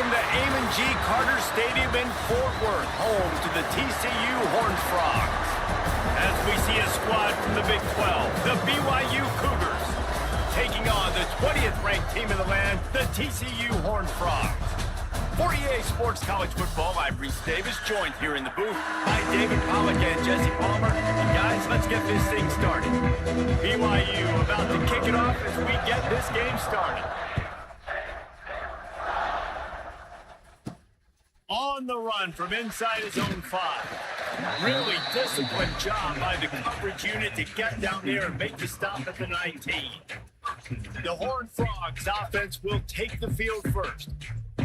Welcome to Amon G. Carter Stadium in Fort Worth, home to the TCU Horned Frogs. As we see a squad from the Big 12, the BYU Cougars, taking on the 20th ranked team in the land, the TCU Horned Frogs. For EA Sports College Football, I'm Reese Davis, joined here in the booth by David Pollack and Jesse Palmer. And guys, let's get this thing started. BYU about to kick it off as we get this game started. On the run from inside his own 5. Really disciplined job by the coverage unit to get down there and make the stop at the 19. The Horned Frogs offense will take the field first.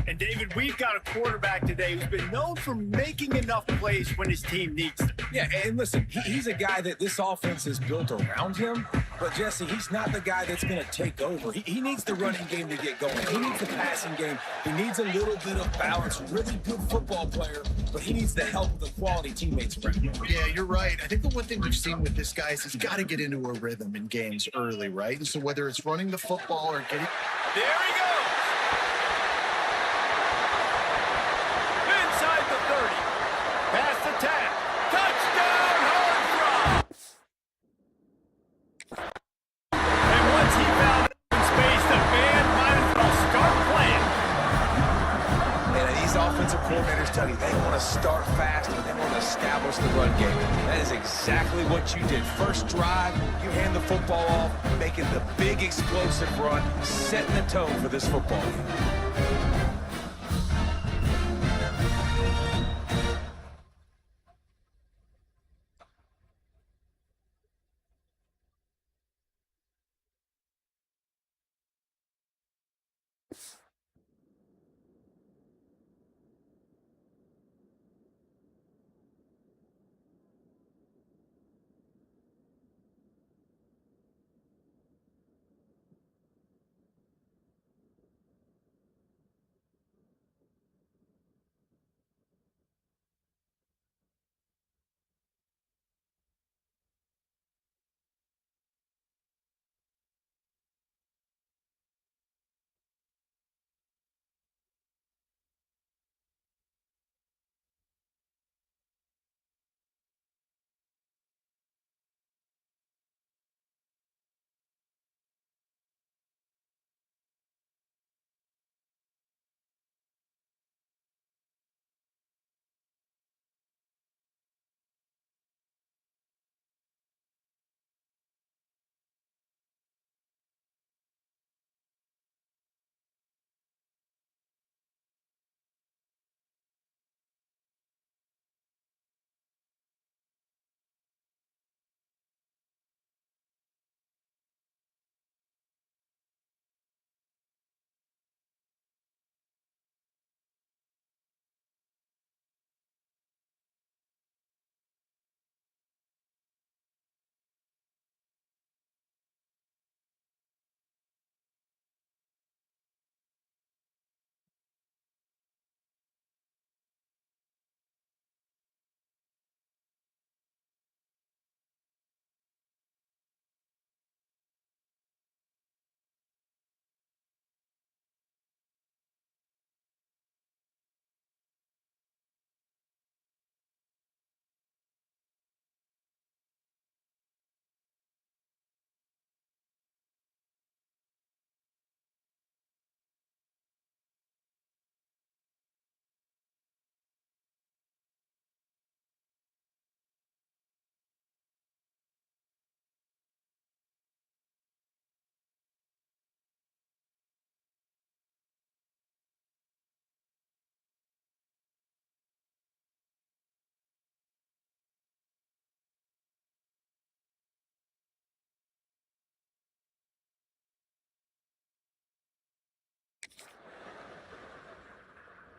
And David, we've got a quarterback today who's been known for making enough plays when his team needs them. Yeah, and listen, he's a guy that this offense is built around him. But, Jesse, he's not the guy that's going to take over. He needs the running game to get going. He needs the passing game. He needs a little bit of balance. Really good football player, but he needs the help of the quality teammates around him. Yeah, you're right. I think the one thing we've seen with this guy is he's got to get into a rhythm in games early, right? And so whether it's running the football or getting... There he goes! Inside the 30. Past the 10. Touchdown, Horned Frogs! And once he found open space, the band might as well start playing. And these offensive coordinators tell you they want to start fast and they want to establish the run game. That is exactly what you did. First drive, you hand the football off, making the big explosive run, setting the tone for this football game.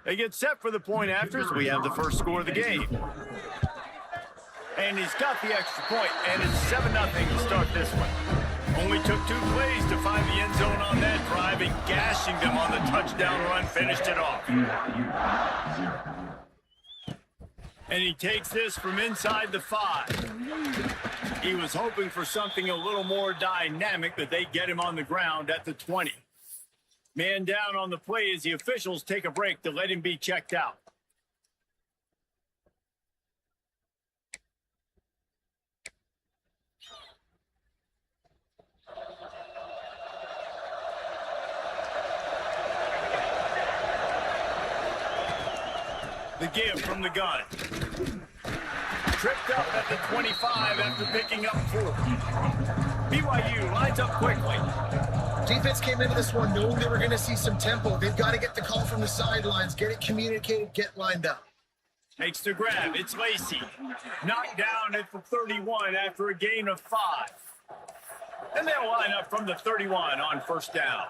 They get set for the point afters. We have the first score of the game. And he's got the extra point, and it's 7-0 to start this one. Only took 2 plays to find the end zone on that drive, and gashing them on the touchdown run finished it off. And he takes this from inside the 5. He was hoping for something a little more dynamic, but they get him on the ground at the 20. Man down on the play as the officials take a break to let him be checked out. The give from the gun. Tripped up at the 25 after picking up 4. BYU lines up quickly. Defense came into this one knowing they were going to see some tempo. They've got to get the call from the sidelines, get it communicated, get lined up. Makes the grab. It's Lacey. Knocked down at the 31 after a gain of 5. And they'll line up from the 31 on first down.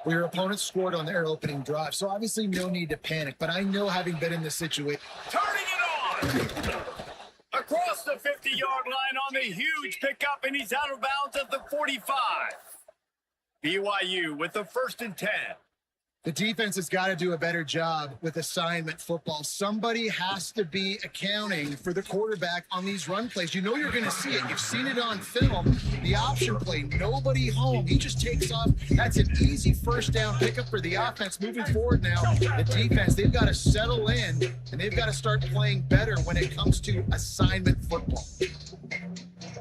Well, your opponent scored on their opening drive, so obviously no need to panic. But I know, having been in this situation. Turning it on! Across the 50-yard line on the huge pickup, and he's out of bounds at the 45. BYU with the 1st and 10. The defense has got to do a better job with assignment football. Somebody has to be accounting for the quarterback on these run plays. You know you're going to see it. You've seen it on film. The option play, nobody home. He just takes off. That's an easy first down pickup for the offense. Moving forward now, the defense, they've got to settle in, and they've got to start playing better when it comes to assignment football.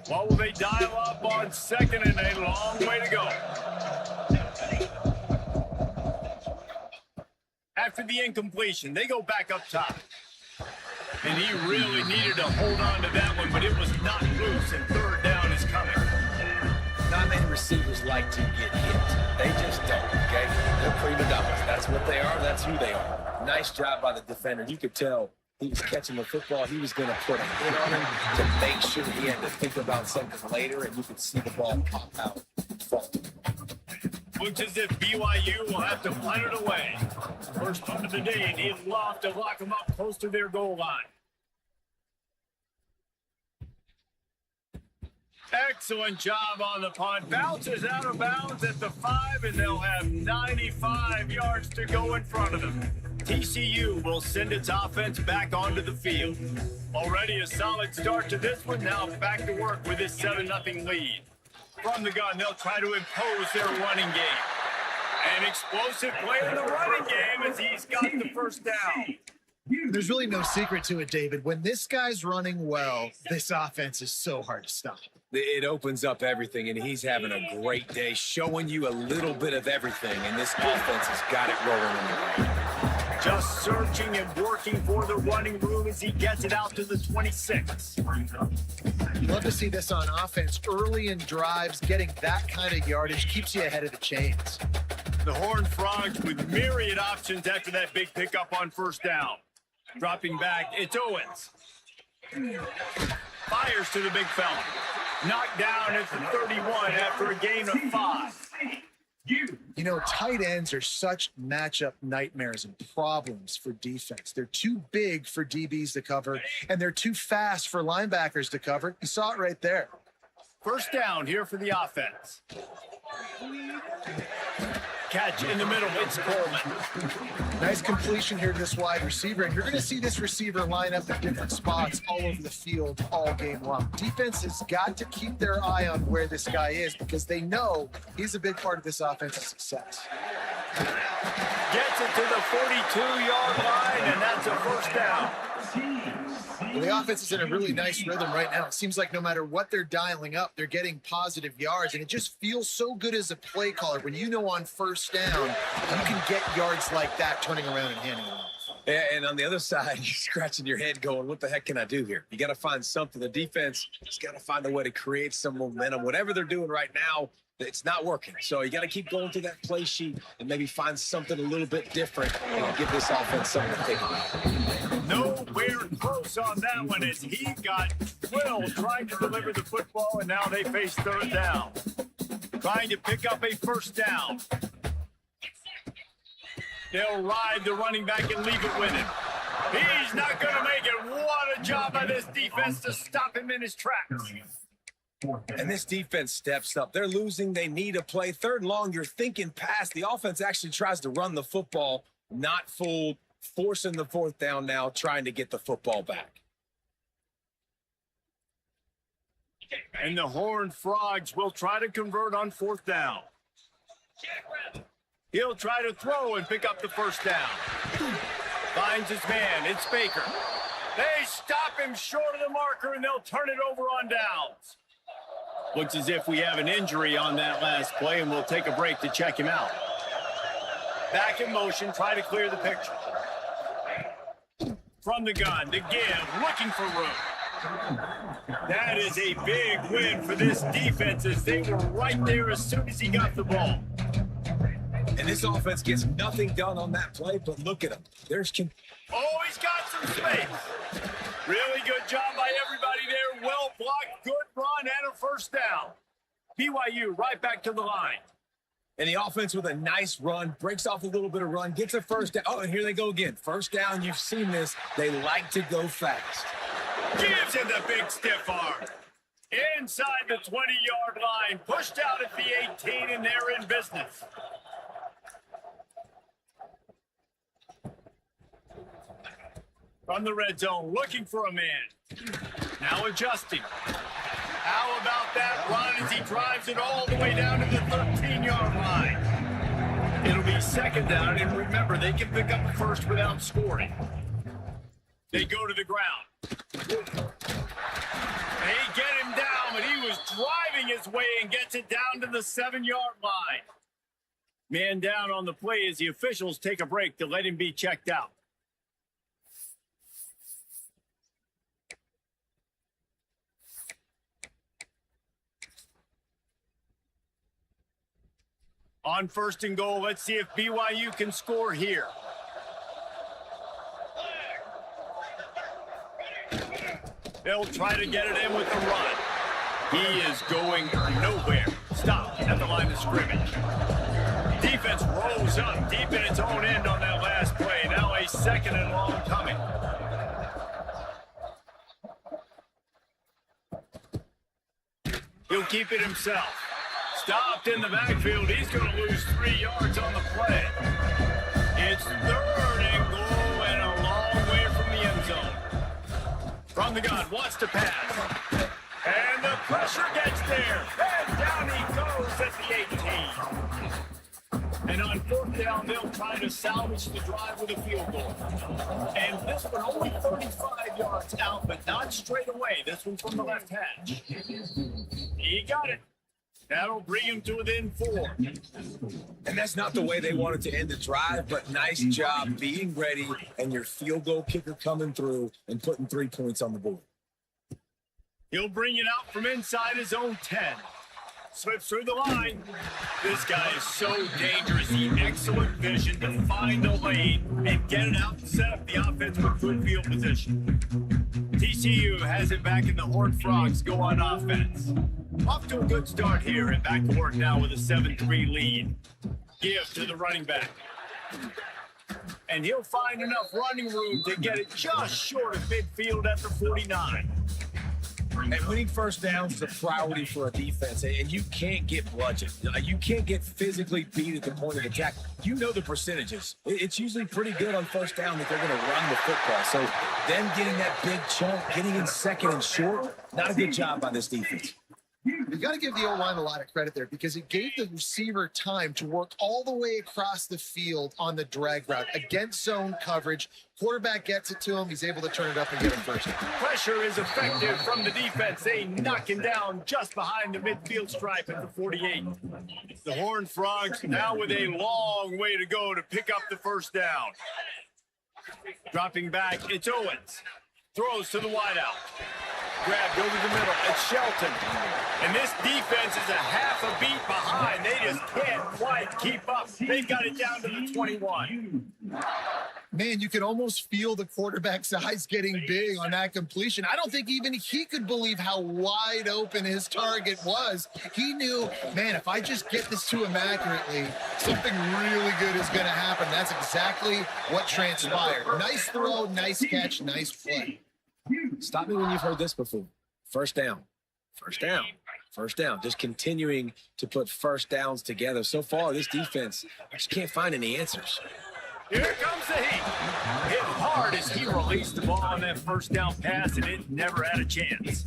What will they dial up on 2nd and a long way to go? After the incompletion, they go back up top. And he really needed to hold on to that one, but it was not loose, and 3rd down is coming. Not many receivers like to get hit. They just don't, okay? They're prima donnas. That's what they are. That's who they are. Nice job by the defender. You could tell he was catching the football. He was going to put a hit on him to make sure he had to think about something later, and you could see the ball pop out. Fall. Looks as if BYU will have to punt it away. First punt of the day, and he's lost to lock them up close to their goal line. Excellent job on the punt. Bounces out of bounds at the 5, and they'll have 95 yards to go in front of them. TCU will send its offense back onto the field. Already a solid start to this one. Now back to work with this 7-0 lead. From the gun, they'll try to impose their running game. An explosive play in the running game as he's got the first down. There's really no secret to it, David. When this guy's running well, this offense is so hard to stop. It opens up everything, and he's having a great day, showing you a little bit of everything, and this offense has got it rolling in the right. Just searching and working for the running room as he gets it out to the 26. Love to see this on offense. Early in drives, getting that kind of yardage keeps you ahead of the chains. The Horned Frogs with myriad options after that big pickup on first down. Dropping back, it's Owens. Fires to the big fella. Knocked down at the 31 after a gain of 5. You know, tight ends are such matchup nightmares and problems for defense. They're too big for DBs to cover, and they're too fast for linebackers to cover. You saw it right there. First down here for the offense. Catch in the middle, it's Coleman. Nice completion here to this wide receiver, and you're going to see this receiver line up at different spots all over the field all game long. Defense has got to keep their eye on where this guy is because they know he's a big part of this offensive success. Gets it to the 42-yard line, and that's a first down. Well, the offense is in a really nice rhythm right now. It seems like no matter what they're dialing up, they're getting positive yards, and it just feels so good as a play caller when you know on first down you can get yards like that turning around and handing it off. Yeah, and on the other side, you're scratching your head going, what the heck can I do here? You got to find something. The defense has got to find a way to create some momentum. Whatever they're doing right now, it's not working. So you got to keep going through that play sheet and maybe find something a little bit different and give this offense something to think about. Nowhere close on that one as he got Will trying to deliver the football, and now they face third down. Trying to pick up a first down. They'll ride the running back and leave it with him. He's not going to make it. What a job by this defense to stop him in his tracks. And this defense steps up. They're losing. They need a play. 3rd and long, you're thinking pass. The offense actually tries to run the football, not fooled, forcing the 4th down now, trying to get the football back. And the Horned Frogs will try to convert on 4th down. He'll try to throw and pick up the first down. Finds his man. It's Baker. They stop him short of the marker, and they'll turn it over on downs. Looks as if we have an injury on that last play, and we'll take a break to check him out. Back in motion, try to clear the picture. From the gun, to give, looking for room. That is a big win for this defense as they were right there as soon as he got the ball. And this offense gets nothing done on that play, but look at him. Oh, he's got some space. Really good job by everybody there. Well blocked, good run, and a first down. BYU right back to the line. And the offense with a nice run, breaks off a little bit of run, gets a first down. Oh, and here they go again. First down, you've seen this. They like to go fast. Gives him the big stiff arm. Inside the 20-yard line, pushed out at the 18, and they're in business. From the red zone, looking for a man. Now adjusting. How about that run as he drives it all the way down to the 13-yard line? It'll be second down, and remember, they can pick up the first without scoring. They go to the ground. They get him down, but he was driving his way and gets it down to the 7-yard line. Man down on the play as the officials take a break to let him be checked out. On first and goal, let's see if BYU can score here. They'll try to get it in with the run. He is going nowhere. Stop at the line of scrimmage. Defense rose up deep in its own end on that last play. Now a second and long coming. He'll keep it himself. Stopped in the backfield. He's going to lose 3 yards on the play. It's third and goal and a long way from the end zone. From the gun, wants to pass. And the pressure gets there. And down he goes at the 18. And on fourth down, they'll try to salvage the drive with a field goal. And this one only 35 yards out, but not straight away. This one from the left hash. He got it. That'll bring him to within 4. And that's not the way they wanted to end the drive, but nice job being ready and your field goal kicker coming through and putting 3 points on the board. He'll bring it out from inside his own 10. Slips through the line. This guy is so dangerous. He excellent vision to find the lane and get it out and set up the offense with good field position. TCU has it back, and the Horned Frogs go on offense. Off to a good start here, and back to work now with a 7-3 lead. Give to the running back. And he'll find enough running room to get it just short of midfield at the 49. And winning first downs is a priority for a defense, and you can't get bludgeoned. You can't get physically beat at the point of attack. You know the percentages. It's usually pretty good on first down that they're going to run the football. So them getting that big chunk, getting in second and short, not a good job by this defense. You got to give the O-line a lot of credit there because it gave the receiver time to work all the way across the field on the drag route against zone coverage. Quarterback gets it to him. He's able to turn it up and get him first. Pressure is effective from the defense. They knock him down just behind the midfield stripe at the 48. The Horned Frogs now with a long way to go to pick up the first down. Dropping back, it's Owens. Throws to the wideout. Grabbed over the middle. It's Shelton. And this defense is a half a beat behind. They just can't quite keep up. They've got it down to the 21. Man, you could almost feel the quarterback's eyes getting big on that completion. I don't think even he could believe how wide open his target was. He knew, man, if I just get this to him accurately, something really good is going to happen. That's exactly what transpired. Nice throw, nice catch, nice play. Stop me when you've heard this before. First down. First down. First down. Just continuing to put first downs together. So far, this defense just can't find any answers. Here comes the heat. Hit hard as he released the ball on that first down pass, and it never had a chance.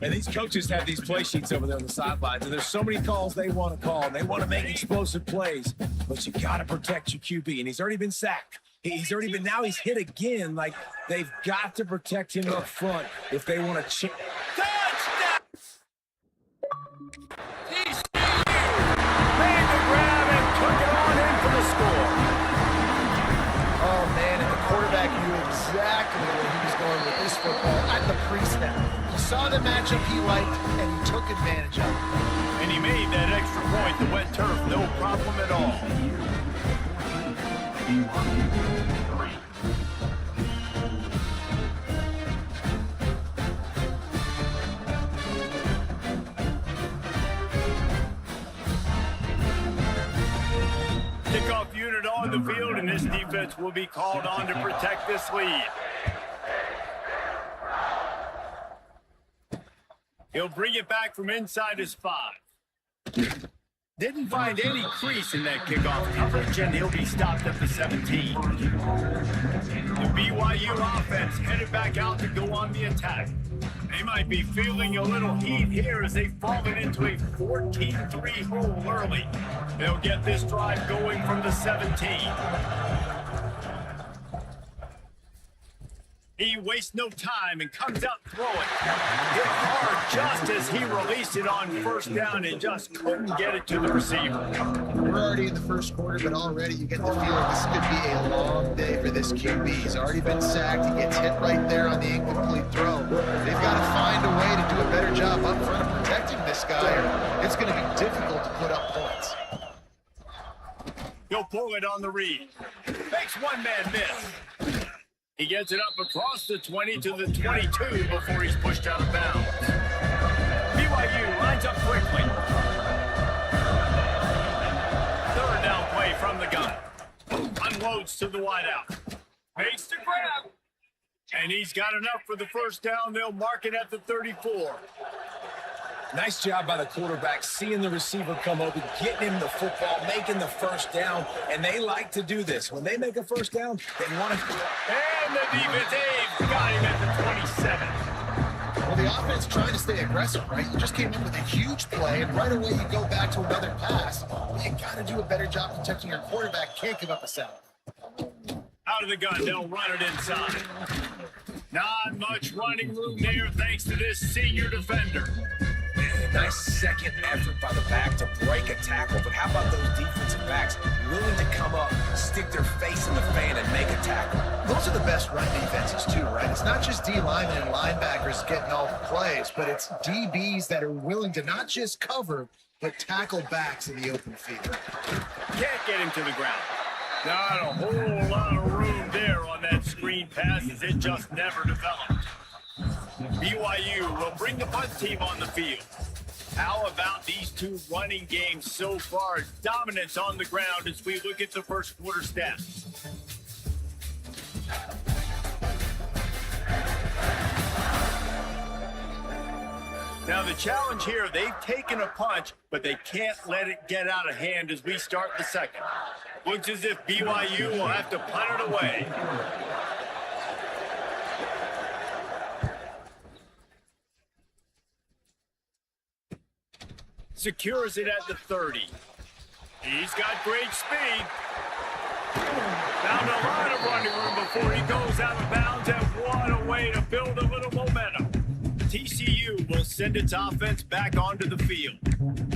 And these coaches have these play sheets over there on the sidelines, and there's so many calls they want to call, and they want to make explosive plays. But you got to protect your QB, and he's already been sacked. He's already been, now he's hit again. Like, they've got to protect him up front if they want to change. Touchdown! TCU made the grab and took it on in for the score. Oh, man, and the quarterback knew exactly where he was going with this football at the pre-snap. He saw the matchup he liked, and he took advantage of it. And he made that extra point, the wet turf, no problem at all. Kickoff unit on the field, and this defense will be called on to protect this lead. He'll bring it back from inside his 5. Didn't find any crease in that kickoff coverage, and he'll be stopped at the 17. The BYU offense headed back out to go on the attack. They might be feeling a little heat here as they've fallen into a 14-3 hole early. They'll get this drive going from the 17. He wastes no time and comes out throwing. Hit hard just as he released it on first down and just couldn't get it to the receiver. We're already in the first quarter, but already you get the feeling this could be a long day for this QB. He's already been sacked. He gets hit right there on the incomplete throw. They've got to find a way to do a better job up front of protecting this guy, or it's going to be difficult to put up points. He'll pull it on the read. Makes one man miss. He gets it up across the 20 to the 22 before he's pushed out of bounds. BYU lines up quickly. Third down play from the gun. Unloads to the wideout. Makes the grab. And he's got enough for the first down. They'll mark it at the 34. Nice job by the quarterback, seeing the receiver come open, getting him the football, making the first down, and they like to do this. When they make a first down, they want to... And the defense got him at the 27. Well, the offense trying to stay aggressive, right? You just came in with a huge play, and right away you go back to another pass. You got to do a better job protecting your quarterback. Can't give up a sack. Out of the gun, they'll run it inside. Not much running room there thanks to this senior defender. Nice second effort by the back to break a tackle, but how about those defensive backs willing to come up, stick their face in the fan, and make a tackle? Those are the best run defenses too, right? It's not just D linemen and linebackers getting all the plays, but it's DBs that are willing to not just cover, but tackle backs in the open field. Can't get him to the ground. Not a whole lot of room there on that screen pass as it just never developed. BYU will bring the punt team on the field. How about these two running games so far? Dominance on the ground as we look at the first quarter stats. Now the challenge here, they've taken a punch, but they can't let it get out of hand as we start the second. Looks as if BYU will have to punt it away. Secures it at the 30. He's got great speed. Found a lot of running room before he goes out of bounds, and what a way to build a little momentum. TCU will send its offense back onto the field.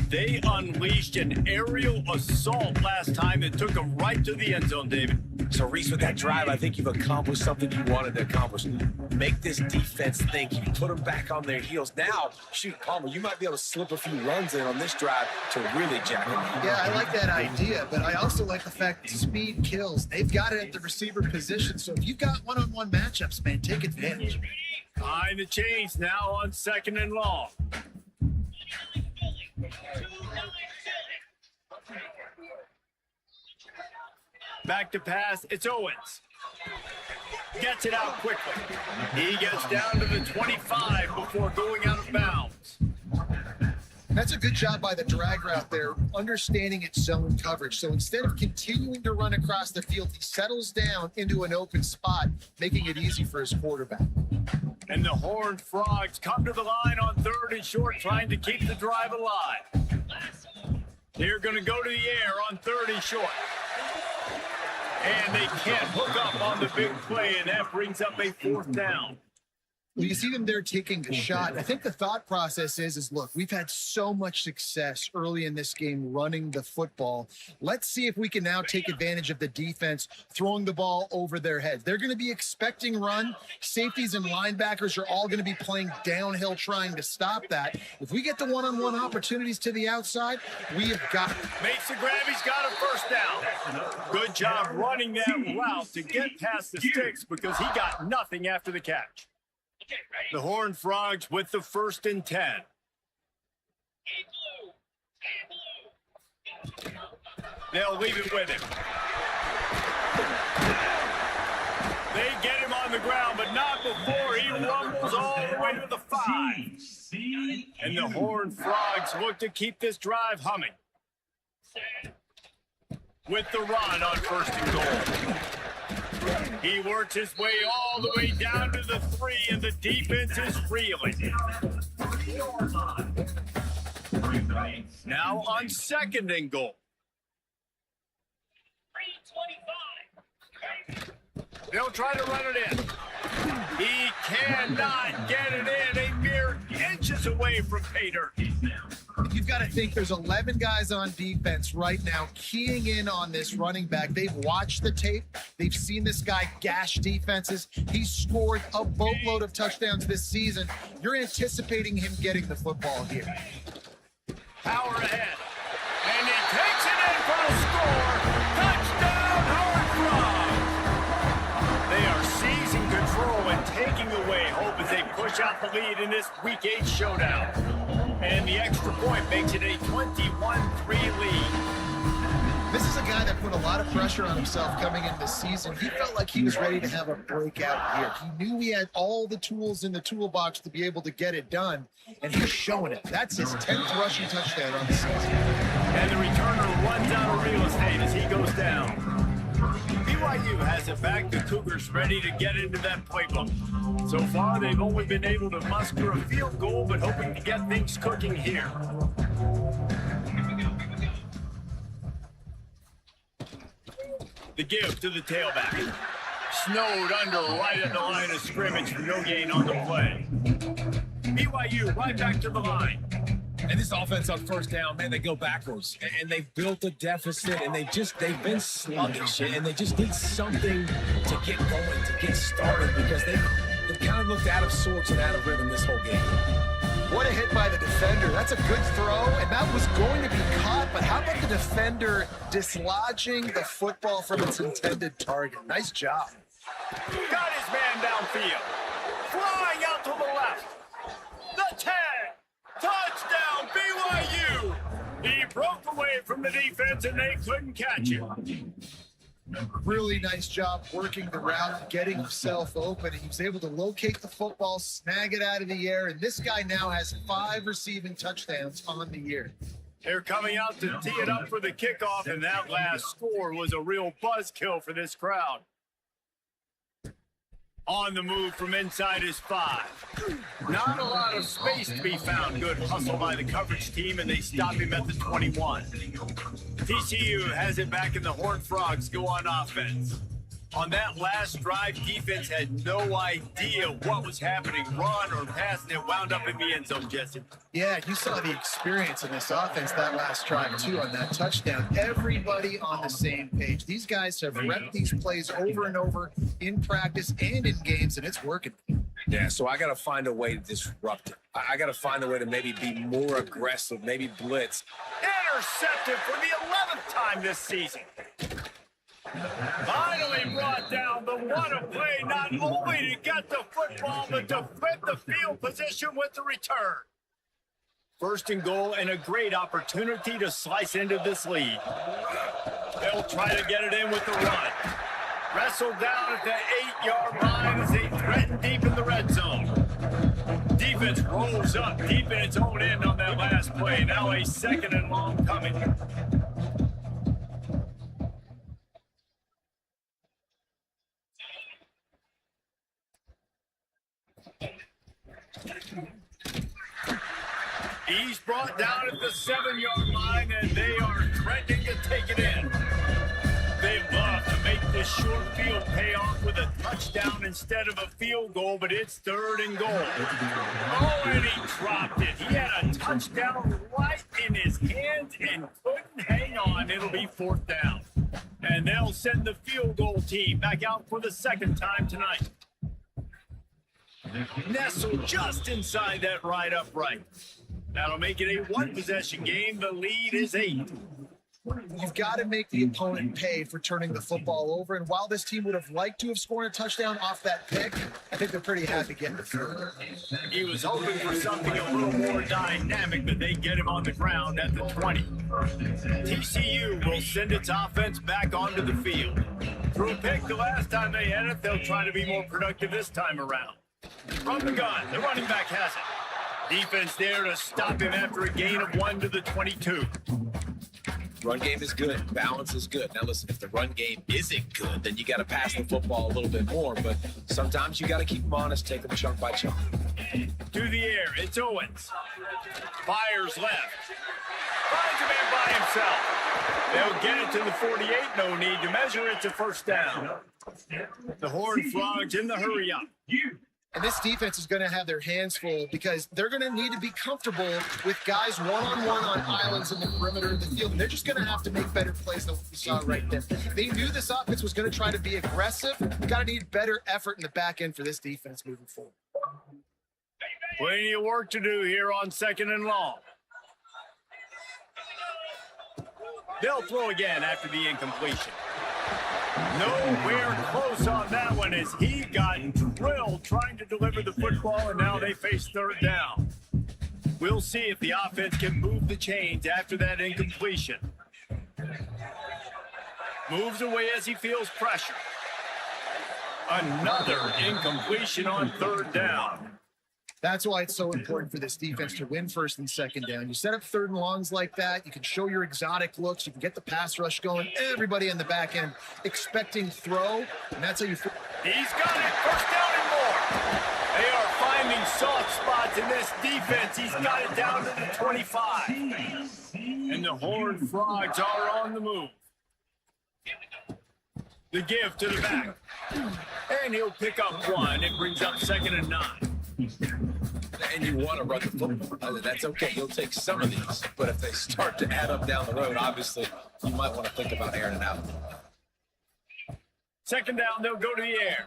They unleashed an aerial assault last time that took them right to the end zone, David. So, Reese, with that drive, I think you've accomplished something you wanted to accomplish. Make this defense think. You put them back on their heels. Now, shoot, Palmer, you might be able to slip a few runs in on this drive to really jack them up. Yeah, I like that idea, but I also like the fact that speed kills. They've got it at the receiver position, so if you've got one-on-one matchups, man, take advantage. Behind the chains now on second and long. Back to pass, it's Owens. Gets it out quickly. He gets down to the 25 before going out of bounds. That's a good job by the drag route there, understanding its zone coverage. So instead of continuing to run across the field, he settles down into an open spot, making it easy for his quarterback. And the Horned Frogs come to the line on 3rd and short, trying to keep the drive alive. They're going to go to the air on 3rd and short. And they can't hook up on the big play, and that brings up a 4th down. Well, you see them there taking the shot. I think the thought process is look, we've had so much success early in this game running the football. Let's see if we can now take advantage of the defense throwing the ball over their heads. They're going to be expecting run. Safeties and linebackers are all going to be playing downhill trying to stop that. If we get the one-on-one opportunities to the outside, we have got it. Makes the grab. He's got a 1st down. Good job running that route to get past the sticks because he got nothing after the catch. The Horned Frogs with the 1st and 10. They'll leave it with him. They get him on the ground, but not before he rumbles all the way to the 5. And the Horned Frogs look to keep this drive humming. With the run on 1st and goal. He works his way all the way down to the 3, and the defense is reeling. Now on 2nd and goal. They'll try to run it in. He cannot get it in, a mere inches away from pay dirt. You've got to think there's 11 guys on defense right now keying in on this running back. They've watched the tape. They've seen this guy gash defenses. He's scored a boatload of touchdowns this season. You're anticipating him getting the football here. Power ahead. And he takes it in for the score. Touchdown, Horned Frogs. They are seizing control and taking away hope as they push out the lead in this Week 8 showdown. And the extra point makes it a 21-3 lead. This is a guy that put a lot of pressure on himself coming into this season. He felt like he was ready to have a breakout year. He knew he had all the tools in the toolbox to be able to get it done, and he's showing it. That's his 10th rushing touchdown on the season. And the returner runs out of real estate as he goes down. BYU has it back. The Cougars ready to get into that playbook. So far, they've only been able to muster a field goal, but hoping to get things cooking here. The give to the tailback. Snowed under right at the line of scrimmage for no gain on the play. BYU right back to the line. And this offense on 1st down, man, they go backwards. And they've built a deficit, and they've been sluggish. And they just need something to get going, to get started, because they've kind of looked out of sorts and out of rhythm this whole game. What a hit by the defender. That's a good throw, and that was going to be caught, but how about the defender dislodging the football from its intended target? Nice job. Got his man downfield. Flying out to the left. The 10. Touchdown, BYU. He broke away from the defense, and they couldn't catch him. Really nice job working the route, getting himself open. He was able to locate the football, snag it out of the air, and this guy now has 5 receiving touchdowns on the year. They're coming out to tee it up for the kickoff, and that last score was a real buzzkill for this crowd. On the move from inside his 5. Not a lot of space to be found. Good hustle by the coverage team, and they stop him at the 21. TCU has it back, and the Horned Frogs go on offense. On that last drive, defense had no idea what was happening, run or pass, and it wound up in the end zone, Jesse. Yeah, you saw the experience in this offense that last drive, too, on that touchdown. Everybody on the same page. These guys have repped these plays over and over in practice and in games, and it's working. Yeah, so I got to find a way to disrupt it. I got to find a way to maybe be more aggressive, maybe blitz. Intercepted for the 11th time this season. Finally brought down, but what a play, not only to get the football, but to flip the field position with the return. 1st and goal, and a great opportunity to slice into this lead. They'll try to get it in with the run. Wrestled down at the 8-yard line as they threaten deep in the red zone. Defense rolls up deep in its own end on that last play. Now a 2nd and long coming. He's brought down at the 7-yard line, and they are threatening to take it in. They love to make this short field pay off with a touchdown instead of a field goal, but it's 3rd and goal. Oh, and he dropped it. He had a touchdown right in his hands and couldn't hang on. It'll be 4th down. And they'll send the field goal team back out for the 2nd time tonight. Nestled just inside that right upright. That'll make it a 1-possession game. The lead is 8. You've got to make the opponent pay for turning the football over. And while this team would have liked to have scored a touchdown off that pick, I think they're pretty happy getting the field. He was hoping for something a little more dynamic, but they get him on the ground at the 20. TCU will send its offense back onto the field. Threw a pick the last time they had it. They'll try to be more productive this time around. From the gun, the running back has it. Defense there to stop him after a gain of 1 to the 22. Run game is good. Balance is good. Now, listen, if the run game isn't good, then you got to pass the football a little bit more. But sometimes you got to keep them honest, take them chunk by chunk. To the air, it's Owens. Fires left. Finds a man by himself. They'll get it to the 48. No need to measure it to 1st down. The Horned Frogs in the hurry up. And this defense is going to have their hands full because they're going to need to be comfortable with guys one-on-one on islands in the perimeter of the field. And they're just going to have to make better plays than what we saw right there. They knew this offense was going to try to be aggressive. Got to need better effort in the back end for this defense moving forward. Plenty of work to do here on 2nd and long. They'll throw again after the incompletion. Nowhere close on that one as he got drilled trying to deliver the football, and now they face 3rd down. We'll see if the offense can move the chains after that incompletion. Moves away as he feels pressure. Another incompletion on 3rd down. That's why it's so important for this defense to win 1st and 2nd down. You set up 3rd and longs like that. You can show your exotic looks. You can get the pass rush going. Everybody in the back end expecting throw, and that's how you. He's got it. 1st down and more. They are finding soft spots in this defense. He's got it down to the 25. And the Horned Frogs are on the move. The give to the back. And he'll pick up 1. It brings up 2nd and 9. And you want to run the football. That's okay. You'll take some of these. But if they start to add up down the road, obviously, you might want to think about airing it out. 2nd down, they'll go to the air.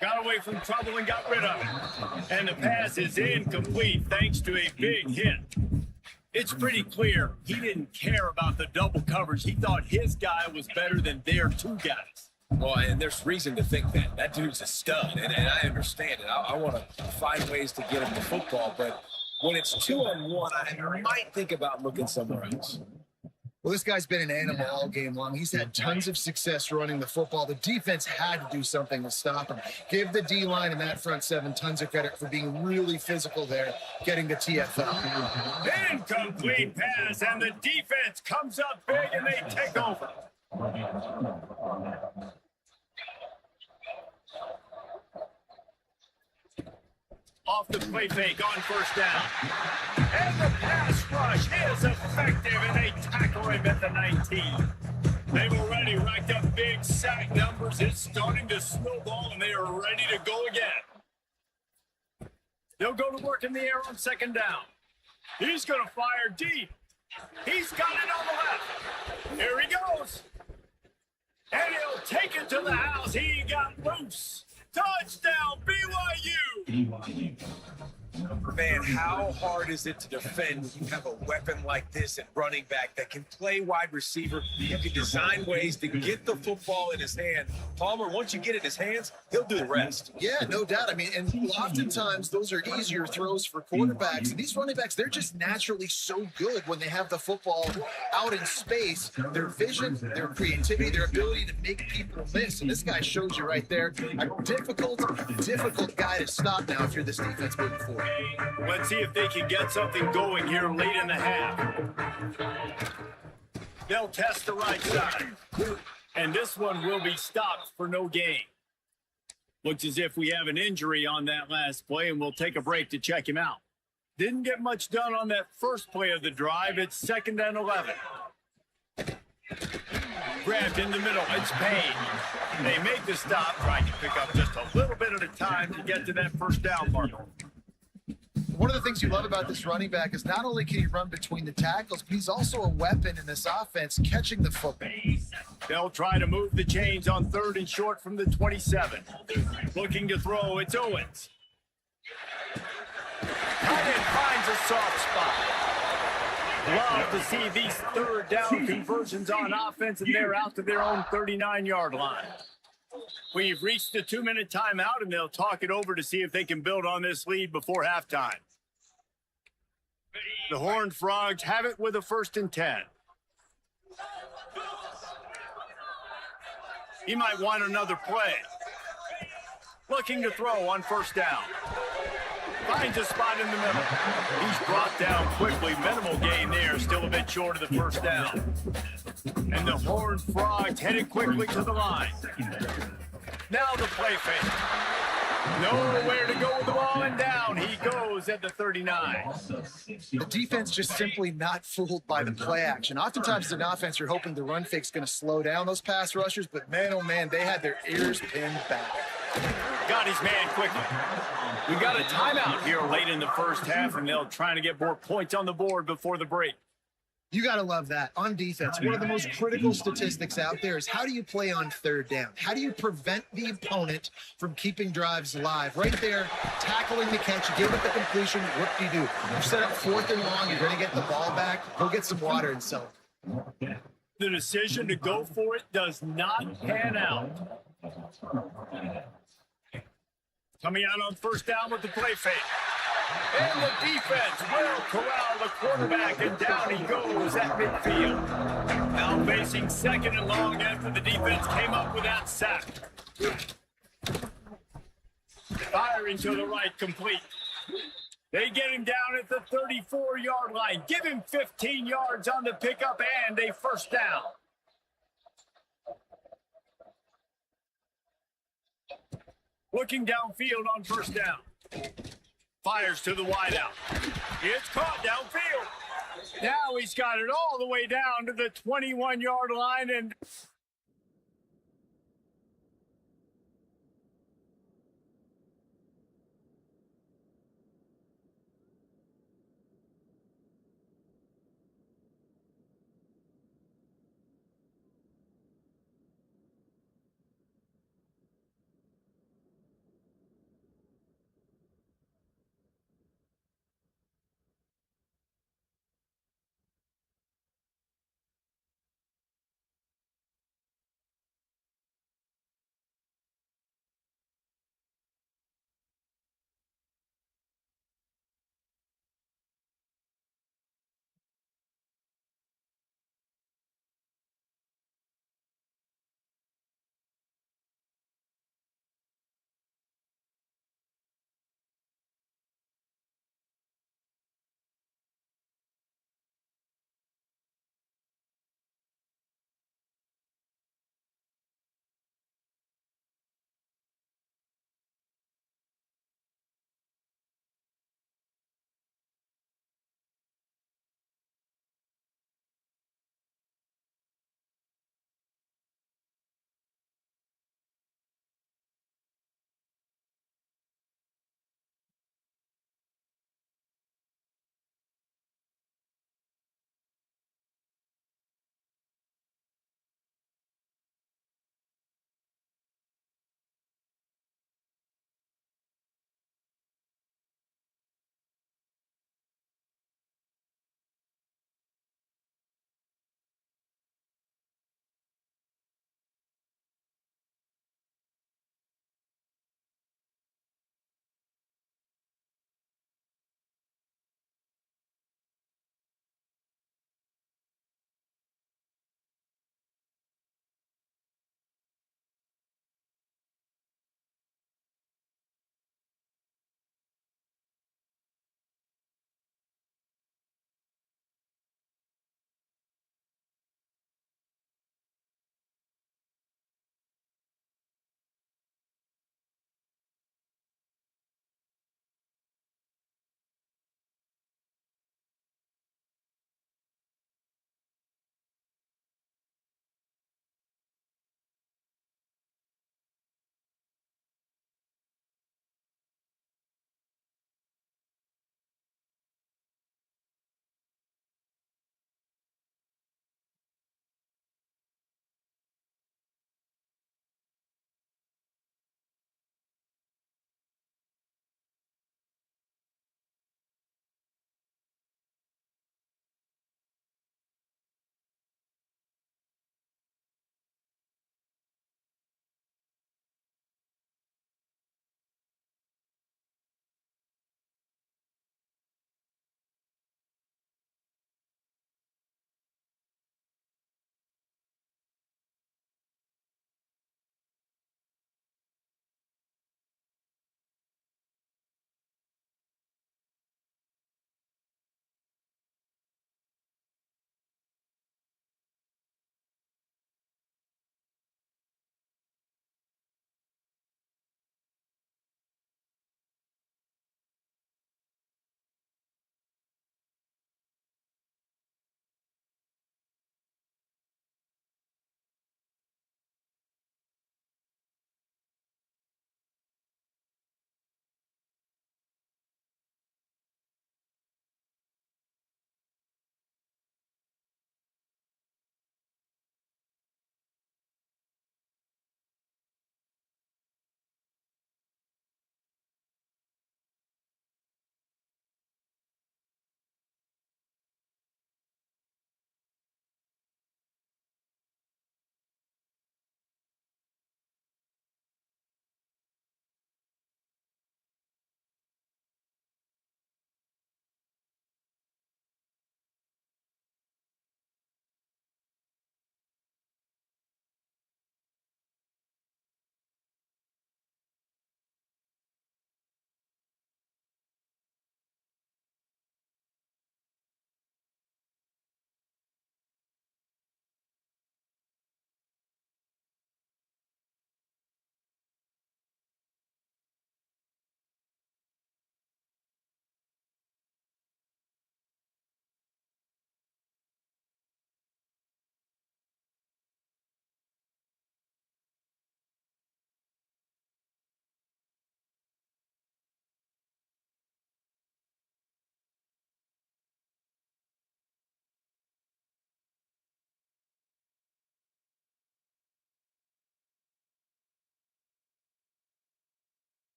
Got away from trouble and got rid of it. And the pass is incomplete thanks to a big hit. It's pretty clear he didn't care about the double coverage. He thought his guy was better than their 2 guys. Well, and there's reason to think that. That dude's a stud, and I understand it. I want to find ways to get him the football, but when it's 2-on-1, I might think about looking somewhere else. Well, this guy's been an animal all game long. He's had tons of success running the football. The defense had to do something to stop him. Give the D-line and that front 7 tons of credit for being really physical there, getting the TFL. Incomplete pass, and the defense comes up big, and they take over. Off the play fake on 1st down. And the pass rush is effective, and they tackle him at the 19. They've already racked up big sack numbers. It's starting to snowball, and they are ready to go again. They'll go to work in the air on 2nd down. He's going to fire deep. He's got it on the left. Here he goes. And he'll take it to the house. He got loose. Touchdown, BYU. Man, how hard is it to defend when you have a weapon like this at running back that can play wide receiver? You can design ways to get the football in his hand. Palmer, once you get it in his hands, he'll do the rest. Yeah, no doubt. I mean, and oftentimes those are easier throws for quarterbacks. And these running backs, they're just naturally so good when they have the football out in space. Their vision, their creativity, their ability to make people miss. And this guy shows you right there a difficult guy to stop now if you're this defense moving forward. Let's see if they can get something going here late in the half. They'll test the right side. And this one will be stopped for no gain. Looks as if we have an injury on that last play, and we'll take a break to check him out. Didn't get much done on that first play of the drive. It's 2nd and 11. Grabbed in the middle. It's Payne. They make the stop, trying to pick up just a little bit at a time to get to that first down marker. One of the things you love about this running back is not only can he run between the tackles, but he's also a weapon in this offense, catching the football. They'll try to move the chains on 3rd and short from the 27. Looking to throw, it's Owens. Tight end finds a soft spot. Love to see these 3rd down conversions on offense, and they're out to their own 39-yard line. We've reached the 2-minute timeout, and they'll talk it over to see if they can build on this lead before halftime. The Horned Frogs have it with a 1st and 10. He might want another play. Looking to throw on 1st down. Finds a spot in the middle. He's brought down quickly. Minimal gain there. Still a bit short of the 1st down. And the Horned Frogs headed quickly to the line. Now the play fake. Nowhere to go with the ball, and down he goes at the 39. The defense just simply not fooled by the play action. Oftentimes as an offense, you're hoping the run fake's going to slow down those pass rushers, but man, oh man, they had their ears pinned back. Got his man quickly. We got a timeout here late in the first half, and they'll try to get more points on the board before the break. You got to love that. On defense, one of the most critical statistics out there is how do you play on 3rd down? How do you prevent the opponent from keeping drives alive? Right there, tackling the catch, give it the completion, what do you do? You set up 4th and long, you're going to get the ball back, go get some water and sell it. The decision to go for it does not pan out. Coming out on 1st down with the play fake. And the defense will corral the quarterback, and down he goes at midfield. Now facing 2nd and long after the defense came up with that sack. Firing to the right, complete. They get him down at the 34-yard line. Give him 15 yards on the pickup and a 1st down. Looking downfield on 1st down. Fires to the wideout. It's caught downfield. Now he's got it all the way down to the 21-yard line, and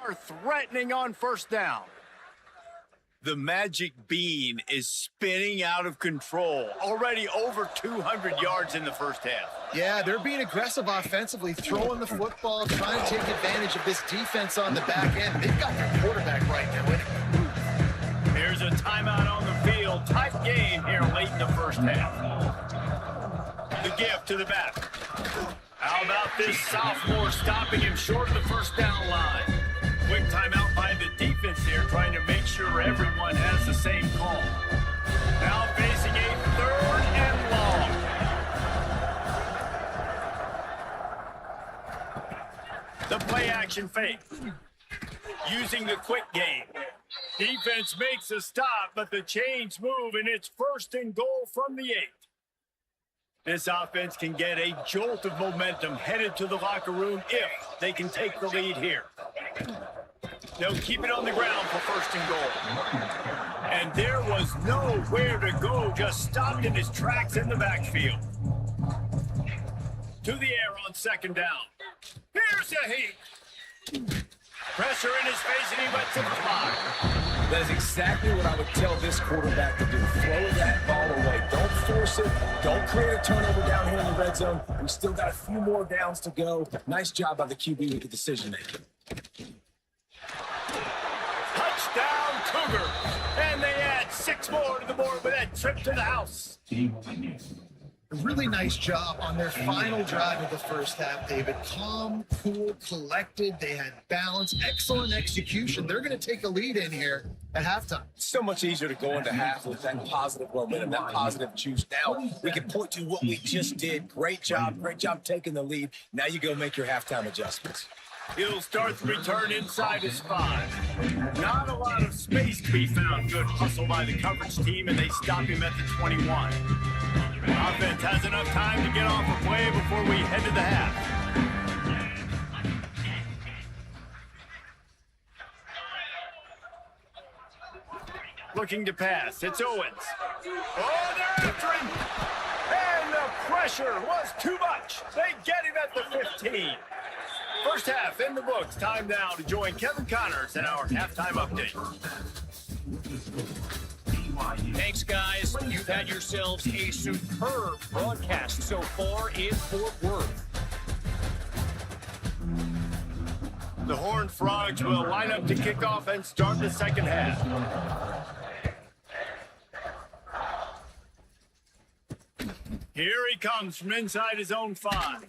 Are threatening on first down. The magic bean is spinning out of control. Already over 200 yards in the first half. Yeah, they're being aggressive offensively, throwing the football, trying to take advantage of this defense on the back end. They've got their quarterback right now. Here's a timeout on the field. Tight game here late in the first half. The give to the back. How about this sophomore stopping him short of the first down line? Quick timeout by the defense here, trying to make sure everyone has the same call. Now facing a 3rd and long. The play action fake. Using the quick game. Defense makes a stop, but the chains move, and it's 1st and goal from the 8. This offense can get a jolt of momentum headed to the locker room if they can take the lead here. They'll keep it on the ground for 1st and goal. And there was nowhere to go, just stopped in his tracks in the backfield. To the air on 2nd down. Here's a heat. Pressure in his face, and he lets him fly. That is exactly what I would tell this quarterback to do. Throw that ball away. Don't force it. Don't create a turnover down here in the red zone. We still got a few more downs to go. Nice job by the QB with the decision making. Touchdown, Cougars. And they add 6 more to the board with that trip to the house. A really nice job on their final drive of the first half, David. Calm, cool, collected. They had balance, excellent execution. They're going to take a lead in here at halftime. It's so much easier to go into half with that positive momentum, that positive juice. Now we can point to what we just did. Great job taking the lead. Now you go make your halftime adjustments. He'll start the return inside his 5. Not a lot of space to be found. Good hustle by the coverage team, and they stop him at the 21. Offense has enough time to get off a play before we head to the half. Looking to pass. It's Owens. Oh, they're after him. And the pressure was too much. They get him at the 15. First half in the books. Time now to join Kevin Connors in our halftime update. Thanks, guys. You've had yourselves a superb broadcast so far in Fort Worth. The Horned Frogs will line up to kick off and start the second half. Here he comes from inside his own 5.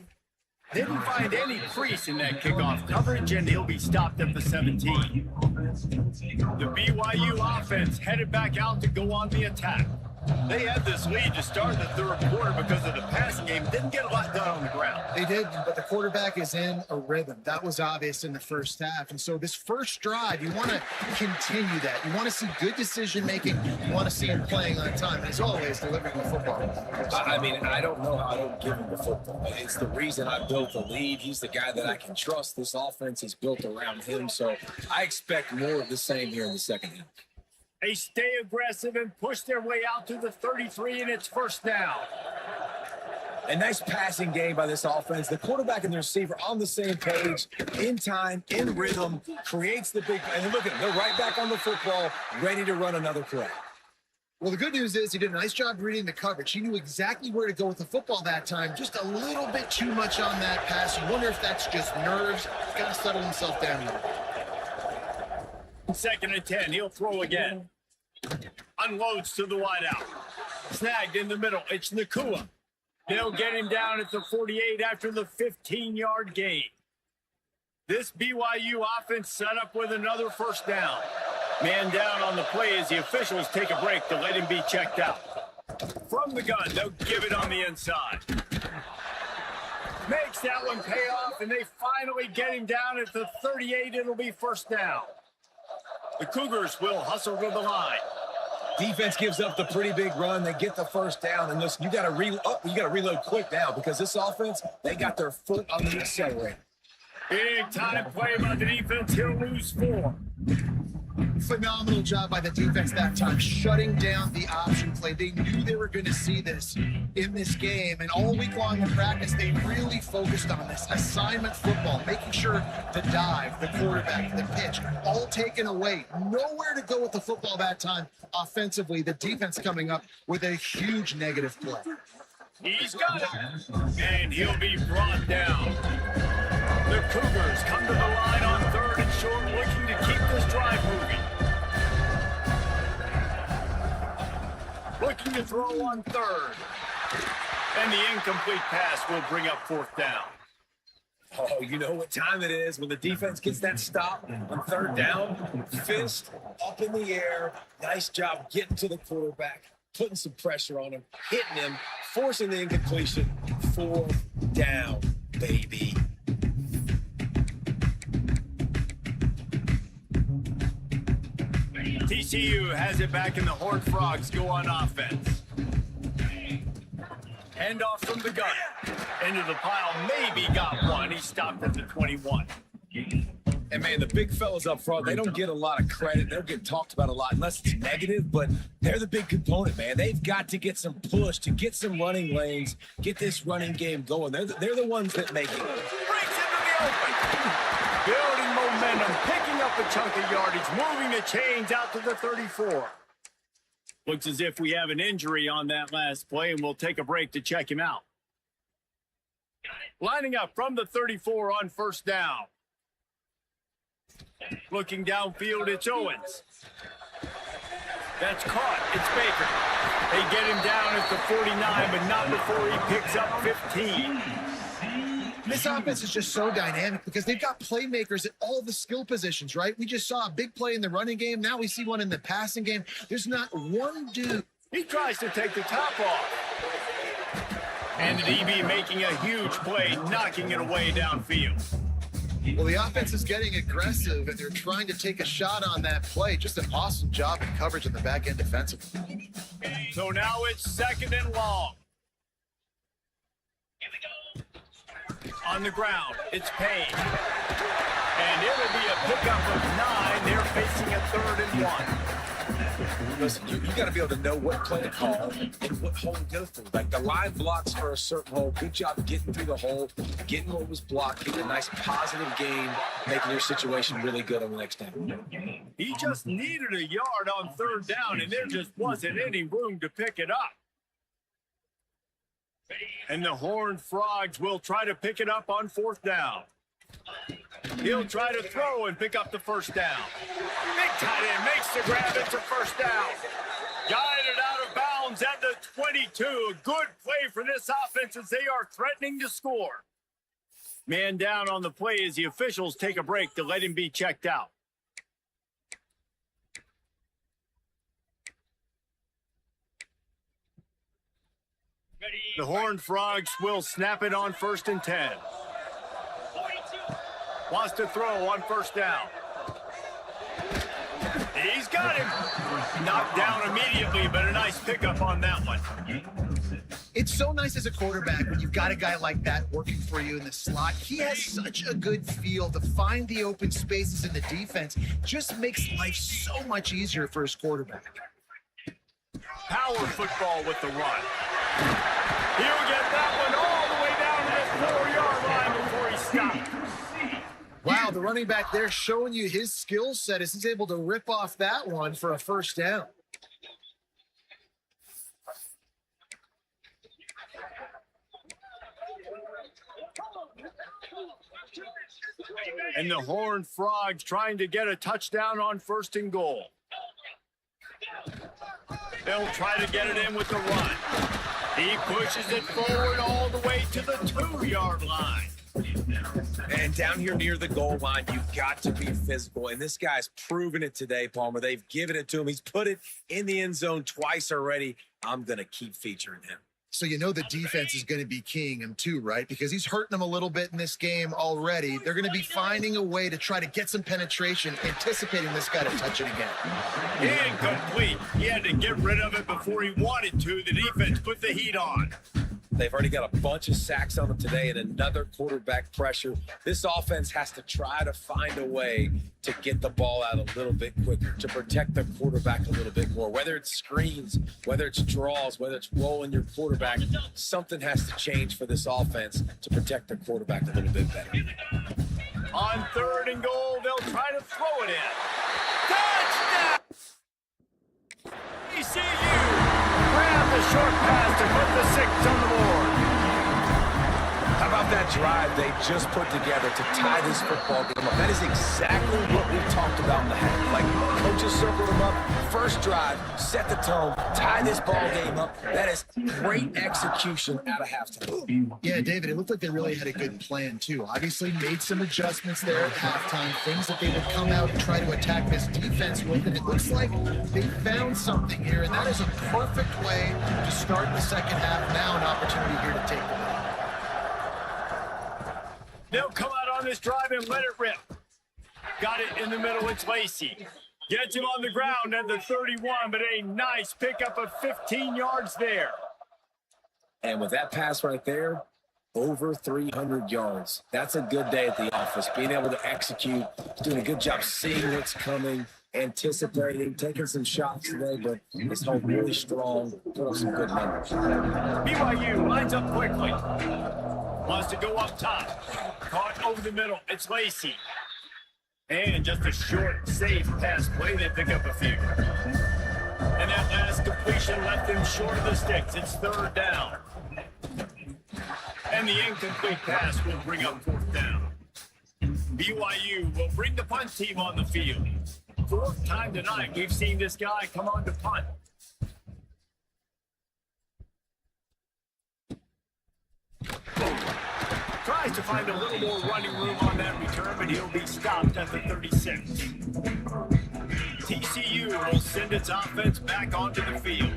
Didn't find any crease in that kickoff coverage, and he'll be stopped at the 17. The BYU offense headed back out to go on the attack. They had this lead to start the 3rd quarter because of the passing game. Didn't get a lot done on the ground. They did, but the quarterback is in a rhythm. That was obvious in the first half. And so this first drive, you want to continue that. You want to see good decision-making. You want to see him playing on time. And as always, delivering the football. I mean, I don't know how I don't give him the football. It's the reason I built the lead. He's the guy that I can trust. This offense is built around him. So I expect more of the same here in the second half. They stay aggressive and push their way out to the 33, and it's 1st down. A nice passing game by this offense. The quarterback and the receiver on the same page, in time, in rhythm, creates the big. And look at them. They're right back on the football, ready to run another play. Well, the good news is he did a nice job reading the coverage. He knew exactly where to go with the football that time. Just a little bit too much on that pass. You wonder if that's just nerves. He's got to settle himself down here. 2nd and 10. He'll throw again. Unloads to the wideout. Snagged in the middle. It's Nakua. They'll get him down at the 48 after the 15-yard gain. This BYU offense set up with another 1st down. Man down on the play as the officials take a break to let him be checked out. From the gun, they'll give it on the inside. Makes that one pay off, and they finally get him down at the 38. It'll be 1st down. The Cougars will hustle to the line. Defense gives up the pretty big run. They get the 1st down, and listen, you got to reload quick now because this offense, they got their foot on the accelerator. Big time play by the defense. He'll lose 4. Phenomenal job by the defense that time, shutting down the option play. They knew they were going to see this in this game, and all week long in practice, they really focused on this assignment football, making sure the dive, the quarterback, the pitch, all taken away. Nowhere to go with the football that time offensively. The defense coming up with a huge negative play. He's got it, and he'll be brought down. The Cougars come to the line on 3rd and short, looking to keep this drive moving. Looking to throw on 3rd. And the incomplete pass will bring up 4th down. Oh, you know what time it is when the defense gets that stop on 3rd down. Fist up in the air. Nice job getting to the quarterback, putting some pressure on him, hitting him, forcing the incompletion. 4th down, baby. TCU has it back, and the Horned Frogs go on offense. Handoff from the gun. Into the pile, maybe got one. He stopped at the 21. And, man, the big fellas up front, they don't get a lot of credit. They don't get talked about a lot unless it's negative, but they're the big component, man. They've got to get some push to get some running lanes, get this running game going. They're the ones that make it. Breaks into the open. Building momentum, picking up a chunk of yardage, moving the chains out to the 34. Looks as if we have an injury on that last play, and we'll take a break to check him out. Lining up from the 34 on 1st down. Looking downfield, it's Owens. That's caught. It's Baker. They get him down at the 49, but not before he picks up 15. This offense is just so dynamic because they've got playmakers at all the skill positions, right? We just saw a big play in the running game. Now we see one in the passing game. There's not one dude. He tries to take the top off. And the DB making a huge play, knocking it away downfield. Well, the offense is getting aggressive, and they're trying to take a shot on that play. Just an awesome job in coverage in the back end defensively. So now it's 2nd and long. On the ground, it's Payne. And it'll be a pickup of 9. They're facing a 3rd and 1. Listen, you got to be able to know what play to call and what hole to go through. Like the line blocks for a certain hole. Good job getting through the hole, getting what was blocked, getting a nice positive gain, making your situation really good on the next down. He just needed a yard on 3rd down, and there just wasn't any room to pick it up. And the Horned Frogs will try to pick it up on 4th down. He'll try to throw and pick up the 1st down. Big tight end makes the grab. It's a 1st down. Guided out of bounds at the 22. A good play for this offense as they are threatening to score. Man down on the play as the officials take a break to let him be checked out. The Horned Frogs will snap it on 1st and 10. Wants to throw on 1st down. He's got him. Knocked down immediately, but a nice pickup on that one. It's so nice as a quarterback when you've got a guy like that working for you in the slot. He has such a good feel to find the open spaces in the defense. Just makes life so much easier for his quarterback. Power football with the run. He'll get that one all the way down to the 4-yard line before he stops. Wow, the running back there showing you his skill set as he's able to rip off that one for a 1st down. And the Horned Frogs trying to get a touchdown on 1st and goal. They'll try to get it in with the run. He pushes it forward all the way to the 2-yard line. And down here near the goal line, you've got to be physical. And this guy's proven it today, Palmer. They've given it to him. He's put it in the end zone twice already. I'm going to keep featuring him. So you know the defense is going to be keying him too, right? Because he's hurting them a little bit in this game already. They're going to be finding a way to try to get some penetration, anticipating this guy to touch it again. Incomplete. He had to get rid of it before he wanted to. The defense put the heat on. They've already got a bunch of sacks on them today and another quarterback pressure. This offense has to try to find a way to get the ball out a little bit quicker, to protect the quarterback a little bit more. Whether it's screens, whether it's draws, whether it's rolling your quarterback, something has to change for this offense to protect the quarterback a little bit better. On 3rd and goal, they'll try to throw it in. Touchdown! TCU grab the short pass to put the 6 on the board. How about that drive they just put together to tie this football game up? That is exactly what we talked about in the half. Like, coaches circled them up, first drive, set the tone, tie this ball game up. That is great execution out of halftime. Yeah, David, it looked like they really had a good plan, too. Obviously made some adjustments there at halftime, things that they would come out and try to attack this defense with, and it looks like they found something here, and that is a perfect way to start the second half. Now an opportunity here to take the lead. They'll come out on this drive and let it rip. Got it in the middle. It's Lacey. Gets him on the ground at the 31, but a nice pickup of 15 yards there. And with that pass right there, over 300 yards. That's a good day at the office. Being able to execute, doing a good job seeing what's coming, anticipating, taking some shots today, but it's held really strong, put up some good numbers. BYU lines up quickly. Wants to go up top. Caught over the middle. It's Lacey. And just a short, safe pass play. They pick up a few. And that last completion left them short of the sticks. It's 3rd down. And the incomplete pass will bring up 4th down. BYU will bring the punt team on the field. 4th time tonight we've seen this guy come on to punt. Tries to find a little more running room on that return, but he'll be stopped at the 36. TCU will send its offense back onto the field.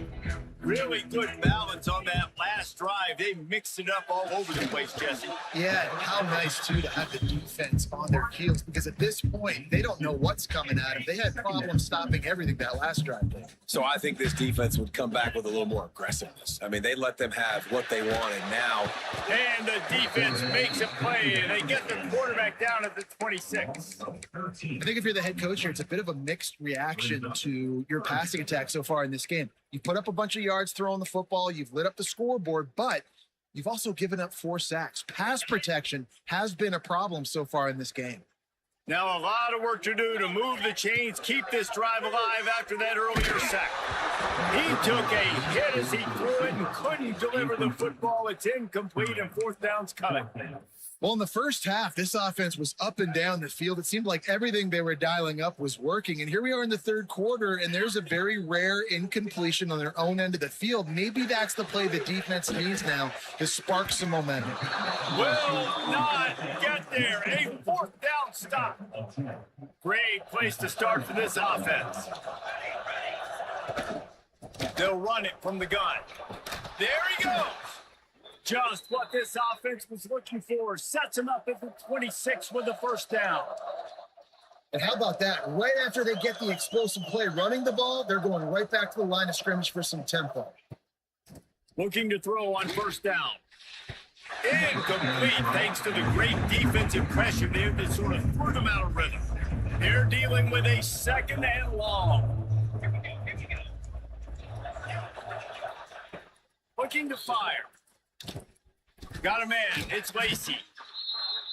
Really good balance on that last drive. They mixed it up all over the place, Jesse. Yeah, how nice, too, to have the defense on their heels, because at this point, they don't know what's coming at them. They had problems stopping everything that last drive did. So I think this defense would come back with a little more aggressiveness. I mean, they let them have what they wanted now. And the defense makes a play, and they get the quarterback down at the 26. I think if you're the head coach here, it's a bit of a mixed reaction to your passing attack so far in this game. You put up a bunch of yards throwing the football. You've lit up the scoreboard, but you've also given up 4 sacks. Pass protection has been a problem so far in this game. Now a lot of work to do to move the chains, keep this drive alive after that earlier sack. He took a hit as he threw it and couldn't deliver the football. It's incomplete and 4th down's coming. Well, in the first half, this offense was up and down the field. It seemed like everything they were dialing up was working. And here we are in the 3rd quarter, and there's a very rare incompletion on their own end of the field. Maybe that's the play the defense needs now to spark some momentum. Will not get there. A 4th down stop. Great place to start for this offense. They'll run it from the gun. There he goes. Just what this offense was looking for. Sets him up at the 26 with the 1st down. And how about that? Right after they get the explosive play running the ball, they're going right back to the line of scrimmage for some tempo. Looking to throw on 1st down. Incomplete thanks to the great defensive pressure there that sort of threw them out of rhythm. They're dealing with a 2nd and long. Looking to fire. Got a man. It's Lacey.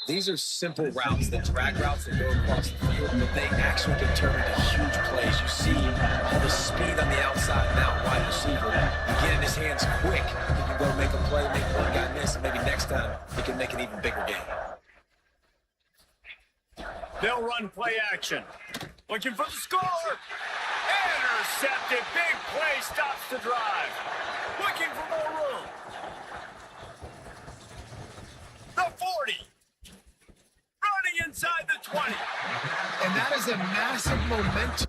These are simple routes, the drag routes that go across the field, but they actually can turn into huge plays. You see all the speed on the outside and out wide receiver. You get in his hands quick. He can go make a play, make one guy miss, and maybe next time he can make an even bigger game. They'll run play action. Looking for the score. Intercepted. Big play stops the drive. Looking for more room. The 40. Running inside the 20. And that is a massive momentum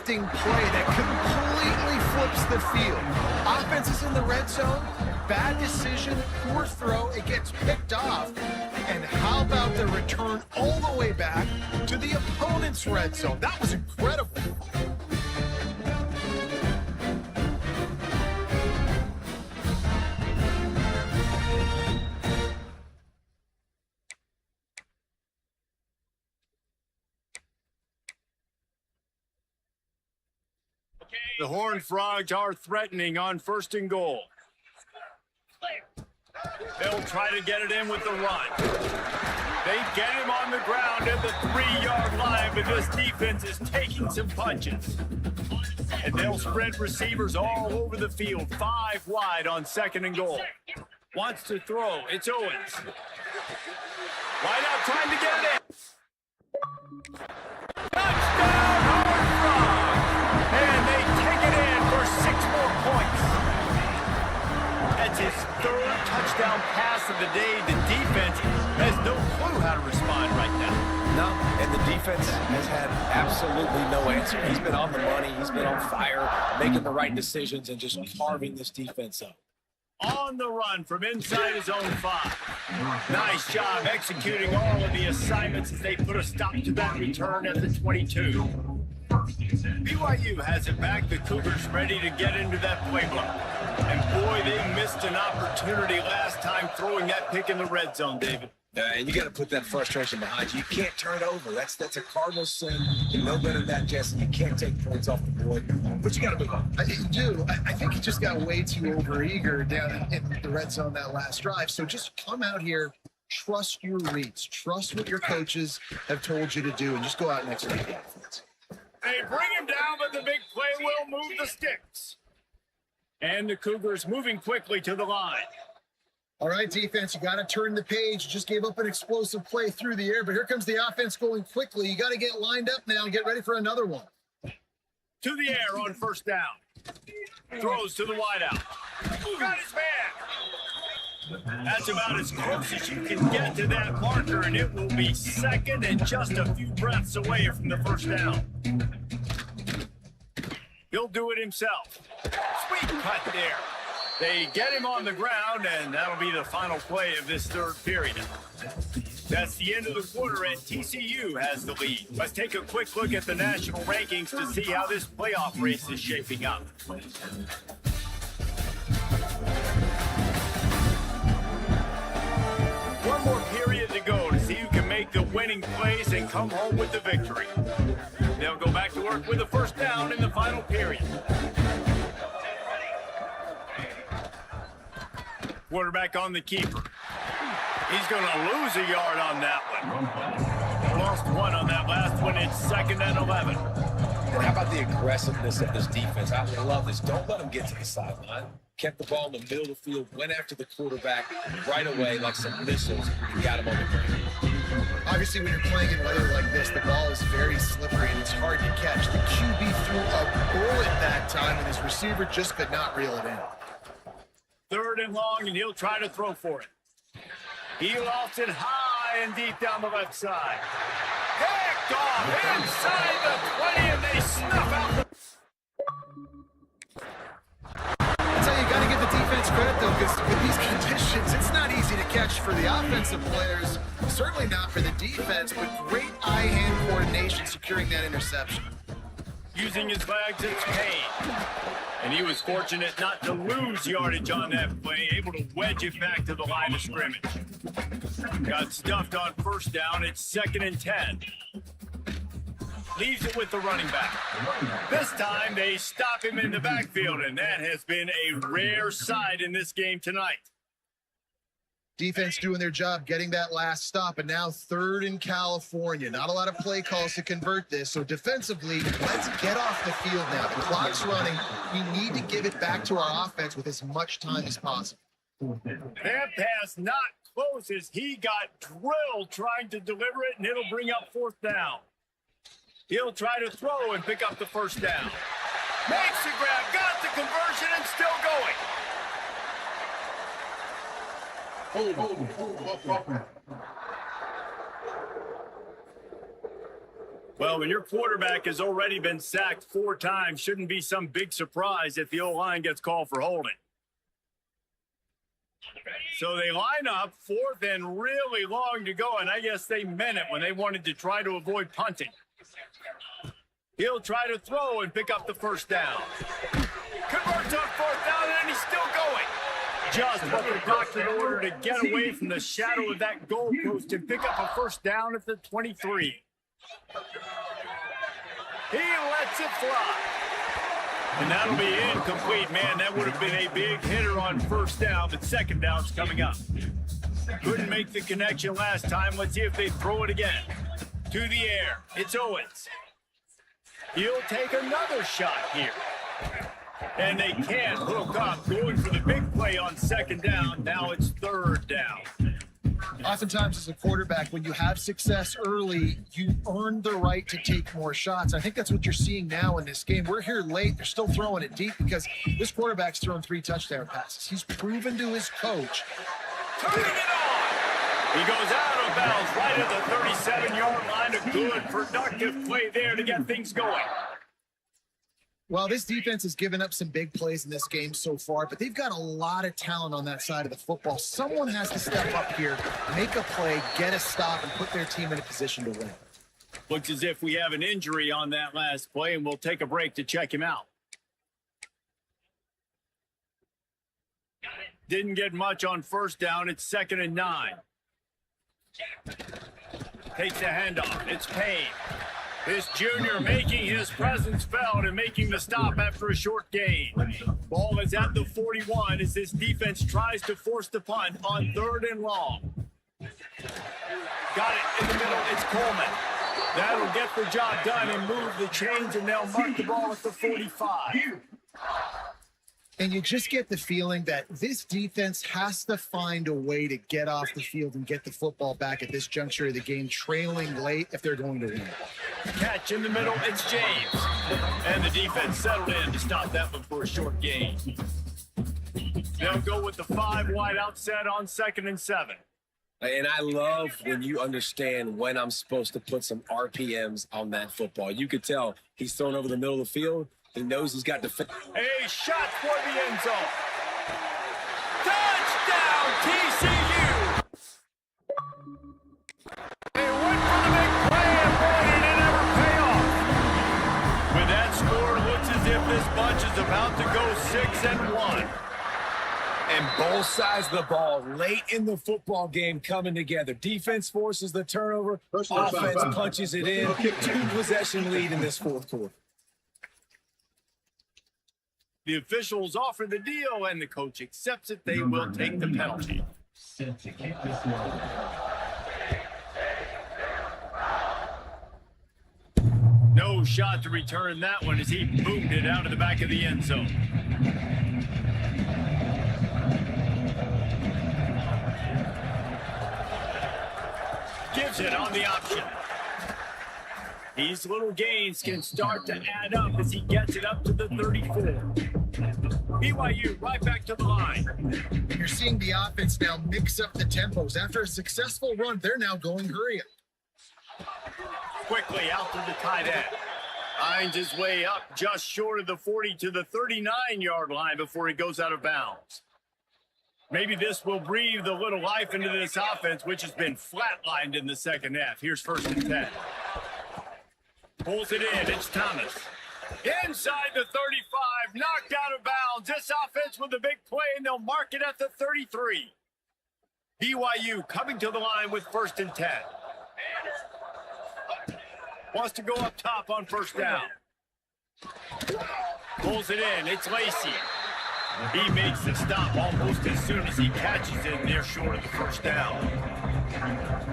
play that completely flips the field. Offense is in the red zone. Bad decision, poor throw. It gets picked off. And how about the return all the way back to the opponent's red zone? That was incredible. The Horned Frogs are threatening on 1st and goal. They'll try to get it in with the run. They get him on the ground at the 3-yard line, but this defense is taking some punches. And they'll spread receivers all over the field, 5 wide on 2nd and goal. Wants to throw. It's Owens. Wide out, trying to get it in. Touchdown, Horned Frogs! And they take it in for 6 more points. That's his 3rd touchdown pass of the day. The defense has no clue how to respond right now. No, and the defense has had absolutely no answer. He's been on the money. He's been on fire, making the right decisions and just carving this defense up. On the run from inside his own 5. Nice job executing all of the assignments as they put a stop to that return at the 22. BYU has it back. The Cougars ready to get into that playbook. And boy, they missed an opportunity last time throwing that pick in the red zone, David. And you got to put that frustration behind you. You can't turn it over. That's a cardinal sin. You know better than that, Jesse. You can't take points off the board. But you got to move on. You do. I think he just got way too overeager down in the red zone that last drive. So just come out here, trust your reads, trust what your coaches have told you to do, and just go out and execute the offense. They bring him down, but the big play will move the sticks. And the Cougars moving quickly to the line. All right, defense, you got to turn the page. You just gave up an explosive play through the air, but here comes the offense going quickly. You got to get lined up now and get ready for another one. To the air on 1st down. Throws to the wideout. Got his man. That's about as close as you can get to that marker, and it will be 2nd and just a few breaths away from the 1st down. He'll do it himself. Sweet cut there. They get him on the ground, and that'll be the final play of this 3rd period. That's the end of the quarter, and TCU has the lead. Let's take a quick look at the national rankings to see how this playoff race is shaping up. One more period to go to see who can make the winning plays and come home with the victory. They'll go back to work with a 1st down in the final period. Quarterback on the keeper. He's going to lose a yard on that one. Lost 1 on that last one. It's 2nd and 11. And how about the aggressiveness of this defense? I love this. Don't let them get to the sideline. Kept the ball in the middle of the field, went after the quarterback right away like some missiles, and got him on the ground. Obviously, when you're playing in weather like this, the ball is very slippery and it's hard to catch. The QB threw a bullet that time, and his receiver just could not reel it in. 3rd and long, and he'll try to throw for it. He lofts it high and deep down the left side. Picked off inside the 20, and they snuff out the... That's how you got to give the defense credit, though, because with these conditions, it's not easy to catch for the offensive players, certainly not for the defense, but great eye-hand coordination securing that interception. Using his legs, it's Payne. And he was fortunate not to lose yardage on that play, able to wedge it back to the line of scrimmage. Got stuffed on 1st down. It's 2nd and 10. Leaves it with the running back. This time, they stop him in the backfield, and that has been a rare sight in this game tonight. Defense doing their job, getting that last stop, and now 3rd in California. Not a lot of play calls to convert this, so defensively, let's get off the field now. The clock's running. We need to give it back to our offense with as much time as possible. That pass not close as he got drilled trying to deliver it, and it'll bring up 4th down. He'll try to throw and pick up the 1st down. Makes the grab, got the conversion, and still going. Well, when your quarterback has already been sacked 4 times, shouldn't be some big surprise if the O-line gets called for holding. So they line up 4th and really long to go, and I guess they meant it when they wanted to try to avoid punting. He'll try to throw and pick up the 1st down. Converts on 4th down, and he's still going. Just what the doctor ordered to get away from the shadow of that goalpost and pick up a 1st down at the 23. He lets it fly. And that'll be incomplete, man. That would have been a big hitter on first down, but second down's coming up. Couldn't make the connection last time. Let's see if they throw it again. To the air. It's Owens. He'll take another shot here. And they can't hook up. Going for the big play on second down. Now it's third down. Oftentimes as a quarterback, when you have success early, you earn the right to take more shots. I think that's what you're seeing now in this game. We're here late. They're still throwing it deep because this quarterback's thrown 3 touchdown passes. He's proven to his coach. Turning it on. He goes out of bounds right at the 37-yard line. A good, productive play there to get things going. Well, this defense has given up some big plays in this game so far, but they've got a lot of talent on that side of the football. Someone has to step up here, make a play, get a stop, and put their team in a position to win. Looks as if we have an injury on that last play, and we'll take a break to check him out. Didn't get much on first down. It's 2nd and 9. Takes the handoff. It's Payne. This junior making his presence felt and making the stop after a short gain. Ball is at the 41 as this defense tries to force the punt on 3rd and long. Got it in the middle. It's Coleman. That'll get the job done and move the chains, and they'll mark the ball at the 45. And you just get the feeling that this defense has to find a way to get off the field and get the football back at this juncture of the game, trailing late if they're going to win. Catch in the middle, it's James. And the defense settled in to stop that one for a short gain. They'll go with the 5 wide out set on 2nd and 7. And I love when you understand when I'm supposed to put some RPMs on that football. You could tell he's thrown over the middle of the field. He knows he's got the... A shot for the end zone. Touchdown, TCU! They went for the big play, and boy, did it ever pay off. With that score, it looks as if this bunch is about to go 6-1. And both sides of the ball late in the football game coming together. Defense forces the turnover. Offense punches it in. 2-possession lead in this fourth quarter. The officials offer the deal, and the coach accepts it. They will take the penalty. Set to kick this one. No shot to return that one as he boomed it out of the back of the end zone. Gives it on the option. These little gains can start to add up as he gets it up to the 34. BYU right back to the line. You're seeing the offense now mix up the tempos. After a successful run, they're now going hurry up. Quickly out to the tight end. Finds his way up just short of the 40 to the 39-yard line before he goes out of bounds. Maybe this will breathe a little life into this offense, which has been flatlined in the second half. Here's 1st and 10. Pulls it in. It's Thomas. Inside the 35. Knocked out of bounds. This offense with a big play, and they'll mark it at the 33. BYU coming to the line with 1st and 10. Wants to go up top on 1st down. Pulls it in. It's Lacey. He makes the stop almost as soon as he catches it, and they're short of the 1st down.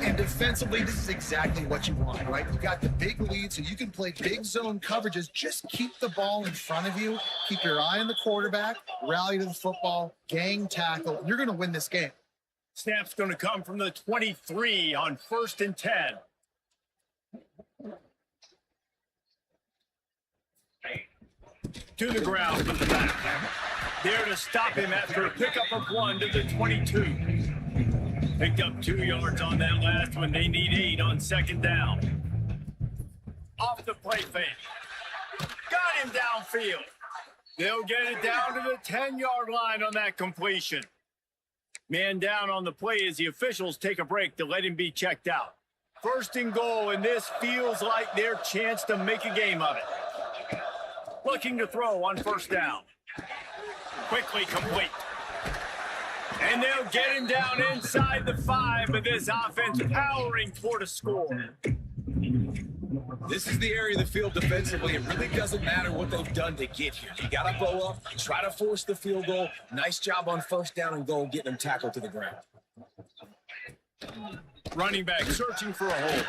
And defensively, this is exactly what you want, right? You got the big lead, so you can play big zone coverages. Just keep the ball in front of you. Keep your eye on the quarterback. Rally to the football. Gang tackle. You're going to win this game. Snap's going to come from the 23 on 1st and 10. To the ground from the back. There to stop him after a pickup of 1 to the 22. Picked up 2 yards on that last one. They need 8 on 2nd down. Off the play fake. Got him downfield. They'll get it down to the 10-yard line on that completion. Man down on the play as the officials take a break to let him be checked out. 1st and goal, and this feels like their chance to make a game of it. Looking to throw on 1st down. Quickly complete. And they'll get him down inside the 5, but this offense powering toward a score. This is the area of the field defensively. It really doesn't matter what they've done to get here. You got to bow up, try to force the field goal. Nice job on first down and goal, getting them tackled to the ground. Running back searching for a hole.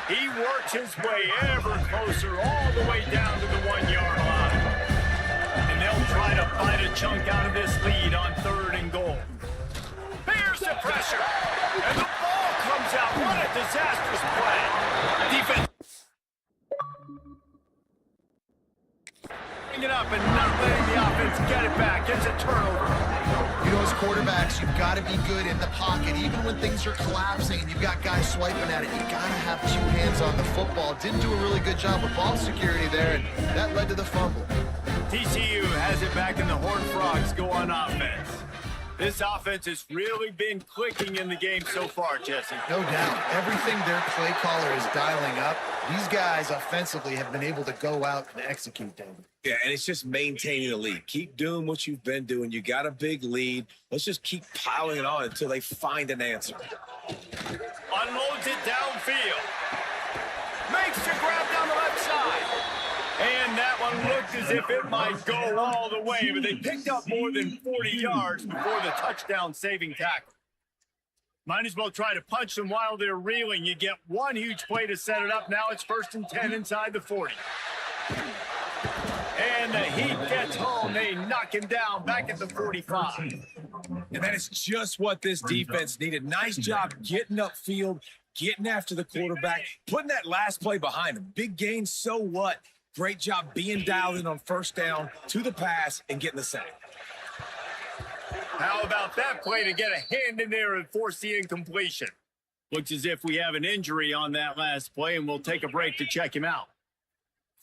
He works his way ever closer all the way down to the 1-yard line. And they'll try to fight a chunk out of this lead on 3rd and goal. Here's the pressure. And the ball comes out. What a disastrous play. Defense. Bring it up and not letting the offense get it back. It's a turnover. You know, as quarterbacks, you've got to be good in the pocket. Even when things are collapsing and you've got guys swiping at it, you got to have 2 hands on the football. Didn't do a really good job with ball security there, and that led to the fumble. TCU has it back, and the Horned Frogs go on offense. This offense has really been clicking in the game so far, Jesse. No doubt. Everything their play caller is dialing up, these guys offensively have been able to go out and execute, David. Yeah, and it's just maintaining the lead. Keep doing what you've been doing. You got a big lead. Let's just keep piling it on until they find an answer. Unloads it downfield. Makes the grab down the left side. And that one looked as if it might go all the way, but they picked up more than 40 yards before the touchdown-saving tackle. Might as well try to punch them while they're reeling. You get one huge play to set it up. Now it's 1st and 10 inside the 40. And the Heat gets home. They knock him down back at the 45. And that is just what this defense needed. Nice job getting upfield, getting after the quarterback, putting that last play behind him. Big gain, so what? Great job being dialed in on first down to the pass and getting the sack. How about that play to get a hand in there and force the incompletion? Looks as if we have an injury on that last play, and we'll take a break to check him out.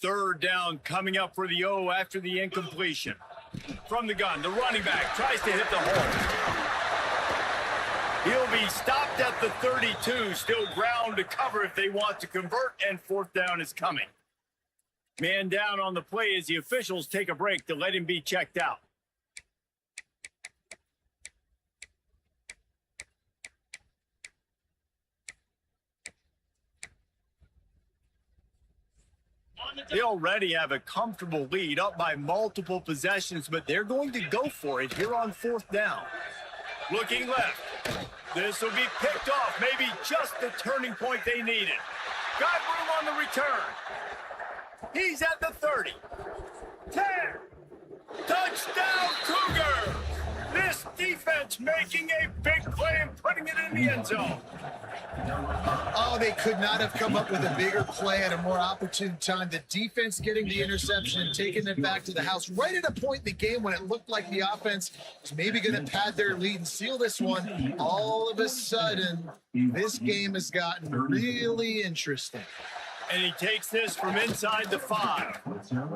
3rd down coming up for the O after the incompletion. From the gun, the running back tries to hit the hole. He'll be stopped at the 32, still ground to cover if they want to convert, and 4th down is coming. Man down on the play as the officials take a break to let him be checked out. They already have a comfortable lead, up by multiple possessions, but they're going to go for it here on 4th down. Looking left. This will be picked off, maybe just the turning point they needed. Got room on the return. He's at the 30. 10. Touchdown, Cougar! This defense making a big play and putting it in the end zone. Oh, they could not have come up with a bigger play at a more opportune time. The defense getting the interception and taking it back to the house right at a point in the game when it looked like the offense was maybe going to pad their lead and seal this one. All of a sudden, this game has gotten really interesting. And he takes this from inside the 5.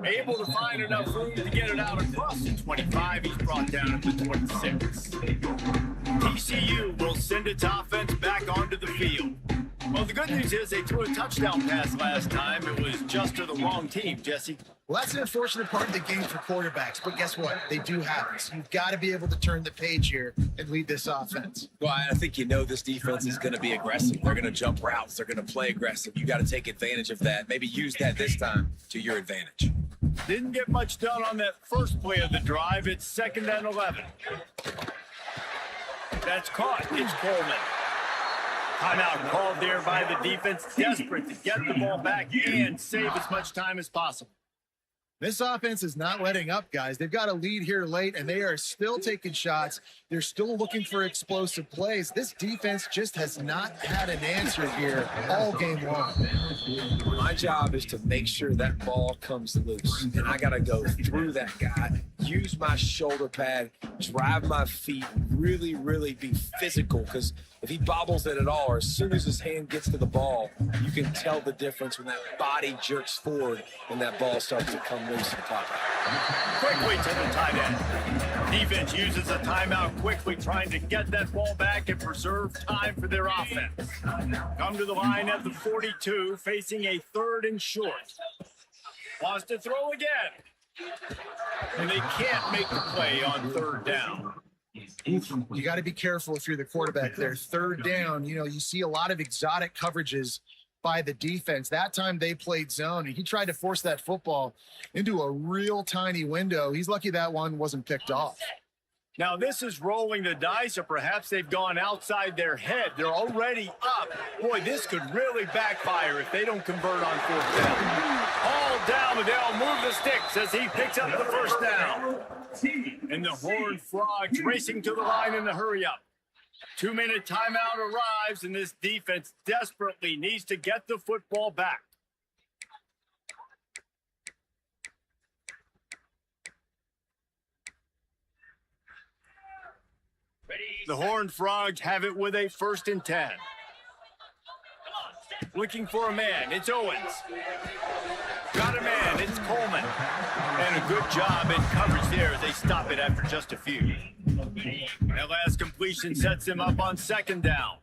Able to find enough room to get it out across the 25. He's brought down at the 26. TCU will send its offense back onto the field. Well, the good news is they threw a touchdown pass last time. It was just to the wrong team, Jesse. Well, that's an unfortunate part of the game for quarterbacks, but guess what? They do have it. So you've got to be able to turn the page here and lead this offense. Well, I think this defense is going to be aggressive. They're going to jump routes. They're going to play aggressive. You got to take advantage of that. Maybe use that this time to your advantage. Didn't get much done on that first play of the drive. It's 2nd and 11. That's caught. It's Coleman. Timeout called there by the defense, desperate to get the ball back and save as much time as possible. This offense is not letting up, guys. They've got a lead here late, and they are still taking shots. They're still looking for explosive plays. This defense just has not had an answer here all game long. My job is to make sure that ball comes loose, and I got to go through that guy, use my shoulder pad, drive my feet, really, really be physical, because if he bobbles it at all, or as soon as his hand gets to the ball, you can tell the difference when that body jerks forward and that ball starts to come loose and pop out. Quickly to the tight end. Defense uses a timeout quickly, trying to get that ball back and preserve time for their offense. Come to the line at the 42, facing a 3rd and short. Wants to throw again. And they can't make the play on 3rd down. You got to be careful if you're the quarterback there. 3rd down, you see a lot of exotic coverages by the defense. That time they played zone, and he tried to force that football into a real tiny window. He's lucky that one wasn't picked off. Now this is rolling the dice, or perhaps they've gone outside their head. They're already up. Boy, this could really backfire if they don't convert on fourth down. All down, but they'll move the sticks as he picks up the first down. And the Horned Frogs racing to the line in the hurry-up. 2-minute timeout arrives, and this defense desperately needs to get the football back. The Horned Frogs have it with a 1st and 10. Looking for a man, it's Owens. Got a man, it's Coleman. And a good job in coverage there as they stop it after just a few. That last completion sets them up on 2nd down.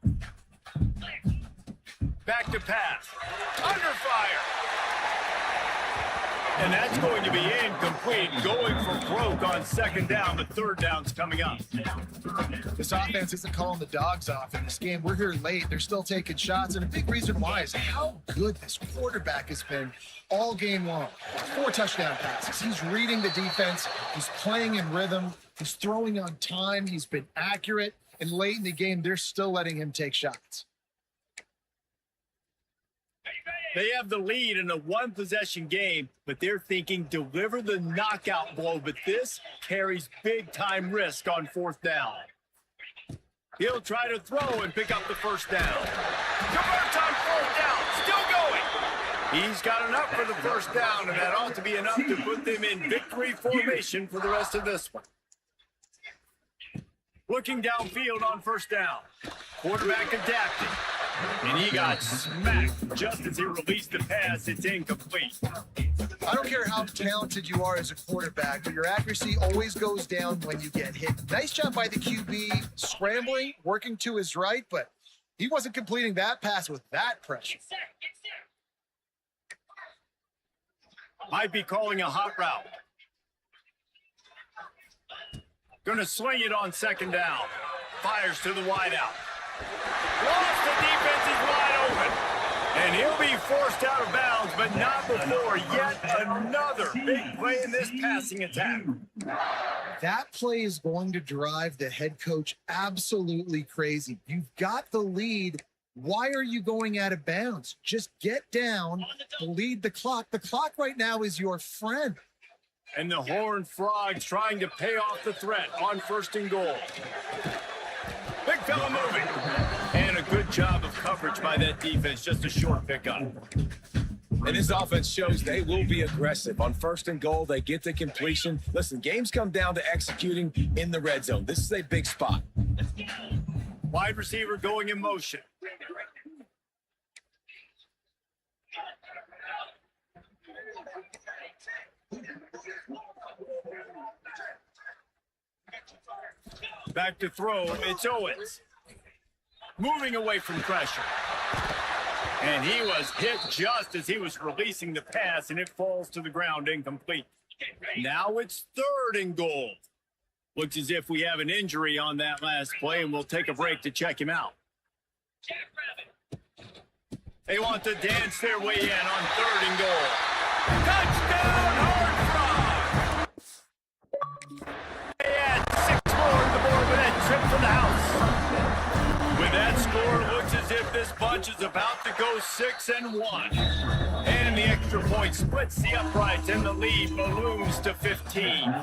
Back to pass. Under fire. And that's going to be incomplete. Going for broke on 2nd down. The 3rd down's coming up. This offense isn't calling the dogs off in this game. We're here late. They're still taking shots, and a big reason why is how good this quarterback has been all game long. 4 touchdown passes. He's reading the defense. He's playing in rhythm. He's throwing on time. He's been accurate. And late in the game, they're still letting him take shots. They have the lead in a 1-possession game, but they're thinking deliver the knockout blow, but this carries big-time risk on 4th down. He'll try to throw and pick up the 1st down. Converts on 4th down, still going. He's got enough for the 1st down, and that ought to be enough to put them in victory formation for the rest of this one. Looking downfield on 1st down. Quarterback adapted. And he got smacked just as he released the pass. It's incomplete. I don't care how talented you are as a quarterback, but your accuracy always goes down when you get hit. Nice job by the QB, scrambling, working to his right, but he wasn't completing that pass with that pressure. Might be calling a hot route. Gonna sling it on 2nd down. Fires to the wideout. Lost, the defense is wide open. And he'll be forced out of bounds, but not before yet another big play in this passing attack. That play is going to drive the head coach absolutely crazy. You've got the lead. Why are you going out of bounds? Just get down, bleed the clock. The clock right now is your friend. And the Horned Frogs trying to pay off the threat on 1st and goal. Big fella moving. And a good job of coverage by that defense. Just a short pickup. And this offense shows they will be aggressive. On 1st and goal, they get the completion. Listen, games come down to executing in the red zone. This is a big spot. Wide receiver going in motion. Back to throw, it's Owens. Moving away from pressure. And he was hit just as he was releasing the pass, and it falls to the ground incomplete. Now it's 3rd and goal. Looks as if we have an injury on that last play, and we'll take a break to check him out. They want to dance their way in on 3rd and goal. Touchdown, Horned Frogs! They had 6 more on the board with that trip to the house. With that score, it looks as if this bunch is about to go 6-1. And the extra point splits the uprights, and the lead balloons to 15.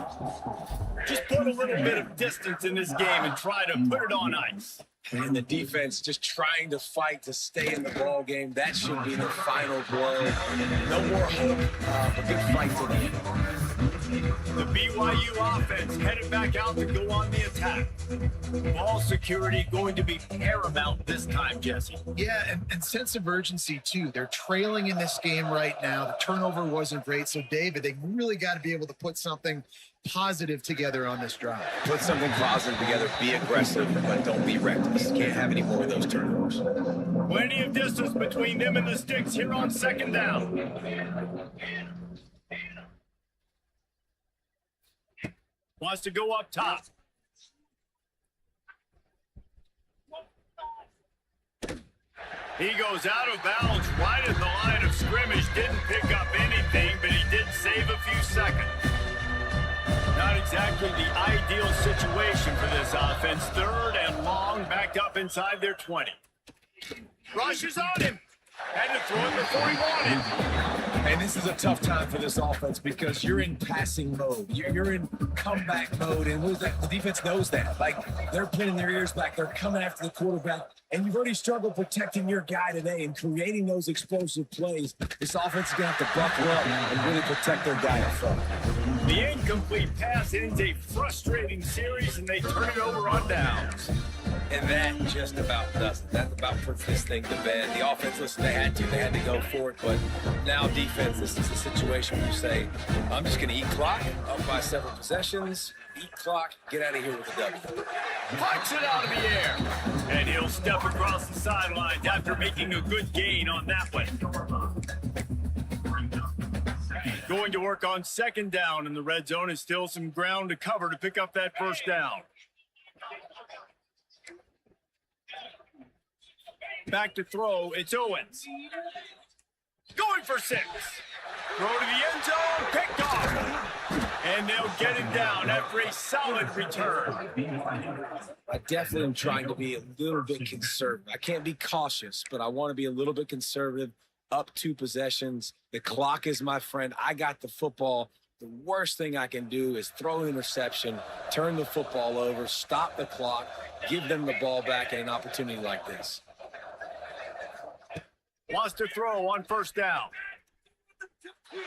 Just put a little bit of distance in this game and try to put it on ice. And the defense just trying to fight to stay in the ball game. That should be the final blow. No more hope. A big fight today. The BYU offense headed back out to go on the attack. Ball security going to be paramount this time, Jesse. Yeah, and sense of urgency, too. They're trailing in this game right now. The turnover wasn't great. So, David, they really got to be able to put something positive together on this drive. Put something positive together. Be aggressive, but don't be reckless. Can't have any more of those turnovers. Plenty of distance between them and the sticks here on 2nd down. Wants to go up top. He goes out of bounds right at the line of scrimmage. Didn't pick up anything, but he did save a few seconds. Not exactly the ideal situation for this offense. 3rd and long, back up inside their 20. Rushes on him. Had to throw it before he wanted. And this is a tough time for this offense because you're in passing mode. You're in comeback mode, and the defense knows that. Like, they're pinning their ears back. They're coming after the quarterback, and you've already struggled protecting your guy today and creating those explosive plays. This offense is going to have to buckle up and really protect their guy in front. The incomplete pass ends a frustrating series, and they turn it over on downs. And that just about does it. That about puts this thing to bed. The offense, listen, they had to go for it. But now defense, this is a situation where you say, I'm just going to eat clock, up by several possessions, eat clock, get out of here with a W. Punch it out of the air. And he'll step across the sidelines after making a good gain on that one. Going to work on 2nd down in the red zone, and still some ground to cover to pick up that 1st down. Back to throw, it's Owens. Going for 6. Throw to the end zone, picked off. And they'll get it down after a solid return. I definitely am trying to be a little bit conservative. I can't be cautious, but I want to be a little bit conservative. Up 2 possessions. The clock is my friend. I got the football. The worst thing I can do is throw an interception, turn the football over, stop the clock, give them the ball back in an opportunity like this. Wants to throw on 1st down.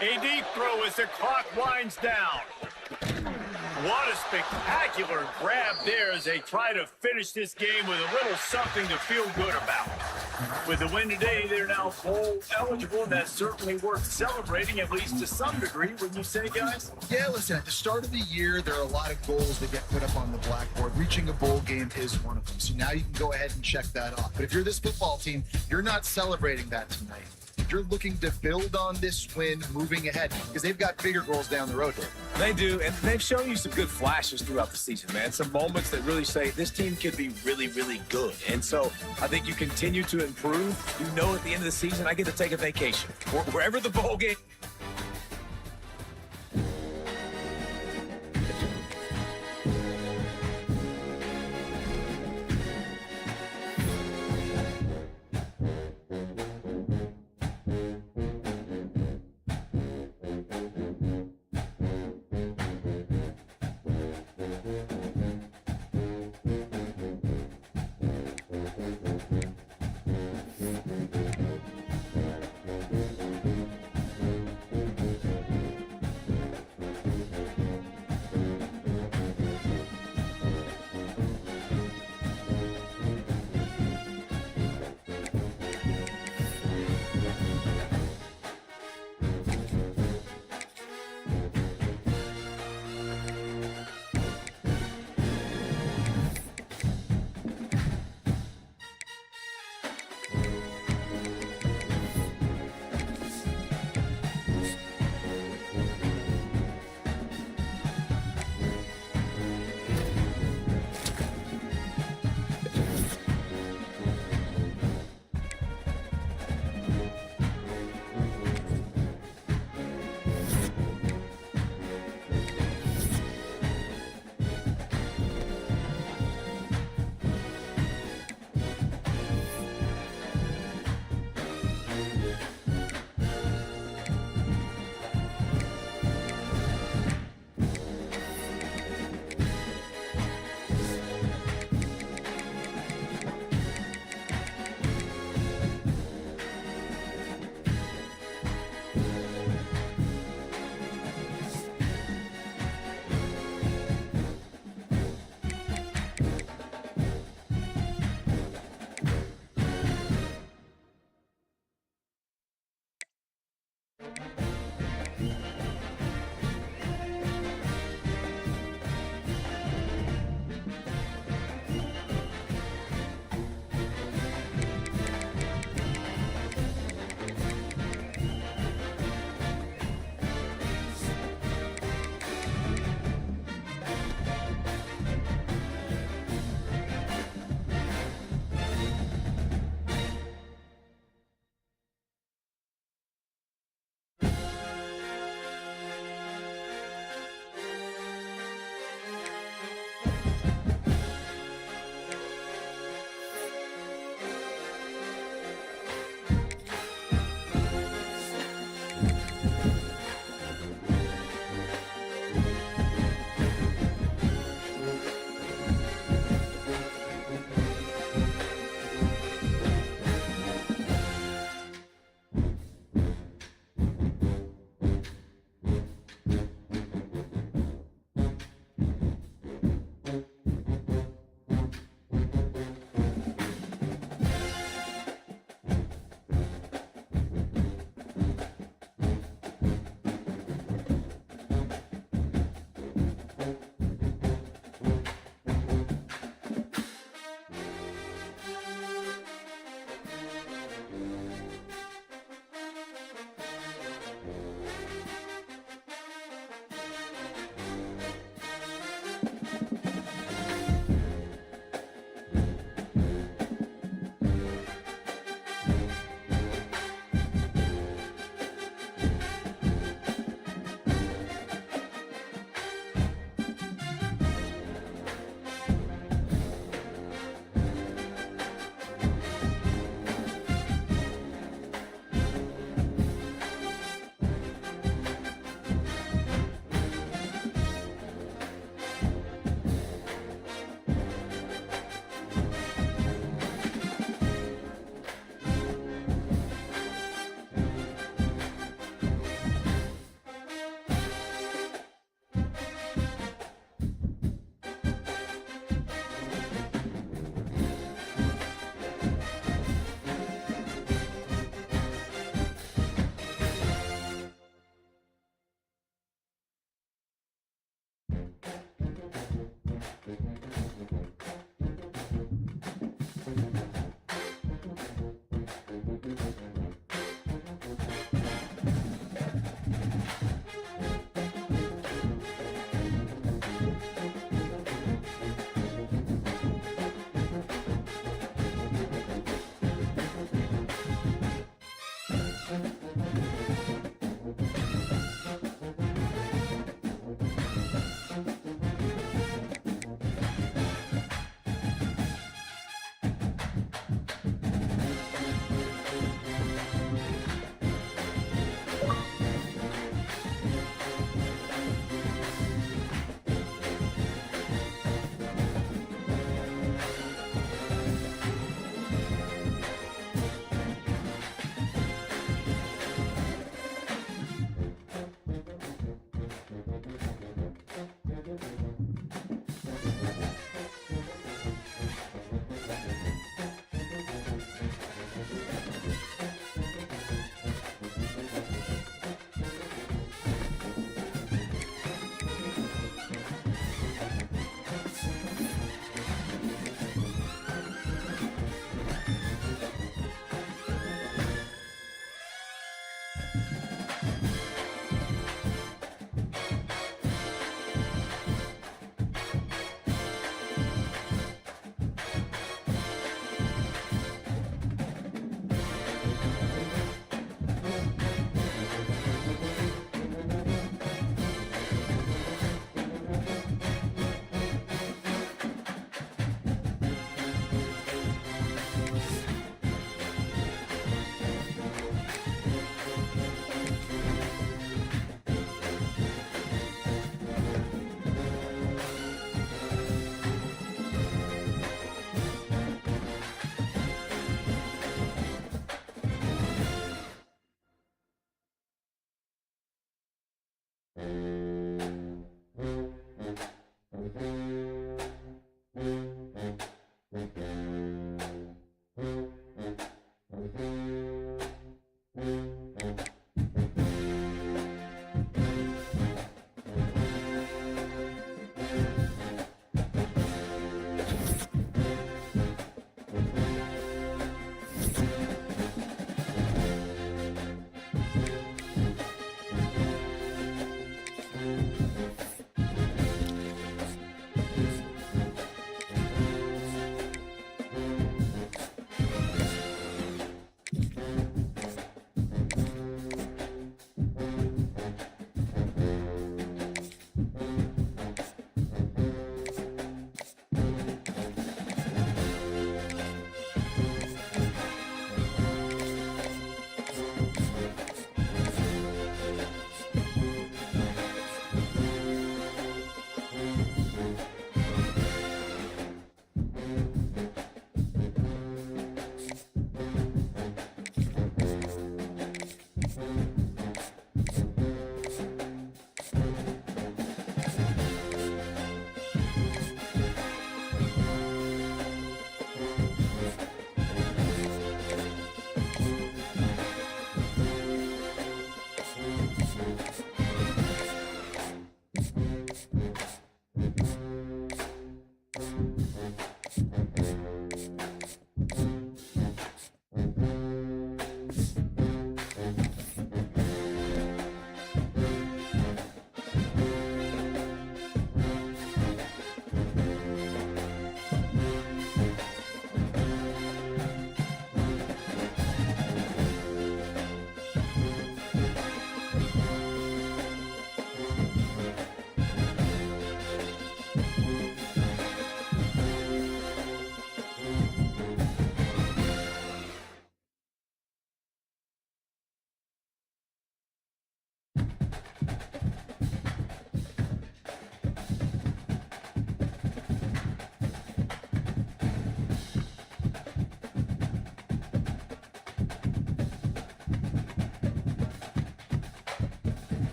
A deep throw as the clock winds down. What a spectacular grab there as they try to finish this game with a little something to feel good about. With the win today, they're now bowl eligible. That's certainly worth celebrating, at least to some degree, wouldn't you say, guys? Yeah, listen, at the start of the year, there are a lot of goals that get put up on the blackboard. Reaching a bowl game is one of them. So now you can go ahead and check that off. But if you're this football team, you're not celebrating that tonight. You're looking to build on this win moving ahead because they've got bigger goals down the road here. They do, and they've shown you some good flashes throughout the season, man. Some moments that really say this team could be really, really good. And so I think you continue to improve. You know at the end of the season, I get to take a vacation. Wherever the bowl game...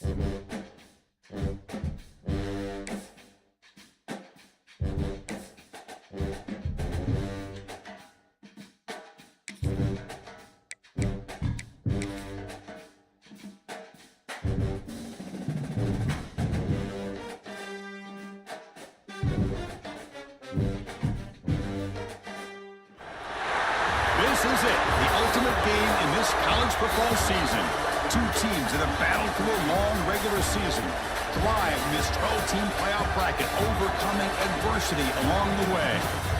This is it, the ultimate game in this college football season. Two teams that have battled through a long regular season, thrive in this 12-team playoff bracket, overcoming adversity along the way.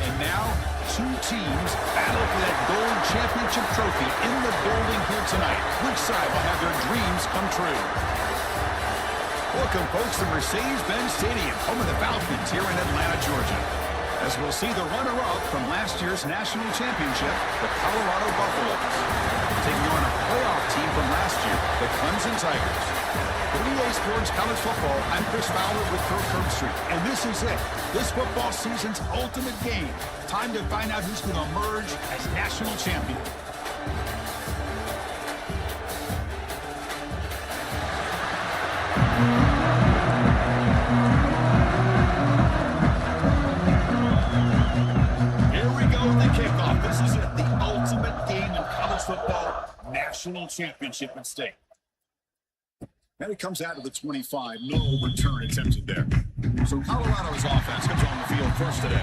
And now, two teams battle for that gold championship trophy in the building here tonight. Which side will have their dreams come true? Welcome, folks, to Mercedes-Benz Stadium, home of the Falcons here in Atlanta, Georgia. As we'll see the runner-up from last year's national championship, the Colorado Buffaloes, taking on a playoff team from last year, the Clemson Tigers. For EA Sports College Football, I'm Chris Fowler with Kirk Herbstreit, and this is it, this football season's ultimate game. Time to find out who's going to emerge as national champion. This is it, the ultimate game in college football, national championship at stake. And it comes out of the 25, no return attempted there. So Colorado's offense comes on the field first today.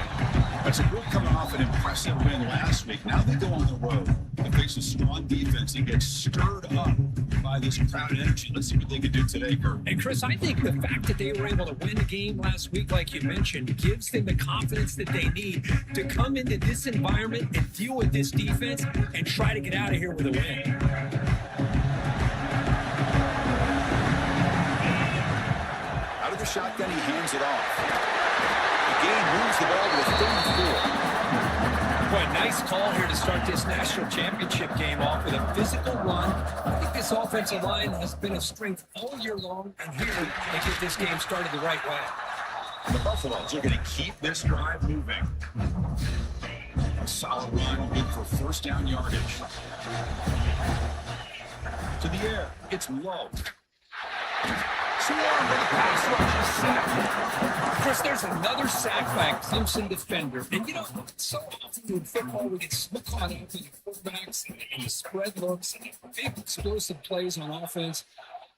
That's a group coming off an impressive win last week. Now they go on the road to face a strong defense and get stirred up by this crowd energy. Let's see what they can do today, Kurt. And Chris, I think the fact that they were able to win the game last week, like you mentioned, gives them the confidence that they need to come into this environment and deal with this defense and try to get out of here with a win. Out of the shotgun, he hands it off. The game moves the ball to a 34. Boy, nice call here to start this national championship game off with a physical run. I think this offensive line has been a strength all year long, and here they get this game started the right way. The Buffaloes are going to keep this drive moving. A solid run, good for first down yardage. To the air, it's low. Swarm with a pass rush, a sack. Chris, there's another sack by a Clemson defender. And, you know, so often in football we get so caught up in the quarterbacks and the spread looks and the big explosive plays on offense.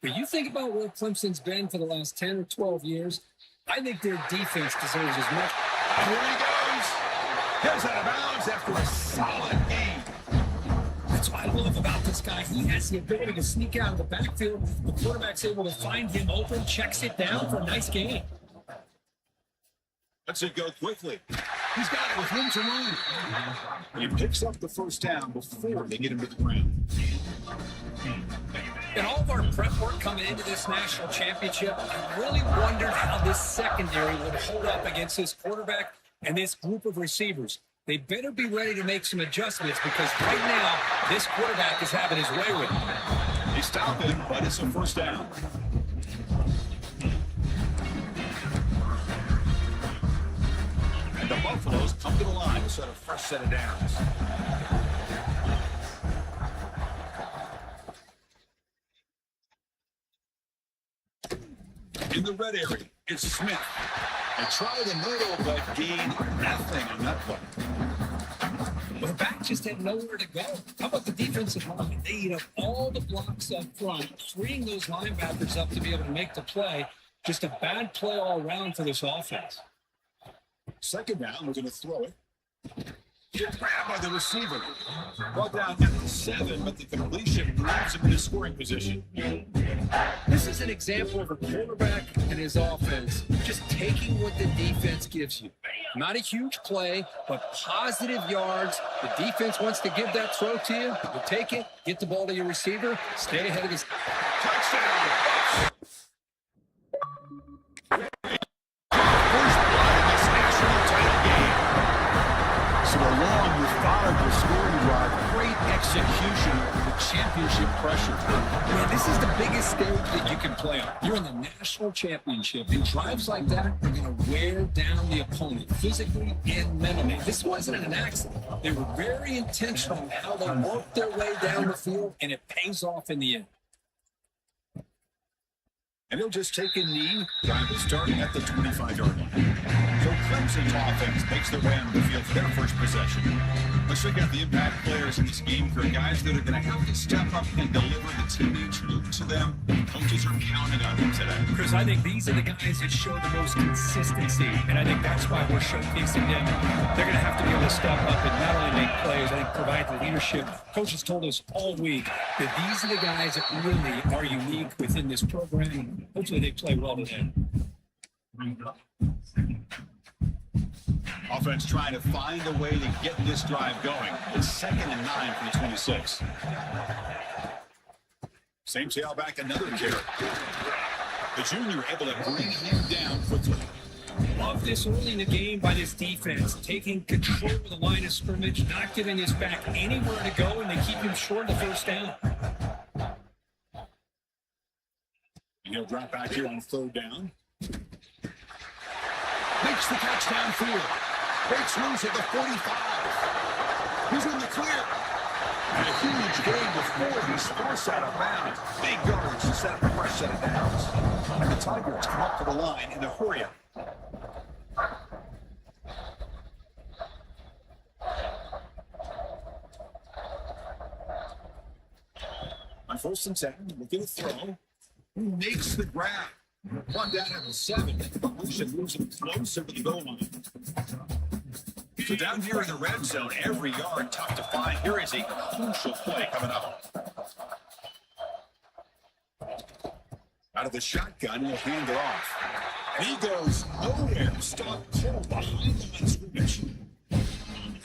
But you think about where Clemson's been for the last 10 or 12 years, I think their defense deserves as much. Here he goes. Here's out of bounds after a solid game. That's what I love about this guy. He has the ability to sneak out of the backfield. The quarterback's able to find him open, checks it down for a nice game. Lets it go quickly. He's got it with room to run. He picks up the first down before they get him to the ground. In all of our prep work coming into this national championship, I really wondered how this secondary would hold up against this quarterback and this group of receivers. They better be ready to make some adjustments because right now, this quarterback is having his way with him. They stop him, but it's a first down. And the Buffaloes come to the line to set a fresh set of downs. In the red area, it's Smith. They try the middle, but gain nothing on that play. Well, the back just had nowhere to go. How about the defensive line? They eat up all the blocks up front, freeing those linebackers up to be able to make the play. Just a bad play all around for this offense. Second down, we're going to throw it. Get grabbed by the receiver. Brought down at the 7, but the completion moves him into scoring position. This is an example of a quarterback and his offense just taking what the defense gives you. Not a huge play, but positive yards. The defense wants to give that throw to you. You take it, get the ball to your receiver, stay ahead of his Touchdown! First blood in this national title game. So along with the scoring drive, great execution with championship pressure. Man, this is the biggest stage that you can play on. You're in the national championship, and drives like that are going to wear down the opponent physically and mentally. This wasn't an accident. They were very intentional in how they worked their way down the field, and it pays off in the end. And he'll just take a knee. Drive will start at the 25-yard line. So Clemson's offense makes their way on the field for their first possession. Let's check out the impact players in this game for guys that are going to have to step up and deliver the teammates look to them. Coaches are counting on them today. Chris, I think these are the guys that show the most consistency, and I think that's why we're showcasing them. They're going to have to be able to step up and not only make plays, I think provide the leadership. Coaches told us all week that these are the guys that really are unique within this program. Hopefully they play well today. Offense trying to find a way to get this drive going. It's 2nd and 9 from the 26. Same tailback, another carry. The junior able to bring him down quickly. Love this early in the game by this defense, taking control of the line of scrimmage, not giving his back anywhere to go, and they keep him short of the first down. And he'll drop back here on 3rd down. Makes the catch downfield. Breaks loose at the 45. He's in the clear. And a huge gain before he's forced out of bounds. Big yardage to set up a fresh set of downs. And the Tigers come up to the line in a hurry-up. On 1st and 10, looking to throw. Who makes the grab? One down at the 7. Motion moves him closer to the goal line. So down here in the red zone, every yard tough to find. Here is a crucial play coming up. Out of the shotgun, he'll hand it off. And he goes nowhere. Stop cold behind the line of scrimmage.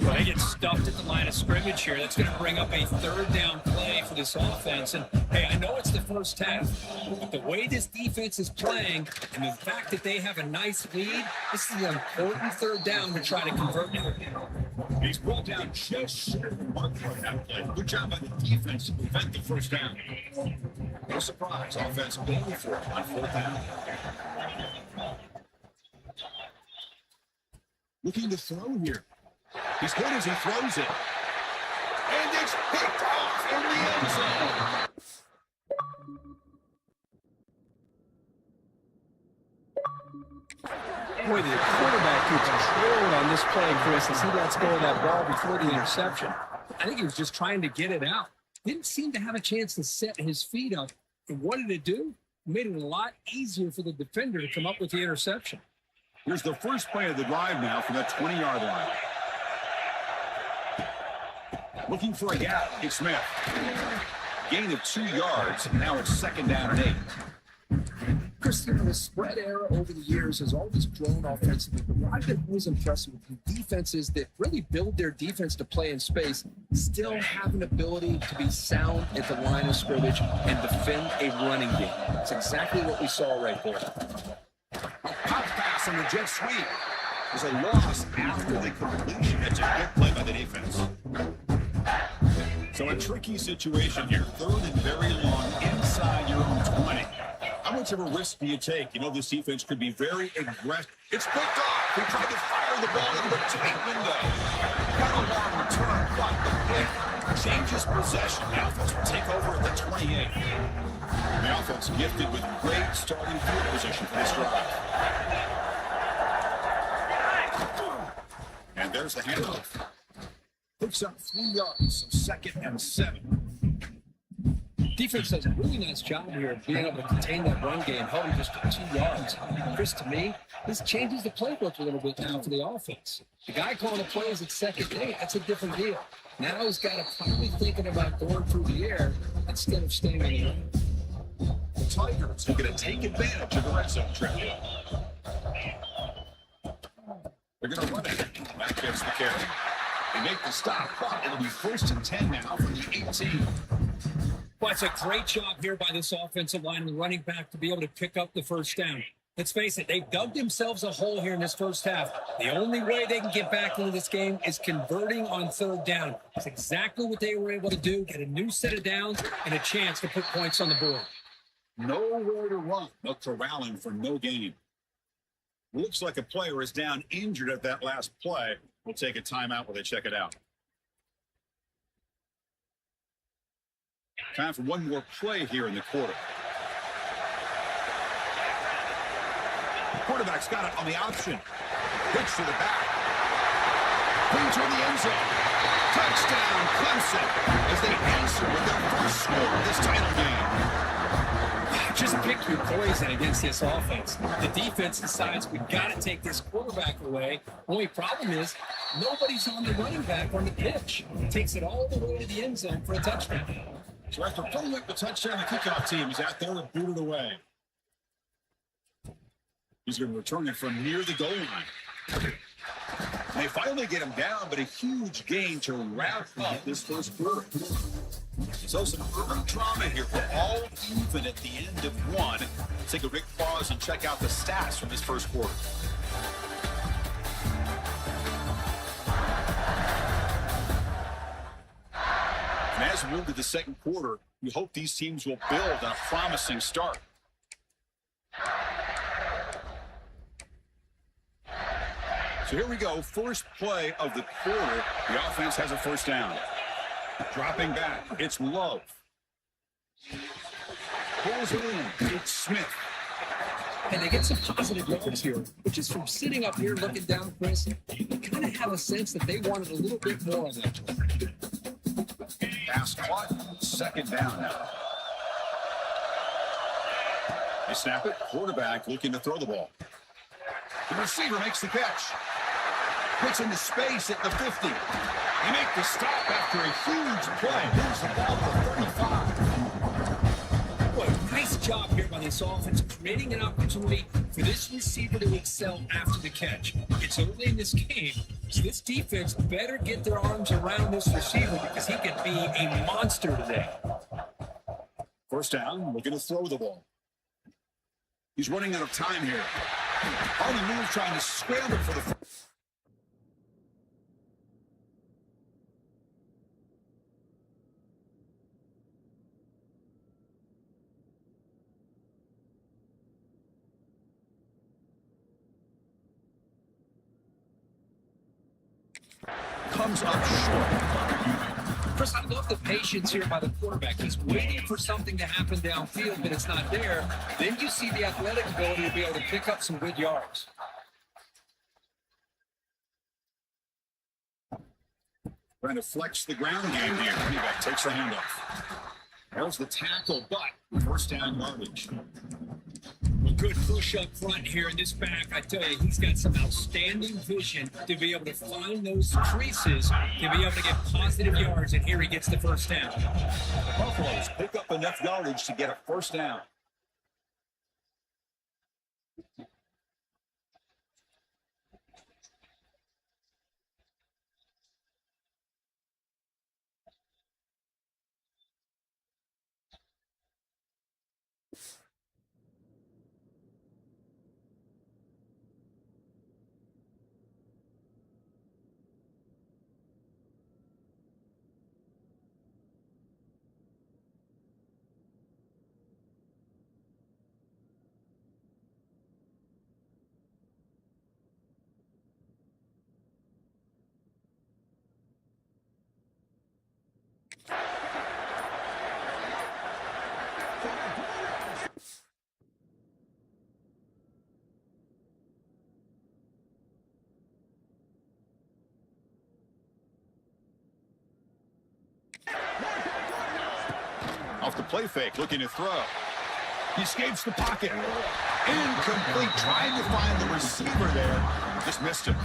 Well, they get stuffed at the line of scrimmage here. That's going to bring up a 3rd down play for this offense. And, hey, I know it's the first half, but the way this defense is playing and the fact that they have a nice lead, this is an important 3rd down to try to convert it. He's brought down just short of the mark for that play. Good job by the defense to prevent the first down. No surprise, offense going for it on 4th down. Looking to throw here. He's good as he throws it. And it's picked off in the end zone. Boy, the quarterback gets controlled on this play, Chris, as he lets go of that ball before the interception. I think he was just trying to get it out. Didn't seem to have a chance to set his feet up. And what did it do? It made it a lot easier for the defender to come up with the interception. Here's the first play of the drive now from that 20-yard line. Looking for a gap, it's Smith. Gain of 2 yards, and now it's 2nd down and 8. Chris, the spread era over the years has always grown offensively, but what I've been always impressed with defenses that really build their defense to play in space still have an ability to be sound at the line of scrimmage and defend a running game. That's exactly what we saw right there. A pop pass on the jet sweep. There's a loss after the completion. That's a good play by the defense. So a tricky situation here. 3rd and very long inside your own 20. How much of a risk do you take? You know, this defense could be very aggressive. It's picked off. He tried to fire the ball into a tight window. Got a long return, but the pick changes possession. The offense will take over at the 28. The offense gifted with great starting field position for this drive. And there's the handoff. Picks up 3 yards, so 2nd and 7. Defense does a really nice job here of being able to contain that run game, held him just to 2 yards. Chris, to me, this changes the playbook a little bit now for the offense. The guy calling the plays at 2nd and 8, that's a different deal. Now he's got to probably thinking about going through the air instead of staying on the run. The Tigers are going to take advantage of the red zone trip. They're going to run it. That gets the carry. They make the stop, but it'll be 1st and 10 now from the 18. Well, it's a great job here by this offensive line and the running back to be able to pick up the first down. Let's face it, they've dug themselves a hole here in this first half. The only way they can get back into this game is converting on 3rd down. That's exactly what they were able to do, get a new set of downs and a chance to put points on the board. Nowhere to run. They'll corral him for no gain. Looks like a player is down injured at that last play. We'll take a timeout while they check it out. Time for one more play here in the quarter. quarterback's got it on the option. Pitch to the back. Clean toward the end zone. Touchdown, Clemson, as they answer with their first score of this title game. Just pick your poison against this offense. The defense decides we've got to take this quarterback away. Only problem is nobody's on the running back on the pitch. Takes it all the way to the end zone for a touchdown. So after pulling up the touchdown, the kickoff team is out there and booted away. He's going to return it from near the goal line. They finally get him down, but a huge gain to wrap up this first quarter. So some early drama here. We're all even at the end of one. Let's take a big pause and check out the stats from this first quarter. And as we move to the second quarter, we hope these teams will build on a promising start. So here we go, first play of the quarter. The offense has a first down. Dropping back, it's Love. Pulls it in, it's Smith. And they get some positive yards here, which is from sitting up here looking down, Chris. You kind of have a sense that they wanted a little bit more of that. Pass caught, second down now. They snap it, quarterback looking to throw the ball. The receiver makes the catch. Puts into space at the 50. They make the stop after a huge play. Moves the ball to 35. Boy, nice job here by this offense, creating an opportunity for this receiver to excel after the catch. It's early in this game, so this defense better get their arms around this receiver because he could be a monster today. First down, looking to throw the ball. He's running out of time here. On the move, trying to scramble for the... Comes up short. Chris, I love the patience here by the quarterback. He's waiting for something to happen downfield, but it's not there. Then you see the athletic ability to be able to pick up some good yards. Trying to flex the ground game here. Running back takes the handoff. There's the tackle, but first down yardage. A good push up front here in this back. I tell you, he's got some outstanding vision to be able to find those creases, to be able to get positive yards, and here he gets the first down. The Buffaloes pick up enough yardage to get a first down. Off the play fake, looking to throw. He escapes the pocket. Incomplete, trying to find the receiver there. Just missed him.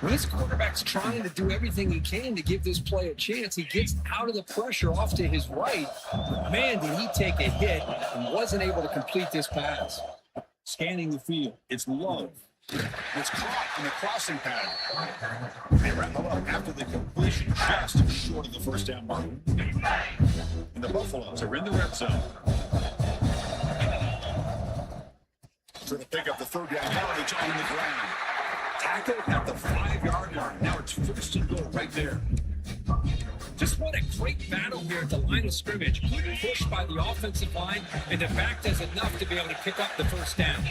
When this quarterback's trying to do everything he can to give this play a chance, he gets out of the pressure off to his right. Man, did he take a hit and wasn't able to complete this pass. Scanning the field, it's Love. It's caught in the crossing pattern. They wrap him up after the completion, just short of the first down mark. And the Buffaloes are in the red zone. Trying to pick up the third down yardage on the ground. Tackle at the 5-yard line. Now it's first and goal right there. Just what a great battle here at the line of scrimmage. Good push by the offensive line, and the back does enough to be able to pick up the first down.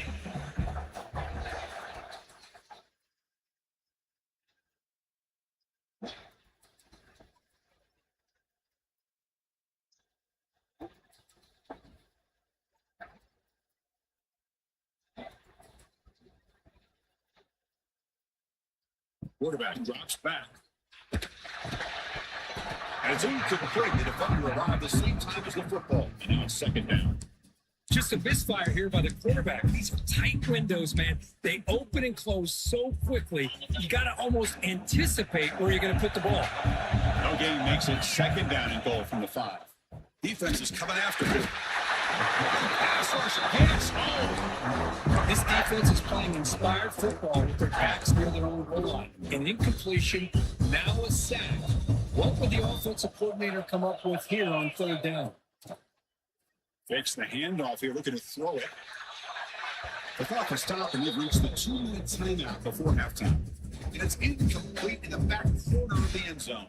Quarterback drops back. And it's incomplete. The defender arrived the same time as the football. And now it's second down. Just a misfire here by the quarterback. These are tight windows, man. They open and close so quickly. You got to almost anticipate where you're going to put the ball. No gain makes it second down and goal from the 5. Defense is coming after him. Pass rush hits. Oh! This defense is playing inspired football with their backs near their own goal line. An incompletion, now a sack. What would the offensive coordinator come up with here on third down? Fakes the handoff here, looking to throw it. The clock can stop, and we've reached the 2-minute timeout before halftime. And it's incomplete in the back corner of the end zone.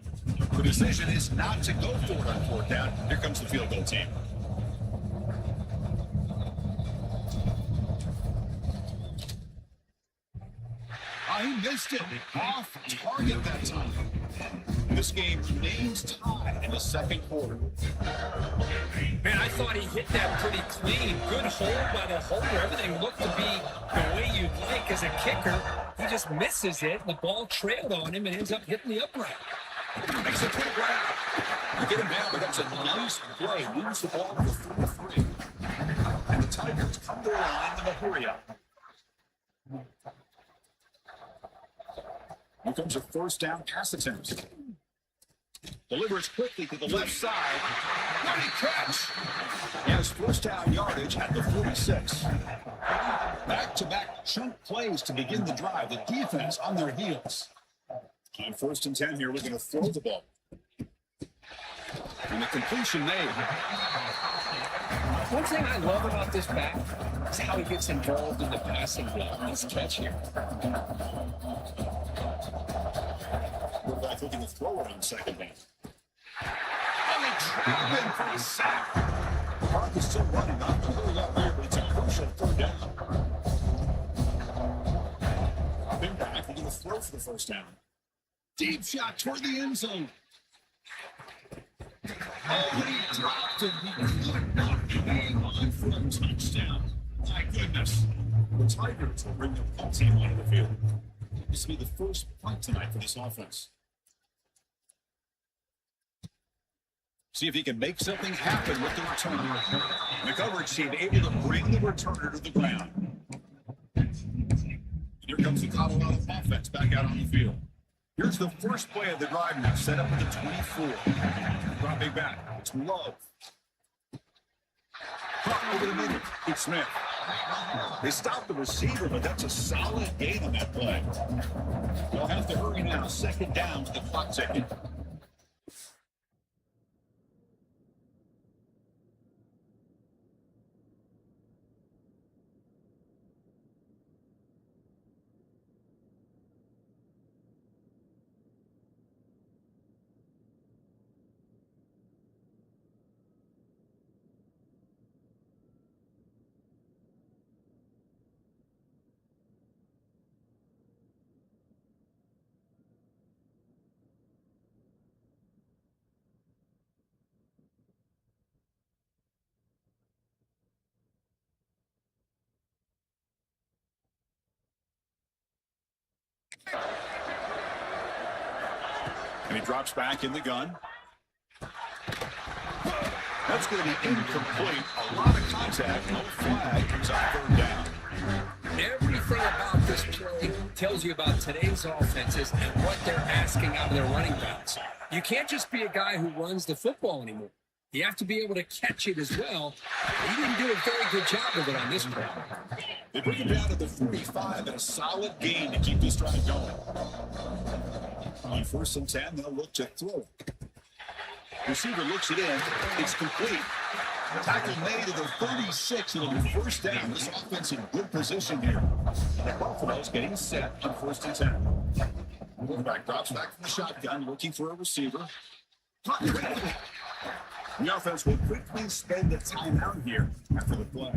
The decision is not to go for it on fourth down. Here comes the field goal team. He missed it. Off target that time. This game remains tied in the second quarter. Man, I thought he hit that pretty clean. Good hold by the holder. Everything looked to be the way you'd like as a kicker. He just misses it. The ball trailed on him and ends up hitting the upright. Makes it to the ground. You get him down, but that's a nice play. Moves the ball to the 43. And the Tigers come to the line with a hurry up. Here comes a first down pass attempt. Delivers quickly to the left side. Great catch. He has first down yardage at the 46. Back-to-back chunk plays to begin the drive. The defense on their heels. On first and 10 here, looking to throw the ball. And the completion made. One thing I love about this back is how he gets involved in the passing game. Nice catch here. Quarterback looking to throw it on second down. And they trap him for a sack. The clock is still running off the little up here, but it's a crucial third down. Big back looking to throw for the first down. Deep shot toward the end zone. Oh, he dropped it. He could not hang on for a touchdown. My goodness. The Tigers will bring the punt team onto the field. This will be the first punt tonight for this offense. See if he can make something happen with the return. The coverage team able to bring the returner to the ground. Here comes the Colorado offense back out on the field. Here's the first play of the drive now, set up at the 24. Dropping back, it's Love. Caught over the middle, it's Smith. They stopped the receiver, but that's a solid gain on that play. They'll have to hurry now, second down with the clock ticking. And he drops back in the gun. That's going to be incomplete. A lot of contact, no flag. Comes out third down. Everything about this play tells you about today's offenses and what they're asking out of their running backs. You can't just be a guy who runs the football anymore. You have to be able to catch it as well. He didn't do a very good job of it on this play. They bring it down to the 45 and a solid gain to keep this drive going. On first and 10, they'll look to throw. Receiver looks it in. It's complete. Tackle made to the 36. It'll be first down. This offense in good position here. The Buffalo's getting set on first and 10. Quarterback drops back from the shotgun, looking for a receiver. The offense will quickly spend the timeout here after the play.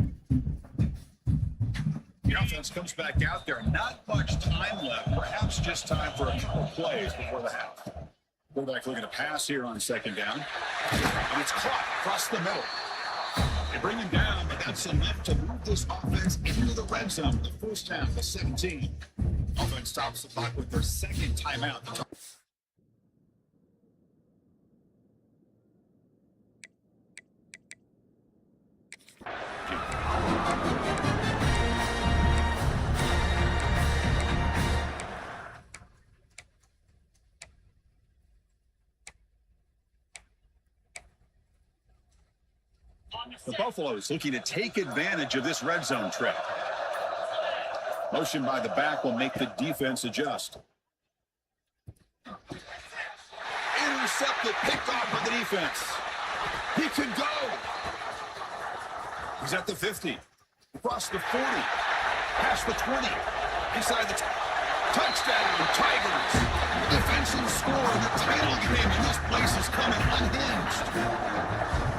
The offense comes back out there. Not much time left. Perhaps just time for a couple plays before the half. Quarterback looking to pass here on second down. And it's caught across the middle. They bring him down, but that's enough to move this offense into the red zone. The first half, the 17. Offense stops the clock with their second timeout. The Buffaloes looking to take advantage of this red zone trip. Motion by the back will make the defense adjust. Intercepted, picked off by the defense. He can go. He's at the 50. Across the 40. Past the 20. Inside the touchdown, Tigers. Defensive score. The title game in this place is coming unhinged.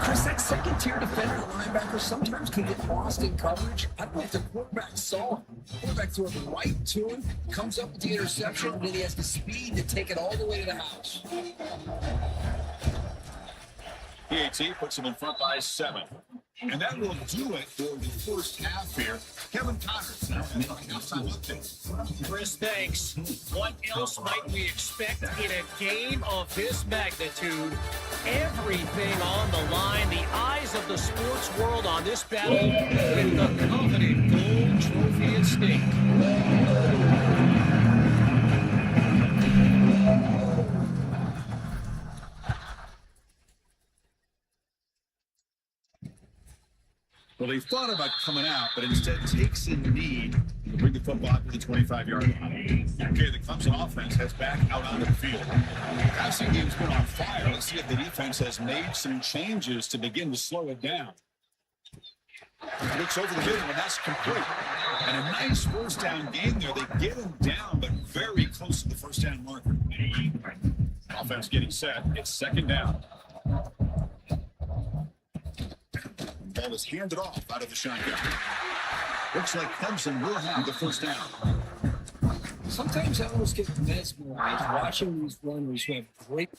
Chris, that second-tier defender linebacker sometimes can get lost in coverage. I don't know if the quarterback saw him. The quarterback threw it right to him, comes up with the interception, and then he has the speed to take it all the way to the house. PAT puts him in front by 7. And that will do it for the first half here. Kevin Connors now in the halftime update. Chris, thanks. What else might we expect in a game of this magnitude? Everything on the line. The eyes of the sports world on this battle with the coveted gold trophy at stake. Well, he thought about coming out, but instead takes a knee to bring the football to the 25-yard line. Okay, the Clemson offense heads back out onto the field. Passing game's been on fire. Let's see if the defense has made some changes to begin to slow it down. Looks over the middle, and that's complete. And a nice first down game there. They get him down, but very close to the first down marker. Offense getting set. It's second down. Ball is handed off out of the shotgun. Looks like Clemson will have the first down. Sometimes I almost get mesmerized watching these runners who have great...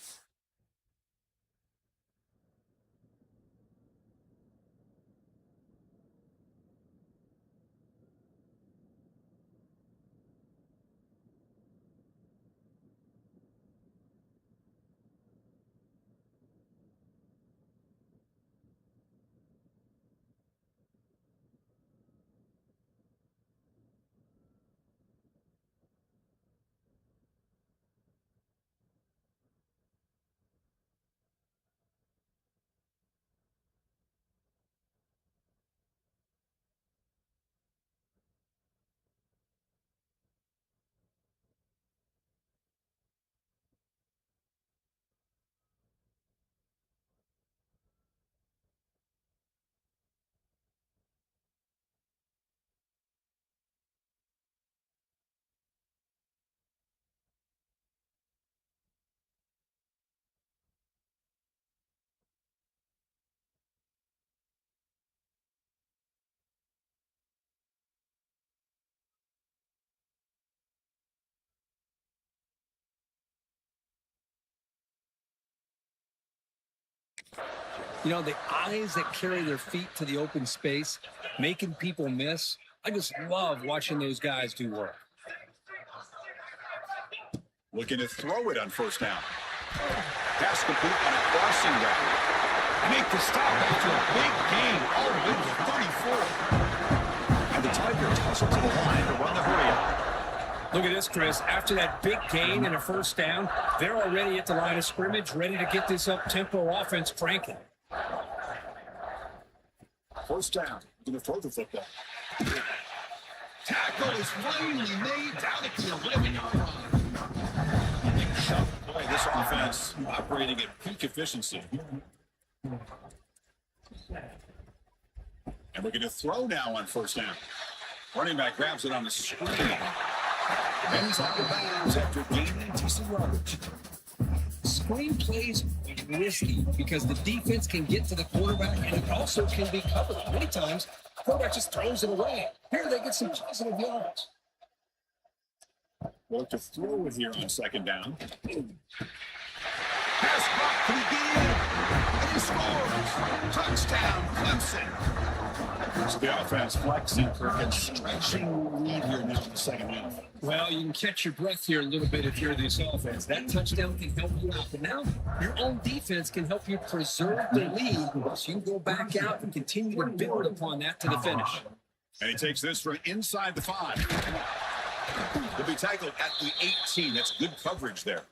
You know, the eyes that carry their feet to the open space, making people miss. I just love watching those guys do work. Looking to throw it on first down. Pass complete on a crossing route. Make the stop after a big gain all the way to 34. And the Tigers toss it to the line to run the hurry up. Look at this, Chris. After that big gain and a first down, they're already at the line of scrimmage, ready to get this up-tempo offense cranking. First down. Going to throw the football. Tackle is finally made down at the 11-yard line. Big shot. Boy, this offense operating at peak efficiency. And we're going to throw now on first down. Running back grabs it on the screen. And he's out of bounds after gaining decent yardage. Screen plays are risky because the defense can get to the quarterback and it also can be covered. Many times, the quarterback just throws it away. Here they get some positive yards. Well, to throw it here on second down. Pass block to begin. And he scores. Touchdown, Clemson. So the offense flexing for a stretching lead here now in the second half. Well, you can catch your breath here a little bit if you're this offense. That touchdown can help you out. But now your own defense can help you preserve the lead so you can go back out and continue to build upon that to the finish. And he takes this from inside the 5. He'll be tackled at the 18. That's good coverage there.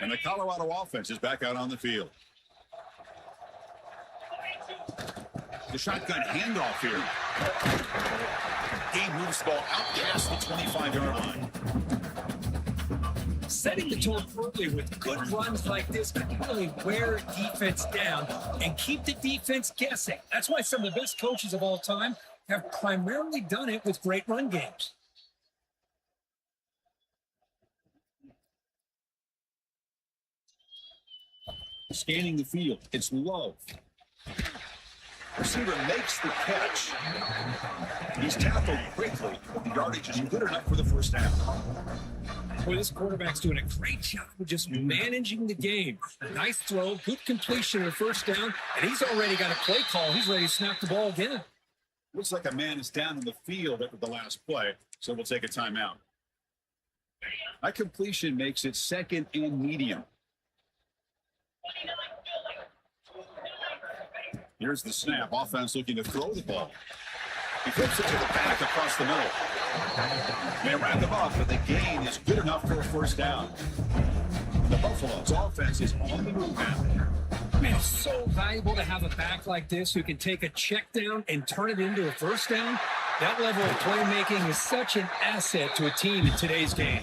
And the Colorado offense is back out on the field. The shotgun handoff here. He moves the ball out past the 25-yard line. Setting the tone early with good runs like this can really wear defense down and keep the defense guessing. That's why some of the best coaches of all time have primarily done it with great run games. Scanning the field. It's low. Receiver makes the catch. He's tackled quickly, but the yardage is good enough for the first down. Boy, this quarterback's doing a great job of just managing the game. Nice throw, good completion of the first down, and he's already got a play call. He's ready to snap the ball again. Looks like a man is down in the field after the last play, so we'll take a timeout. That completion makes it second and medium. Here's the snap. Offense looking to throw the ball. He flips it to the back across the middle. They wrap him up, but the gain is good enough for a first down. The Buffalo's offense is on the move now. Man, it's so valuable to have a back like this who can take a check down and turn it into a first down. That level of playmaking is such an asset to a team in today's game.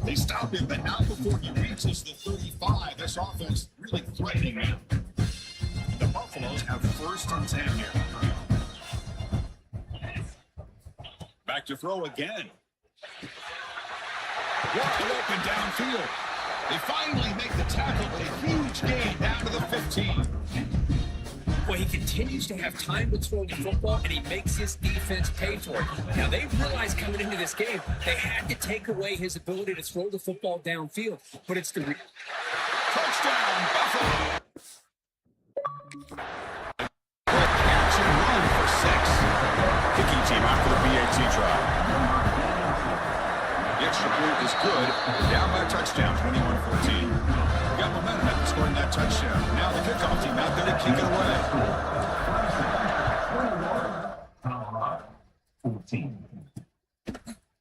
They stop him, but not before he reaches the 35. This offense really threatening now. The Buffaloes have first and 10 here. Back to throw again. Wide open downfield. They finally make the tackle, but a huge gain down to the 15. Well, he continues to have time to throw the football, and he makes his defense pay for it. Now, they realized coming into this game, they had to take away his ability to throw the football downfield, but it's the touchdown, Buffalo. Catch and run for 6. Kicking team after the BAT try. The extra point is good. Down by a touchdown, 21-14. Got momentum after scoring that touchdown. Now the kickoff team out there to kick it away.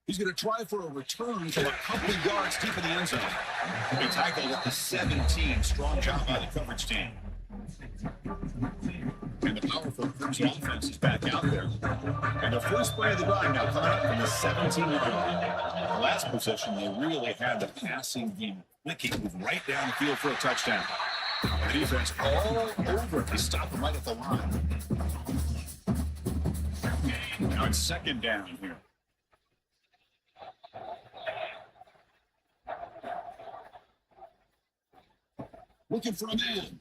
He's going to try for a return to a couple of yards deep in the end zone. He'll be tackled at the 17. Strong job by the coverage team. And the powerful Crimson offense is back out there. And the first play of the drive now coming up from the 17-yard line. The last possession, they really had the passing game clicking, move right down the field for a touchdown. The defense all over it. They stop him right at the line. Now it's second down here. Looking for a man.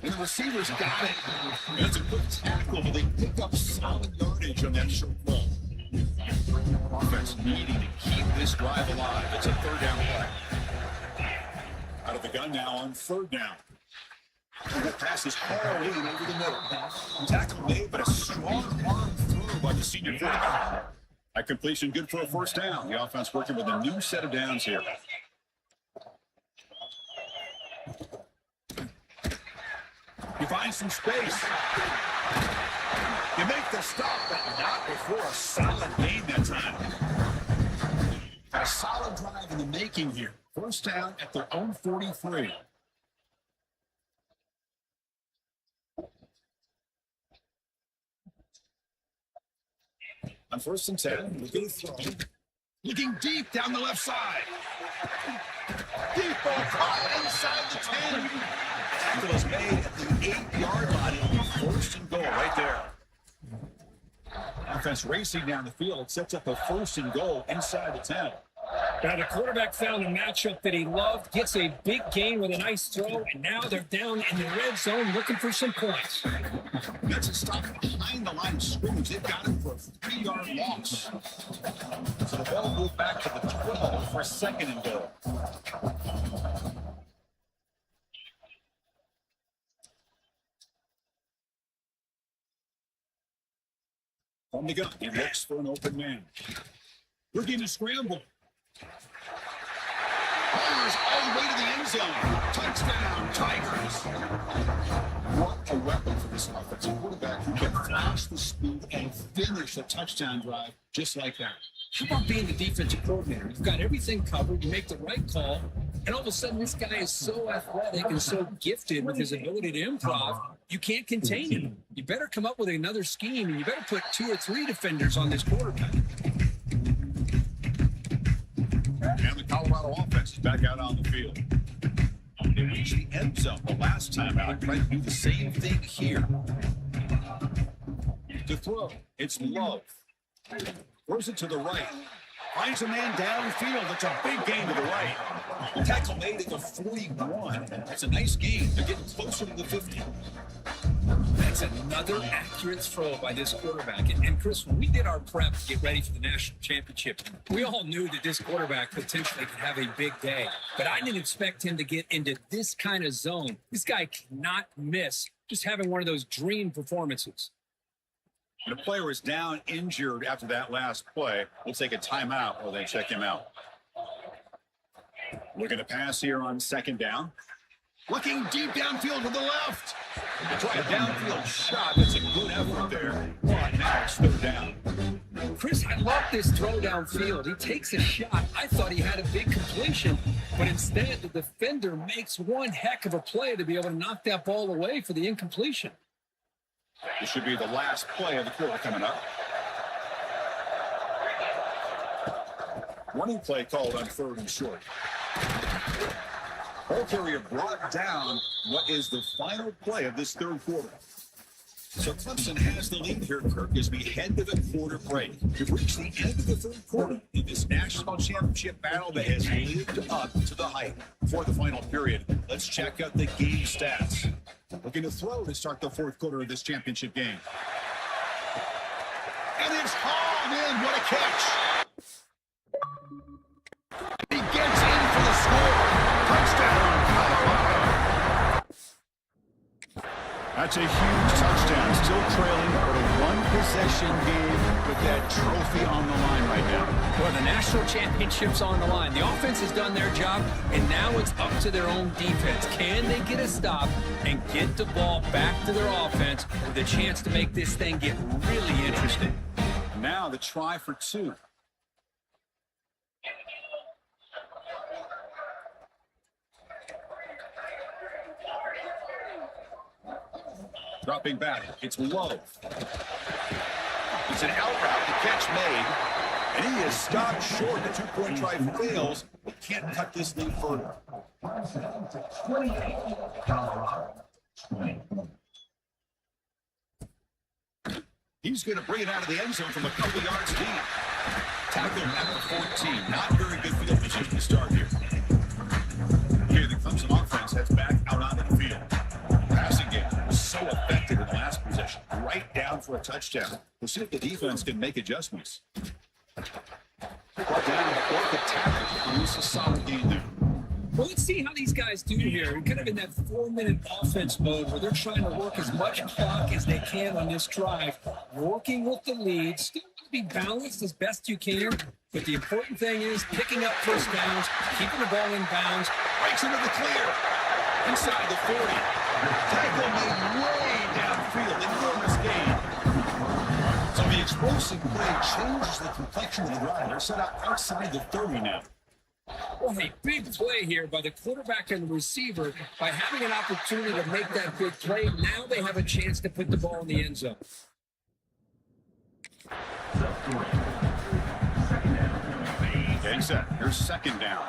And the receivers got it. And it's a good tackle, but they pick up solid yardage on that short throw. Offense needing to keep this drive alive. It's a third down play. Out of the gun now on third down. And that pass is hauled in over the middle. Tackle made, but a strong arm throw by the senior quarterback. That completion good for a first down. The offense working with a new set of downs here. You find some space. You make the stop, but not before a solid gain that time. Got a solid drive in the making here. First down at their own 43. On first and 10, looking to throw. Looking deep down the left side. Deep ball caught inside the 10. Tackle is made at the 8-yard line. It'll be first and goal right there. Offense racing down the field. It sets up a first and goal inside the 10. Now the quarterback found a matchup that he loved, gets a big gain with a nice throw, and now they're down in the red zone looking for some points. That's a stop behind the line of scrimmage. They've got him for a 3-yard loss. So the ball moved back to the 12 for a second and goal. On the gun, he looks for an open man. Looking to scramble. Fires all the way to the end zone. Touchdown, Tigers. What a weapon for this offensive quarterback who can flash the speed and finish a touchdown drive just like that. How about being the defensive coordinator? You've got everything covered, you make the right call, and all of a sudden this guy is so athletic and so gifted with his ability to improv, you can't contain him. You better come up with another scheme, and you better put 2 or 3 defenders on this quarterback. And the Colorado offense is back out on the field. They reached the end zone the last time out. Trying to do the same thing here. To throw, it's Love. Throws it to the right. Finds a man downfield. It's a big gain to the right. Tackle made at the 41. That's a nice gain. They're getting closer to the 50. That's another accurate throw by this quarterback. And Chris, when we did our prep to get ready for the national championship, we all knew that this quarterback potentially could have a big day. But I didn't expect him to get into this kind of zone. This guy cannot miss just having one of those dream performances. The player is down injured after that last play. We'll take a timeout while they check him out. Looking to pass here on second down. Looking deep downfield to the left. They try a downfield shot. That's a good effort there. But now it's third down. Chris, I love this throw downfield. He takes a shot. I thought he had a big completion, but instead the defender makes one heck of a play to be able to knock that ball away for the incompletion. This should be the last play of the quarter coming up. Running play called on third and short. Ball carrier brought down what is the final play of this third quarter. So Clemson has the lead here, Kirk, as we head to the quarter break. We've reached the end of the third quarter in this national championship battle that has lived up to the hype. For the final period, let's check out the game stats. Looking to throw to start the fourth quarter of this championship game. And it's hauled in. What a catch. He gets in for the score. Touchdown, Colorado. That's a huge touchdown. Still trailing, but a one-possession game with that trophy on the line right now. Well, the national championship's on the line. The offense has done their job, and now it's up to their own defense. Can they get a stop and get the ball back to their offense with a chance to make this thing get really interesting? Now the try for 2. Dropping back, it's Love. It's an out route, the catch made, and he is stopped short. The 2-point try fails, but can't cut this lead further. 28, Colorado. 20. He's going to bring it out of the end zone from a couple yards deep. Tackle at the 14. Not very good field position to start here. Here, the Clemson offense heads back out onto the field. Passing game was so effective in the last possession. Right down for a touchdown. We'll see if the defense can make adjustments. Brought down to work the tackle to produce a solid gain there. Well, let's see how these guys do here. Kind of in that 4-minute offense mode where they're trying to work as much clock as they can on this drive, working with the lead, still to be balanced as best you can. But the important thing is picking up first downs, keeping the ball in bounds. Breaks into the clear. Inside the 40. Tackle made way downfield. Enormous gain. So the explosive play changes the complexion of the drive. They're set up outside the 30 now. Well, a big play here by the quarterback and the receiver by having an opportunity to make that big play. Now they have a chance to put the ball in the end zone. Getting set. Here's second down.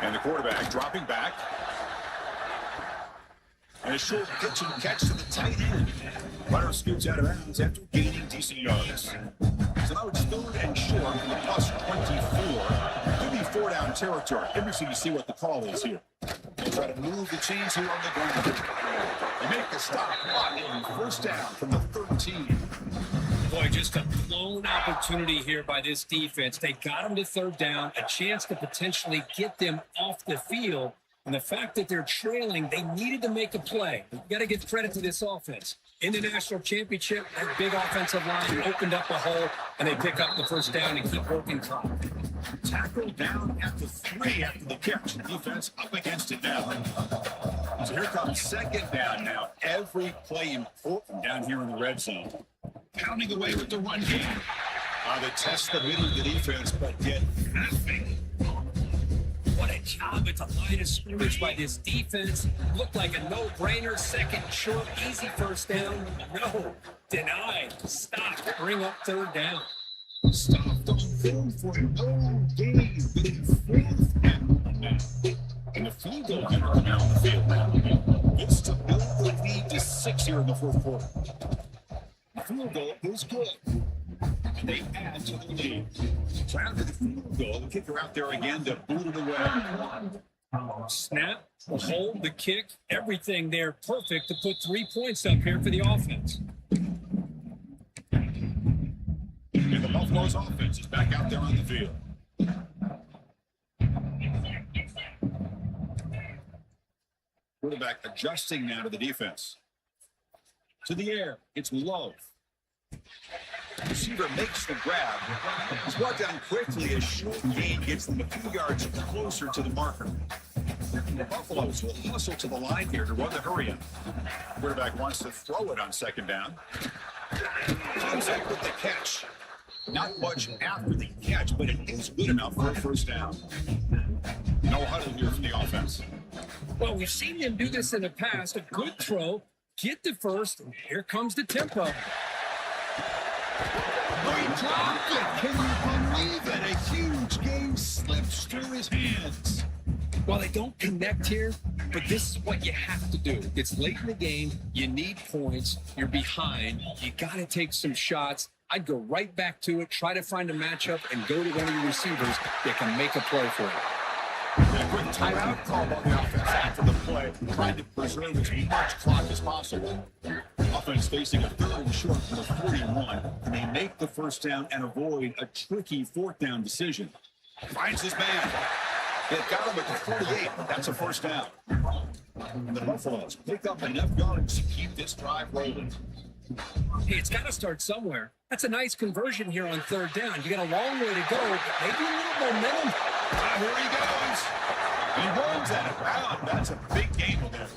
And the quarterback dropping back. And a short pitch and catch to the tight end. Runner scoots out of bounds after gaining decent yards. So now it's 3rd and short from the plus 24. Could be 4-down territory. Interesting to see what the call is here. They'll try to move the chains here on the ground. They make a stop, blocking 1st down from the 13. Boy, just a blown opportunity here by this defense. They got them to 3rd down, a chance to potentially get them off the field. And the fact that they're trailing, they needed to make a play. You got to give credit to this offense. In the national championship, that big offensive line opened up a hole, and they pick up the 1st down and keep working clock. Tackled down at the 3 after the catch. Defense up against it now. So here comes 2nd down now. Every play important down here in the red zone. Pounding away with the run game. They test the middle of the defense, but get nothing. What a job at the line of scrimmage by this defense. Looked like a no-brainer. 2nd short, easy 1st down. No, denied. Stop. Bring up 3rd down. Stopped on 4th for no gain. But in 4th and now. And the field goal here coming out on the field now. It's to build the lead to 6 here in the 4th quarter. The field goal is good. And they add to the lead. So after the field goal, the kicker out there again to boot it away. Snap, the hold, the kick, everything there perfect to put 3 points up here for the offense. And the Buffalo's offense is back out there on the field. Quarterback adjusting now to the defense. To the air, it's Love. Receiver makes the grab. He's brought down quickly as short gain gets them a few yards closer to the marker. The Buffaloes will hustle to the line here to run the hurry up. Quarterback wants to throw it on 2nd down. Contact with the catch. Not much after the catch, but it is good enough for a 1st down. No huddle here from the offense. Well, we've seen them do this in the past. A good throw, get the 1st, and here comes the tempo. He dropped it. Can you believe it? A huge game slips through his hands. Well, they don't connect here, but this is what you have to do. It's late in the game. You need points. You're behind. You got to take some shots. I'd go right back to it, try to find a matchup, and go to one of your receivers that can make a play for you. And a quick timeout call on the offense after the play, trying to preserve as much clock as possible. Offense facing a 3rd and short from the 41, and they make the 1st down and avoid a tricky 4th down decision. Finds his man. They've got him at the 48. That's a 1st down. And the Buffaloes pick up enough yards to keep this drive rolling. Hey, it's got to start somewhere. That's a nice conversion here on 3rd down. You got a long way to go, but maybe a little momentum. Here he goes. He runs out of bounds. That's a big game for them.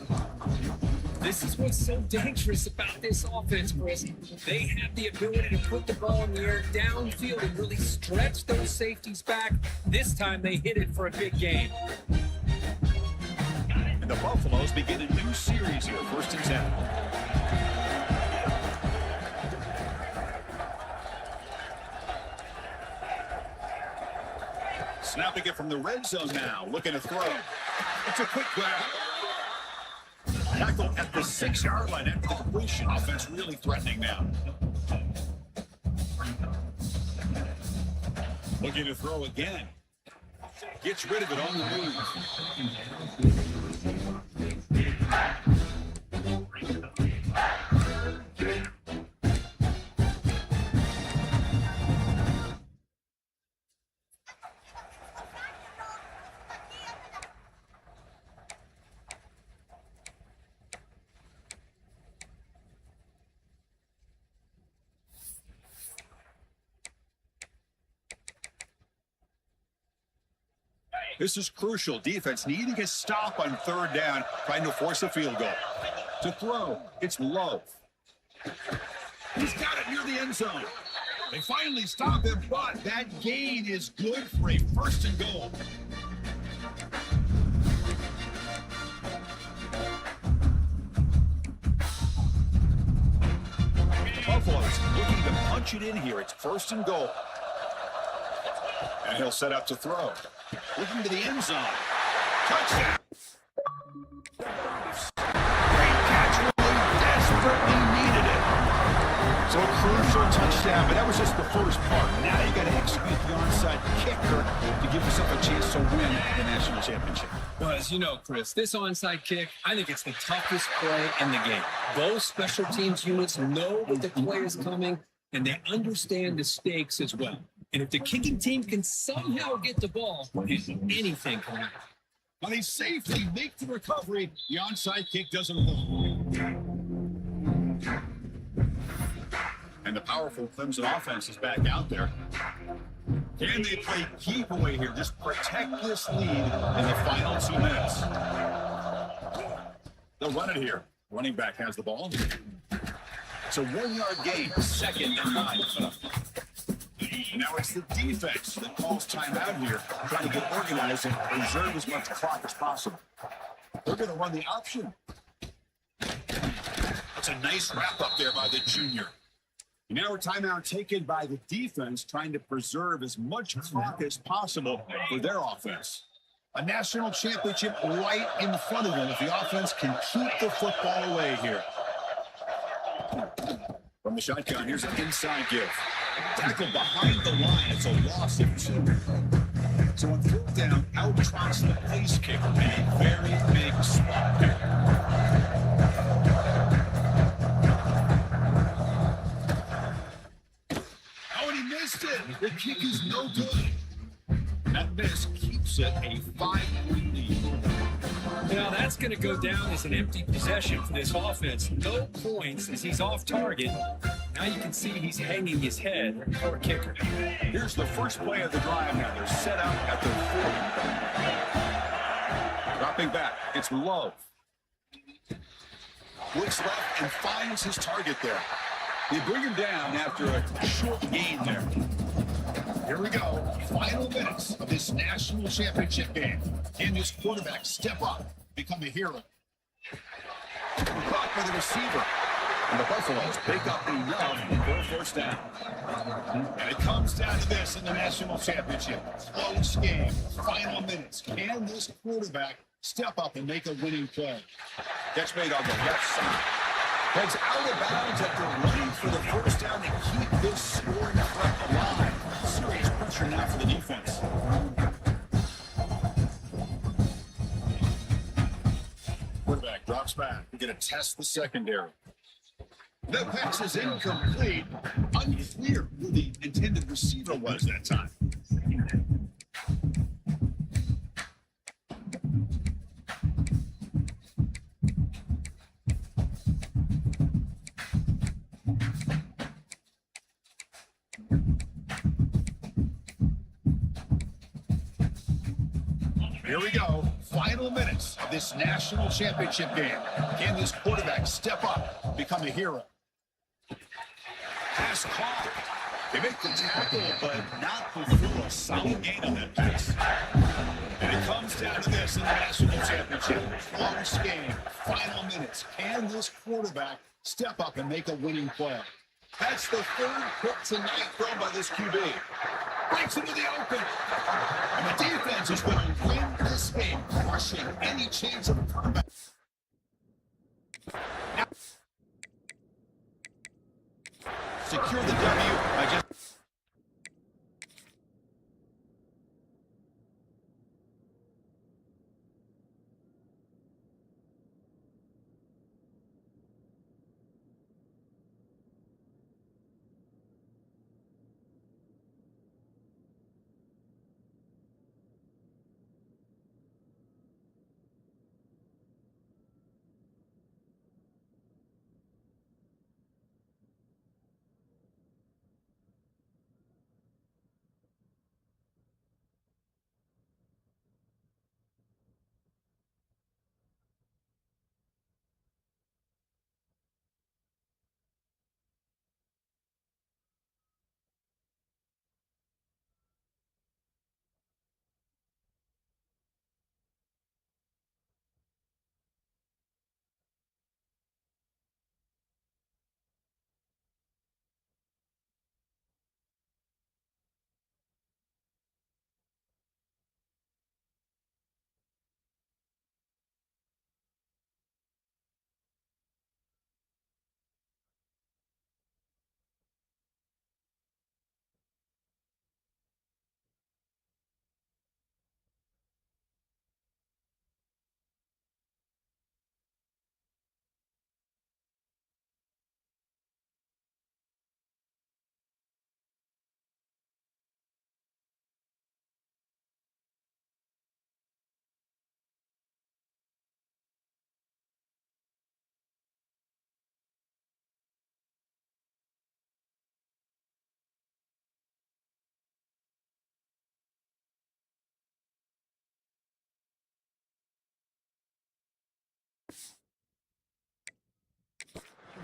This is what's so dangerous about this offense, Chris. They have the ability to put the ball in the air downfield and really stretch those safeties back. This time they hit it for a big game. And the Buffaloes begin a new series here, 1st and 10. Snapping it from the red zone now, looking to throw. It's a quick grab. Tackle at the 6-yard line after the completion. Offense really threatening now. Looking to throw again. Gets rid of it on the move. This is crucial. Defense needing a stop on 3rd down, trying to force a field goal. To throw, it's Love. He's got it near the end zone. They finally stop him, but that gain is good for a 1st and goal. Buffalo's looking to punch it in here. It's 1st and goal. And he'll set up to throw. Looking to the end zone. Touchdown. Great So a crucial touchdown, but that was just the first part. Now you got to execute the onside kicker to give yourself a chance to win the national championship. Well, as you know, Chris, this onside kick, I think it's the toughest play in the game. Both special teams units know that the play is coming, and they understand the stakes as well. And if the kicking team can somehow get the ball, anything can happen. But they safely make the recovery. The onside kick doesn't hold. And the powerful Clemson offense is back out there. Can they play keep away here? Just protect this lead in the final 2 minutes. They'll run it here. Running back has the ball. It's a 1-yard gain, 2nd and 9. Now it's the defense that calls timeout here, trying to get organized and preserve as much clock as possible. They're going to run the option. That's a nice wrap up there by the junior. Now a timeout taken by the defense, trying to preserve as much clock as possible for their offense. A national championship right in front of them if the offense can keep the football away here. From the shotgun, here's an inside give. Tackle behind the line. It's a loss of 2. So on 4th down, out trots the place kicker. And a very big spot there. Missed it. The kick is no good. That miss keeps it a 5-point lead. Now that's going to go down as an empty possession for this offense. No points as he's off target. Now you can see he's hanging his head for a kicker. Here's the first play of the drive now. They're set out at the 40. Dropping back. It's Love. Looks left and finds his target there. They bring him down after a short gain there. Here we go. Final minutes of this national championship game. Can this quarterback step up, become a hero? Caught by the receiver. And the Buffaloes pick up enough for a 1st down. And it comes down to this in the national championship. Close game. Final minutes. Can this quarterback step up and make a winning play? Catch made on the left side. Heads out of bounds after running for the 1st down to keep this scoring threat alive. Serious pressure now for the defense. Quarterback drops back. We're going to test the secondary. The pass is incomplete. Unclear who the intended receiver was that time. Here we go. Final minutes of this national championship game. Can this quarterback step up, become a hero? Pass caught. They make the tackle, but not before a solid gain on that pass. And it comes down to this in the national championship. Close game. Final minutes. Can this quarterback step up and make a winning play? That's the 3rd pick tonight thrown by this QB. Breaks into the open. And the defense is going to win this game, crushing any chance of a comeback. Now, secure the W by just...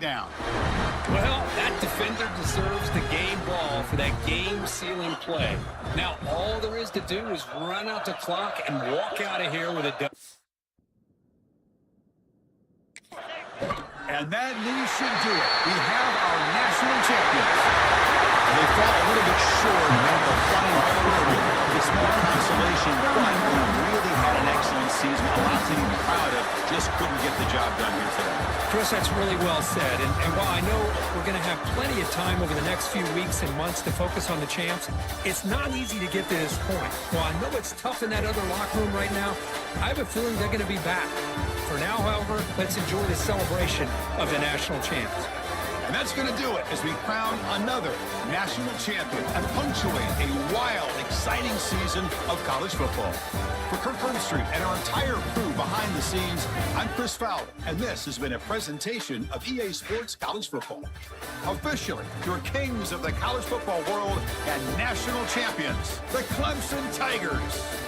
down. Well, that defender deserves the game ball for that game-sealing play. Now, all there is to do is run out the clock and walk out of here with a dub. And that knee should do it. We have our national champions. They fell a little bit short of the final quarter. The small consolation, but really had an excellent season. A lot to be proud of. Just couldn't get the job done here today. Chris, that's really well said. And while I know we're going to have plenty of time over the next few weeks and months to focus on the champs, it's not easy to get to this point. While I know it's tough in that other locker room right now, I have a feeling they're going to be back. For now, however, let's enjoy the celebration of the national champs. And that's going to do it as we crown another national champion and punctuate a wild, exciting season of college football. For Kirk Herbstreit and our entire crew behind the scenes, I'm Chris Fowler, and this has been a presentation of EA Sports College Football. Officially, your kings of the college football world and national champions, the Clemson Tigers.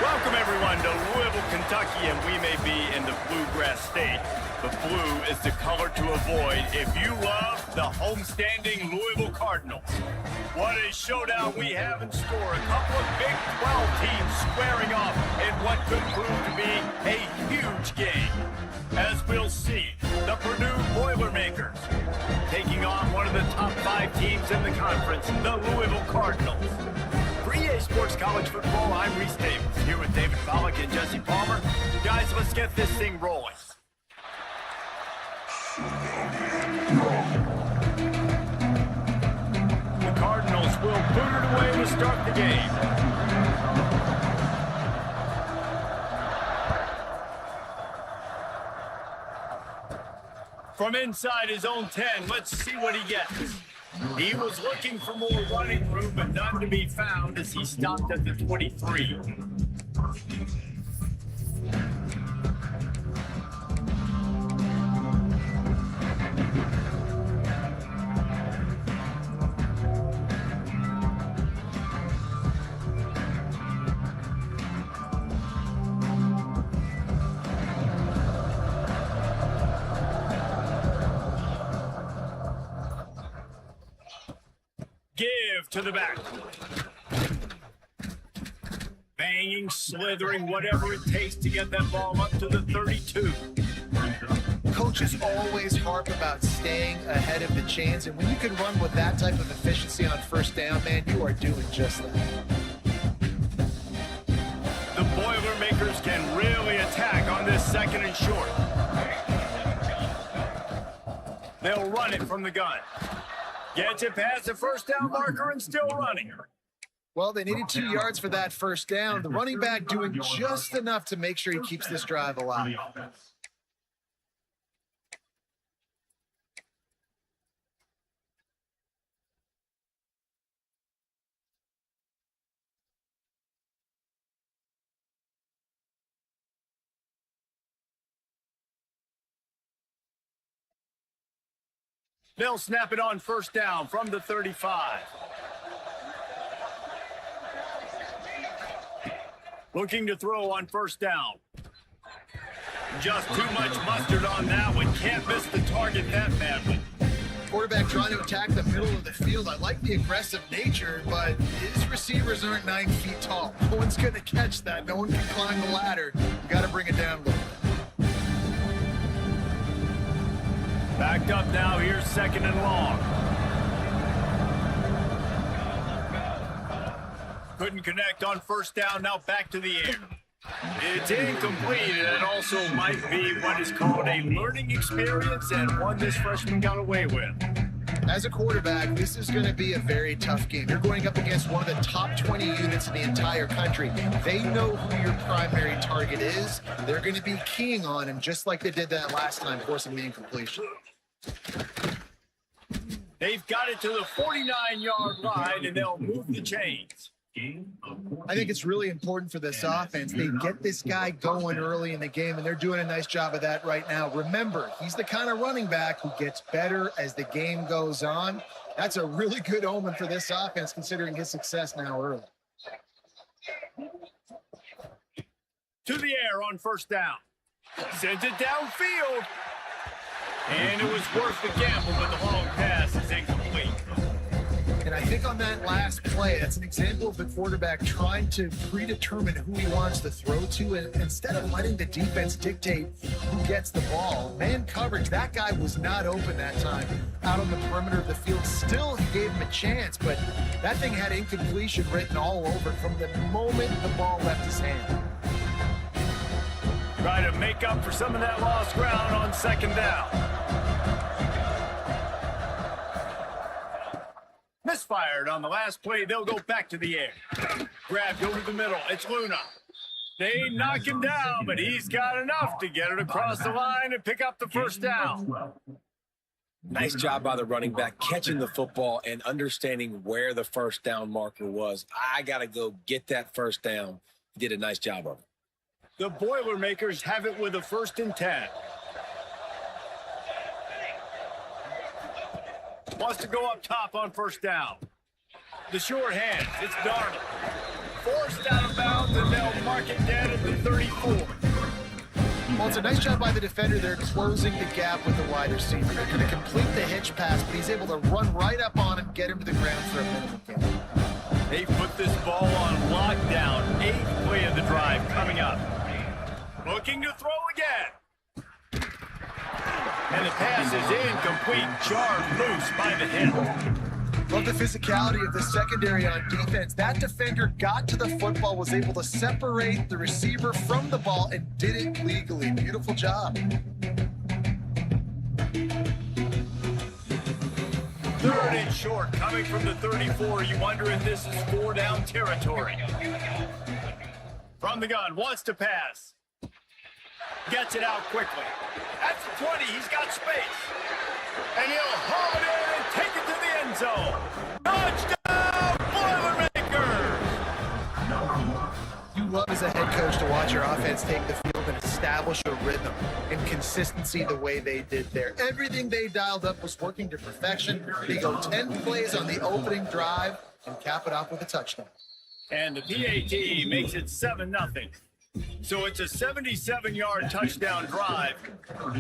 Welcome, everyone, to Louisville, Kentucky, and we may be in the Bluegrass State, but blue is the color to avoid if you love the homestanding Louisville Cardinals. What a showdown we have in store. A couple of Big 12 teams squaring off in what could prove to be a huge game. As we'll see, the Purdue Boilermakers taking on one of the top 5 teams in the conference, the Louisville Cardinals. For EA Sports College Football, I'm Reese Davis, here with David Pollack and Jesse Palmer. Guys, let's get this thing rolling. The Cardinals will boot it away to start the game. From inside his own 10, let's see what he gets. He was looking for more running room, but none to be found as he stopped at the 23. Give to the back. Banging, slithering, whatever it takes to get that ball up to the 32. Coaches always harp about staying ahead of the chains, and when you can run with that type of efficiency on first down, man, you are doing just that. The Boilermakers can really attack on this second and short. They'll run it from the gun. Gets it past the first down marker and still running. Well, they needed 2 yards for that first down. The running back doing just enough to make sure he keeps this drive alive. They'll snap it on first down from the 35. Looking to throw on first down. Just too much mustard on that one. Can't miss the target that badly. Quarterback trying to attack the middle of the field. I like the aggressive nature, but his receivers aren't 9 feet tall. No one's going to catch that. No one can climb the ladder. You got to bring it down a little bit. Backed up now, here's second and long. Couldn't connect on first down, now back to the air. It's incomplete, and it also might be what is called a learning experience and one this freshman got away with. As a quarterback, this is going to be a very tough game. You're going up against one of the top 20 units in the entire country. They know who your primary target is. They're going to be keying on him just like they did that last time, forcing the incompletion. They've got it to the 49-yard line, and they'll move the chains. I think it's really important for this offense. They get this guy going early in the game, and they're doing a nice job of that right now. Remember, he's the kind of running back who gets better as the game goes on. That's a really good omen for this offense, considering his success now early. To the air on first down. Sends it downfield. And it was worth the gamble, but the long pass is incomplete. And I think on that last play, that's an example of the quarterback trying to predetermine who he wants to throw to, and instead of letting the defense dictate who gets the ball. Man coverage, that guy was not open that time out on the perimeter of the field. Still, he gave him a chance, but that thing had incompletion written all over it from the moment the ball left his hand. Try to make up for some of that lost ground on second down. Misfired on the last play. They'll go back to the air. Grabbed over the middle. It's Luna. They knock him down, but he's got enough to get it across the line and pick up the first down. Nice job by the running back catching the football and understanding where the first down marker was. I got to go get that first down. He did a nice job of it. The Boilermakers have it with a 1st and 10. Wants to go up top on first down. The short hands. It's Darnold. Forced out of bounds, and they'll mark it dead at the 34. Well, it's a nice job by the defender there closing the gap with the wide receiver. They're going to complete the hitch pass, but he's able to run right up on him, get him to the ground for a minimum gain. They put this ball on lockdown. 8th play of the drive coming up. Looking to throw again. And the pass is incomplete. Jarred loose by the hip. Love the physicality of the secondary on defense. That defender got to the football, was able to separate the receiver from the ball, and did it legally. Beautiful job. 3rd and short coming from the 34. You wonder if this is 4-down territory. From the gun, wants to pass. Gets it out quickly. That's the 20. He's got space. And he'll haul it in and take it to the end zone. Touchdown, Boilermakers! You love as a head coach to watch your offense take the field and establish a rhythm and consistency the way they did there. Everything they dialed up was working to perfection. They go 10 plays on the opening drive and cap it off with a touchdown. And the PAT makes it 7-0. So it's a 77-yard touchdown drive.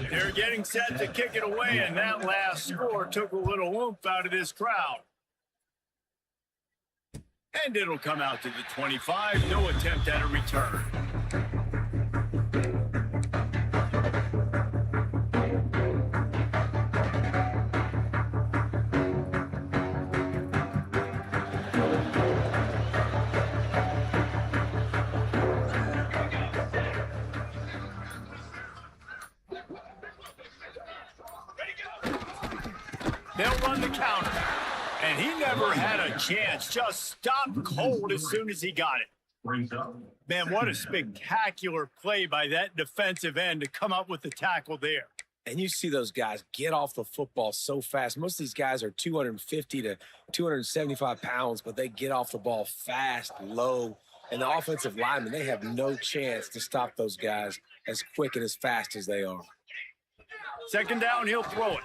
They're getting set to kick it away, and that last score took a little oomph out of this crowd. And it'll come out to the 25. No attempt at a return. They'll run the counter. And he never had a chance. Just stopped cold as soon as he got it. Man, what a spectacular play by that defensive end to come up with the tackle there. And you see those guys get off the football so fast. Most of these guys are 250 to 275 pounds, but they get off the ball fast, low. And the offensive linemen, they have no chance to stop those guys as quick and as fast as they are. 2nd down, he'll throw it.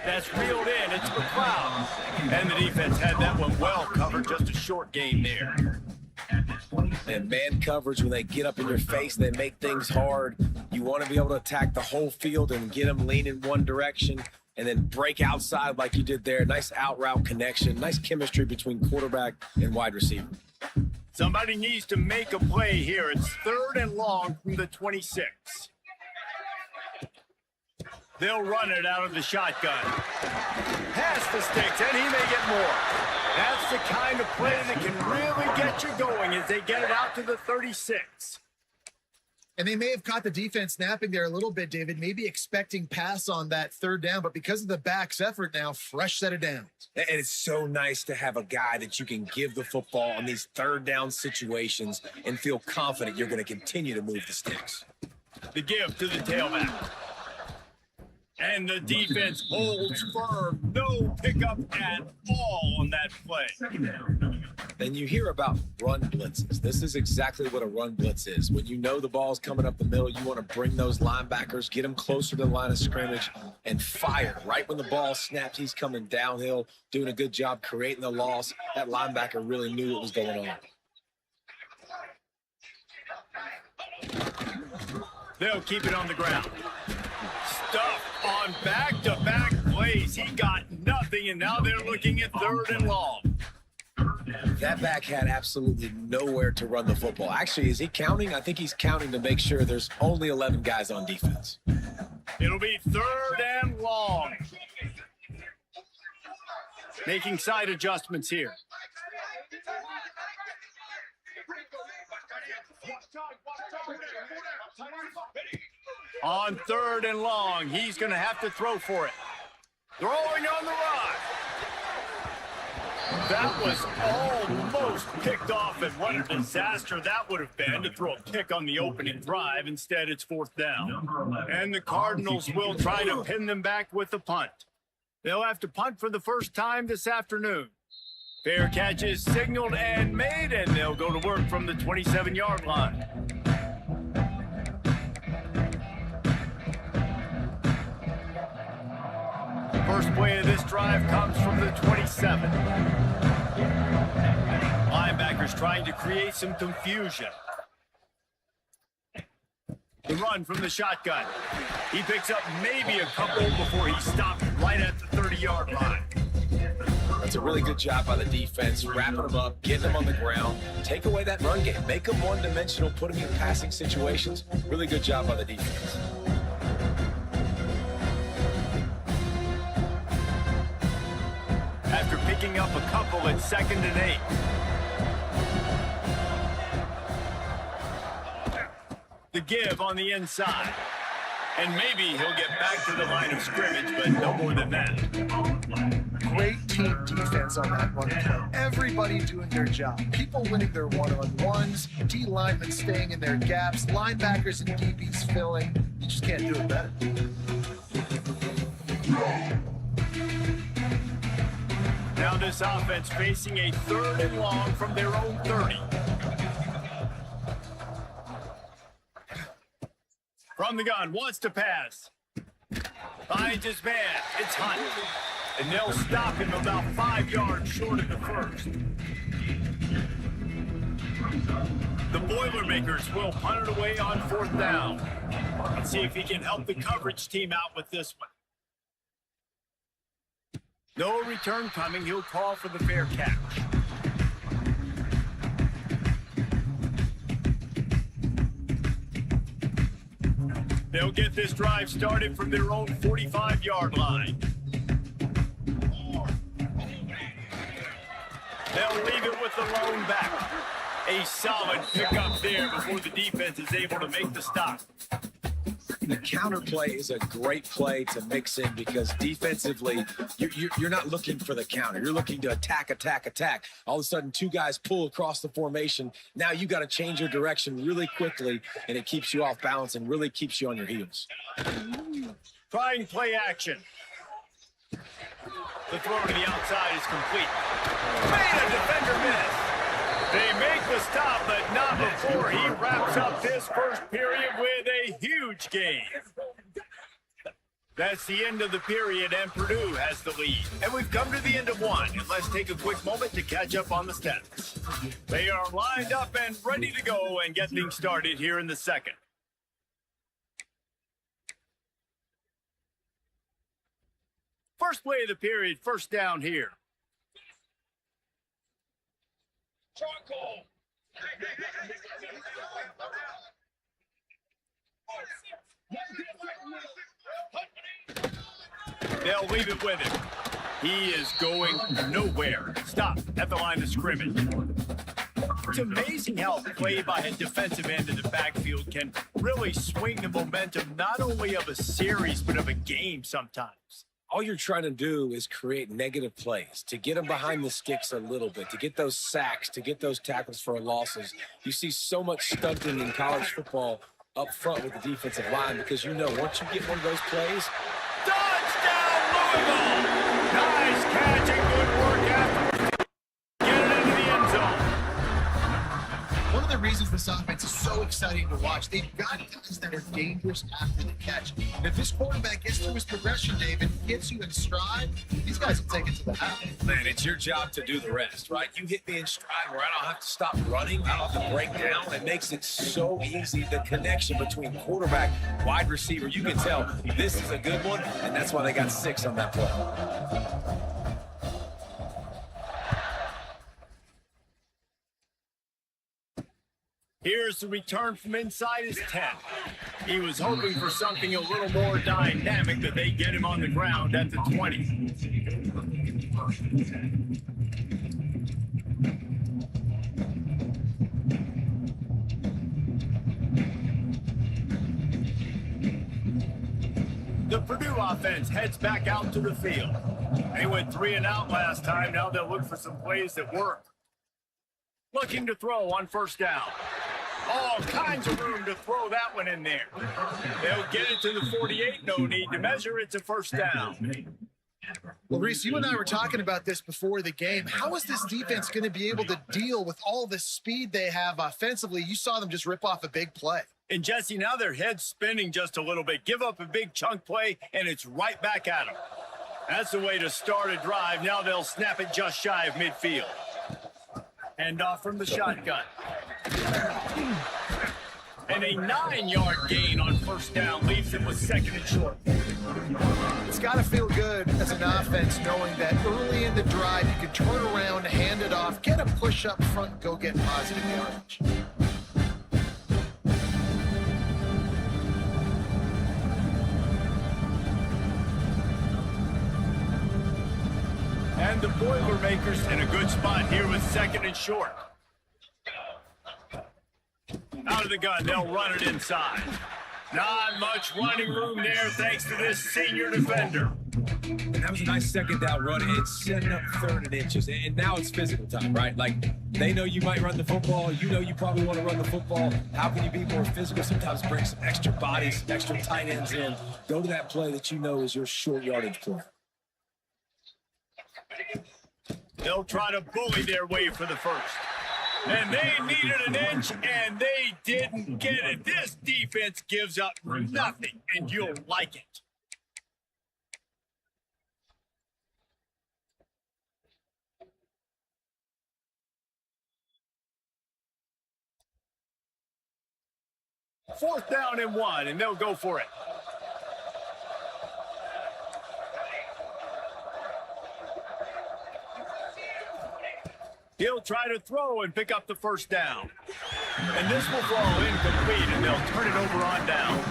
That's reeled in. It's McLeod. And the defense had that one well covered. Just a short gain there. And man coverage, when they get up in your face, they make things hard. You want to be able to attack the whole field and get them leaning one direction and then break outside like you did there. Nice out route connection. Nice chemistry between quarterback and wide receiver. Somebody needs to make a play here. It's 3rd and long from the 26. They'll run it out of the shotgun. Pass the sticks, and he may get more. That's the kind of play that can really get you going as they get it out to the 36. And they may have caught the defense napping there a little bit, David, maybe expecting pass on that 3rd down, but because of the back's effort now, fresh set of downs. And it's so nice to have a guy that you can give the football on these 3rd down situations and feel confident you're going to continue to move the sticks. The give to the tailback. And the defense holds firm. No pickup at all on that play. And you hear about run blitzes. This is exactly what a run blitz is. When you know the ball's coming up the middle, you want to bring those linebackers, get them closer to the line of scrimmage, and fire. Right when the ball snaps, he's coming downhill, doing a good job creating the loss. That linebacker really knew what was going on. They'll keep it on the ground. Stuff on back-to-back plays. He got nothing, and now they're looking at 3rd and long. That back had absolutely nowhere to run the football. Actually, is he counting? I think he's counting to make sure there's only 11 guys on defense. It'll be 3rd and long. Making side adjustments here. On 3rd and long, he's going to have to throw for it. Throwing on the run. That was almost picked off, and what a disaster that would have been to throw a pick on the opening drive. Instead, it's 4th down. And the Cardinals will try to pin them back with a punt. They'll have to punt for the first time this afternoon. Fair catch is signaled and made, and they'll go to work from the 27-yard line. First play of this drive comes from the 27. Linebackers trying to create some confusion. The run from the shotgun. He picks up maybe a couple before he stopped right at the 30-yard line. That's a really good job by the defense, wrapping them up, getting them on the ground, take away that run game, make them one-dimensional, put them in passing situations. Really good job by the defense. After picking up a couple at 2nd and 8. The give on the inside. And maybe he'll get back to the line of scrimmage, but no more than that. Great team defense on that one play. Everybody doing their job. People winning their one-on-ones, D linemen staying in their gaps, linebackers and DBs filling. You just can't do it better. Now this offense facing a 3rd and long from their own 30. From the gun, wants to pass. Finds his man. It's Hunt. And they'll stop him about 5 yards short of the first. The Boilermakers will punt it away on 4th down. Let's see if he can help the coverage team out with this one. No return coming. He'll call for the fair catch. They'll get this drive started from their own 45-yard line. They'll leave it with the lone back. A solid pickup there before the defense is able to make the stop. The counter play is a great play to mix in because defensively, you're not looking for the counter. You're looking to attack. All of a sudden, 2 guys pull across the formation. Now you got to change your direction really quickly, and it keeps you off balance and really keeps you on your heels. Trying play action. The throw to the outside is complete. Made a defender miss. They make the stop, but not before he wraps up this first period with a huge gain. That's the end of the period, and Purdue has the lead. And we've come to the end of one, and let's take a quick moment to catch up on the stats. They are lined up and ready to go and get things started here in the second. First play of the period, first down here. They'll leave it with him. He is going nowhere. Stop at the line of scrimmage. It's amazing how play by a defensive end in the backfield can really swing the momentum not only of a series but of a game sometimes. All you're trying to do is create negative plays, to get them behind the sticks a little bit, to get those sacks, to get those tackles for losses. You see so much stunting in college football up front with the defensive line because you know once you get one of those plays. Touchdown, Louisville! Nice catch and good work afterwards. Get it into the end zone. One of the reasons this offense is so exciting to watch, they've got guys that are dangerous after the catch. And if this quarterback gets through his progression, David, gets you in stride, these guys will take it to the house. Man, it's your job to do the rest, right? You hit me in stride where I don't have to stop running, I don't have to break down. It makes it so easy, the connection between quarterback, wide receiver. You can tell this is a good one, and that's why they got 6 on that play. Here's the return from inside his 10. He was hoping for something a little more dynamic, but they get him on the ground at the 20. The Purdue offense heads back out to the field. They went 3 and out last time. Now they'll look for some plays that work. Looking to throw on first down. All kinds of room to throw that one in there. They'll get it to the 48. No need to measure. It's a first down. Well, Reese, you and I were talking about this before the game. How is this defense going to be able to deal with all the speed they have offensively? You saw them just rip off a big play. And, Jesse, now their head's spinning just a little bit. Give up a big chunk play, and it's right back at them. That's the way to start a drive. Now they'll snap it just shy of midfield. Hand off from the shotgun. And a 9-yard gain on first down leaves them with second and short. It's got to feel good as an offense knowing that early in the drive you can turn around, hand it off, get a push up front, go get positive yardage. And the Boilermakers in a good spot here with second and short. Out of the gun, they'll run it inside. Not much running room there thanks to this senior defender. And that was a nice second down run. It's setting up 3rd and inches. And now it's physical time, right? Like, they know you might run the football. You know you probably want to run the football. How can you be more physical? Sometimes bring some extra bodies, some extra tight ends in. Go to that play that you know is your short yardage play. They'll try to bully their way for the first. And they needed an inch, and they didn't get it. This defense gives up nothing, and you'll like it. Fourth down and 1, and they'll go for it. He'll try to throw and pick up the first down. And this will fall incomplete, and they'll turn it over on downs.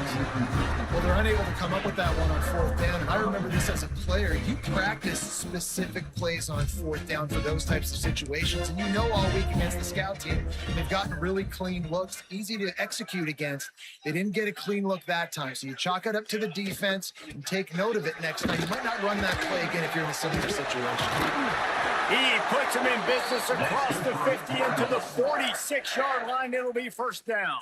Well, they're unable to come up with that one on 4th down. And I remember this as a player. You practice specific plays on 4th down for those types of situations. And you know all week against the scout team, they've gotten really clean looks, easy to execute against. They didn't get a clean look that time. So you chalk it up to the defense and take note of it next time. You might not run that play again if you're in a similar situation. He puts him in business across the 50 into the 46-yard line. It'll be first down.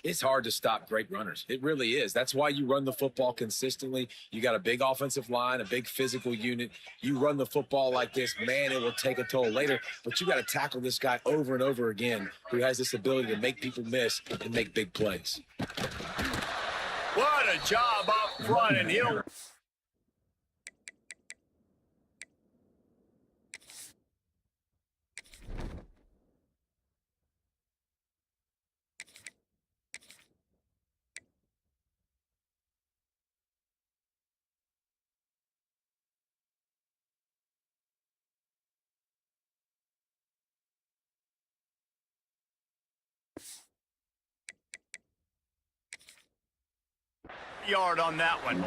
It's hard to stop great runners. It really is. That's why you run the football consistently. You got a big offensive line, a big physical unit. You run the football like this, man, it will take a toll later. But you got to tackle this guy over and over again who has this ability to make people miss and make big plays. What a job up front, and he'll... yard on that one.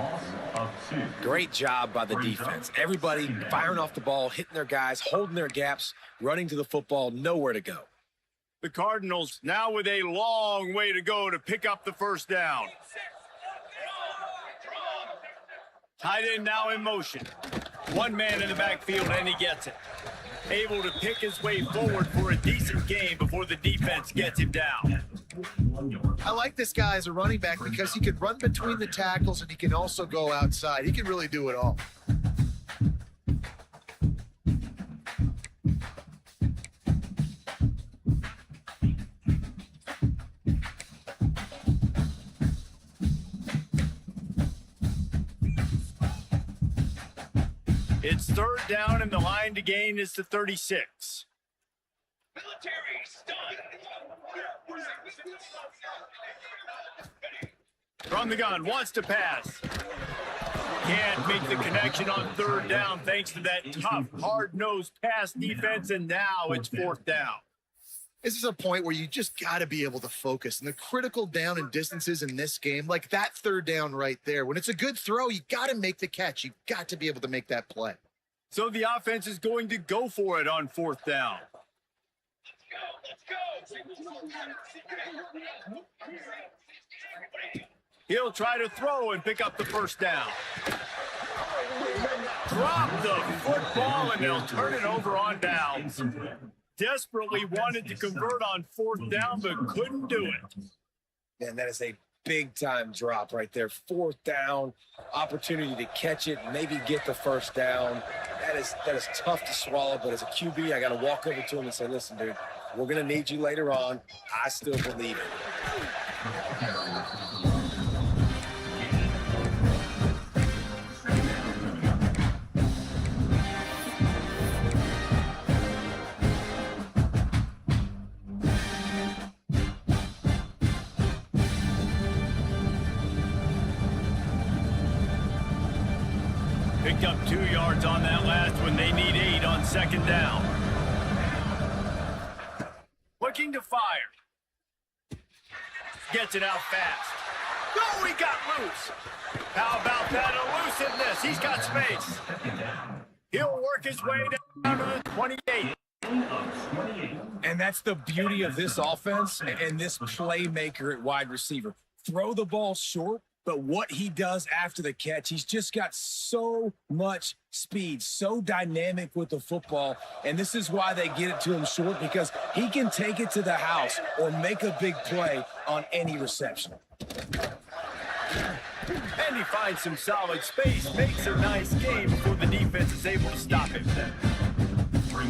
Great job by the defense. Everybody firing off the ball, hitting their guys, holding their gaps, running to the football, nowhere to go. The Cardinals now with a long way to go to pick up the first down. Tight end now in motion. One man in the backfield, and he gets it. Able to pick his way forward for a decent game before the defense gets him down. I like this guy as a running back because he can run between the tackles and he can also go outside. He can really do it all. It's third down, and the line to gain is the 36. Military stun. From the gun, wants to pass. Can't make the connection on third down thanks to that tough, hard-nosed pass defense, and now it's fourth down. This is a point where you just got to be able to focus. And the critical down and distances in this game, like that third down right there, when it's a good throw, you got to make the catch. You got to be able to make that play. So the offense is going to go for it on fourth down. He'll try to throw and pick up the first down. Drop the football, and they'll turn it over on downs. Desperately wanted to convert on 4th down, but couldn't do it. And that is a big-time drop right there. 4th down, opportunity to catch it, maybe get the 1st down. That is tough to swallow, but as a QB, I got to walk over to him and say, listen, dude, we're going to need you later on. I still believe it. Picked up 2 yards on that last one. They need 8 on 2nd down. Looking to fire. Gets it out fast. Oh, he got loose. How about that elusiveness? He's got space. He'll work his way down to the 28. And that's the beauty of this offense and this playmaker at wide receiver. Throw the ball short, but what he does after the catch, he's just got so much speed, so dynamic with the football. And this is why they get it to him short, because he can take it to the house or make a big play on any reception. And he finds some solid space, makes a nice game before the defense is able to stop him.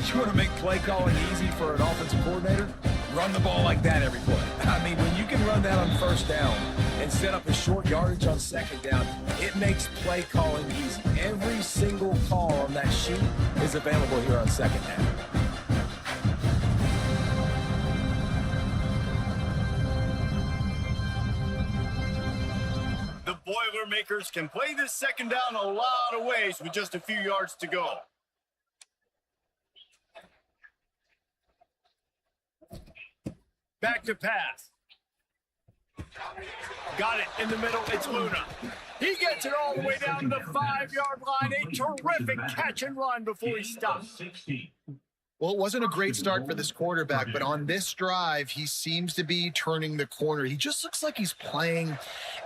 You want to make play calling easy for an offensive coordinator? Run the ball like that every play. I mean, when you can run that on 1st down and set up a short yardage on 2nd down, it makes play calling easy. Every single call on that sheet is available here on 2nd down. The Boilermakers can play this 2nd down a lot of ways with just a few yards to go. Back to pass. Got it in the middle. It's Luna. He gets it all the way down to the 5-yard line. A terrific catch and run before he stops. Well, it wasn't a great start for this quarterback, but on this drive, he seems to be turning the corner. He just looks like he's playing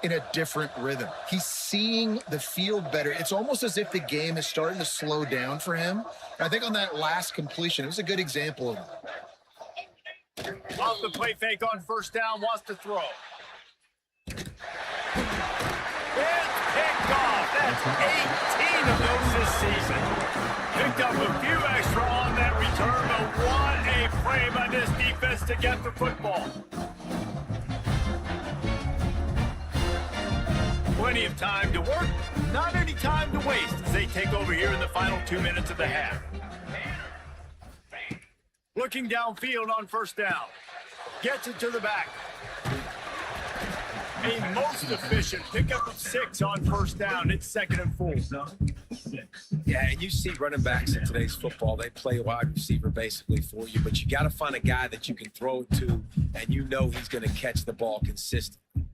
in a different rhythm. He's seeing the field better. It's almost as if the game is starting to slow down for him. I think on that last completion, it was a good example of it. Off the play fake on 1st down, wants to throw. It's picked off. That's 18 of those this season. Picked up a few extra on that return, but what a play by this defense to get the football. Plenty of time to work, not any time to waste as they take over here in the final 2 minutes of the half. Looking downfield on 1st down. Gets it to the back. A most efficient pickup of 6 on 1st down. It's 2nd and 4. Yeah, and you see running backs in today's football, they play wide receiver basically for you, but you got to find a guy that you can throw it to, and you know he's going to catch the ball consistently.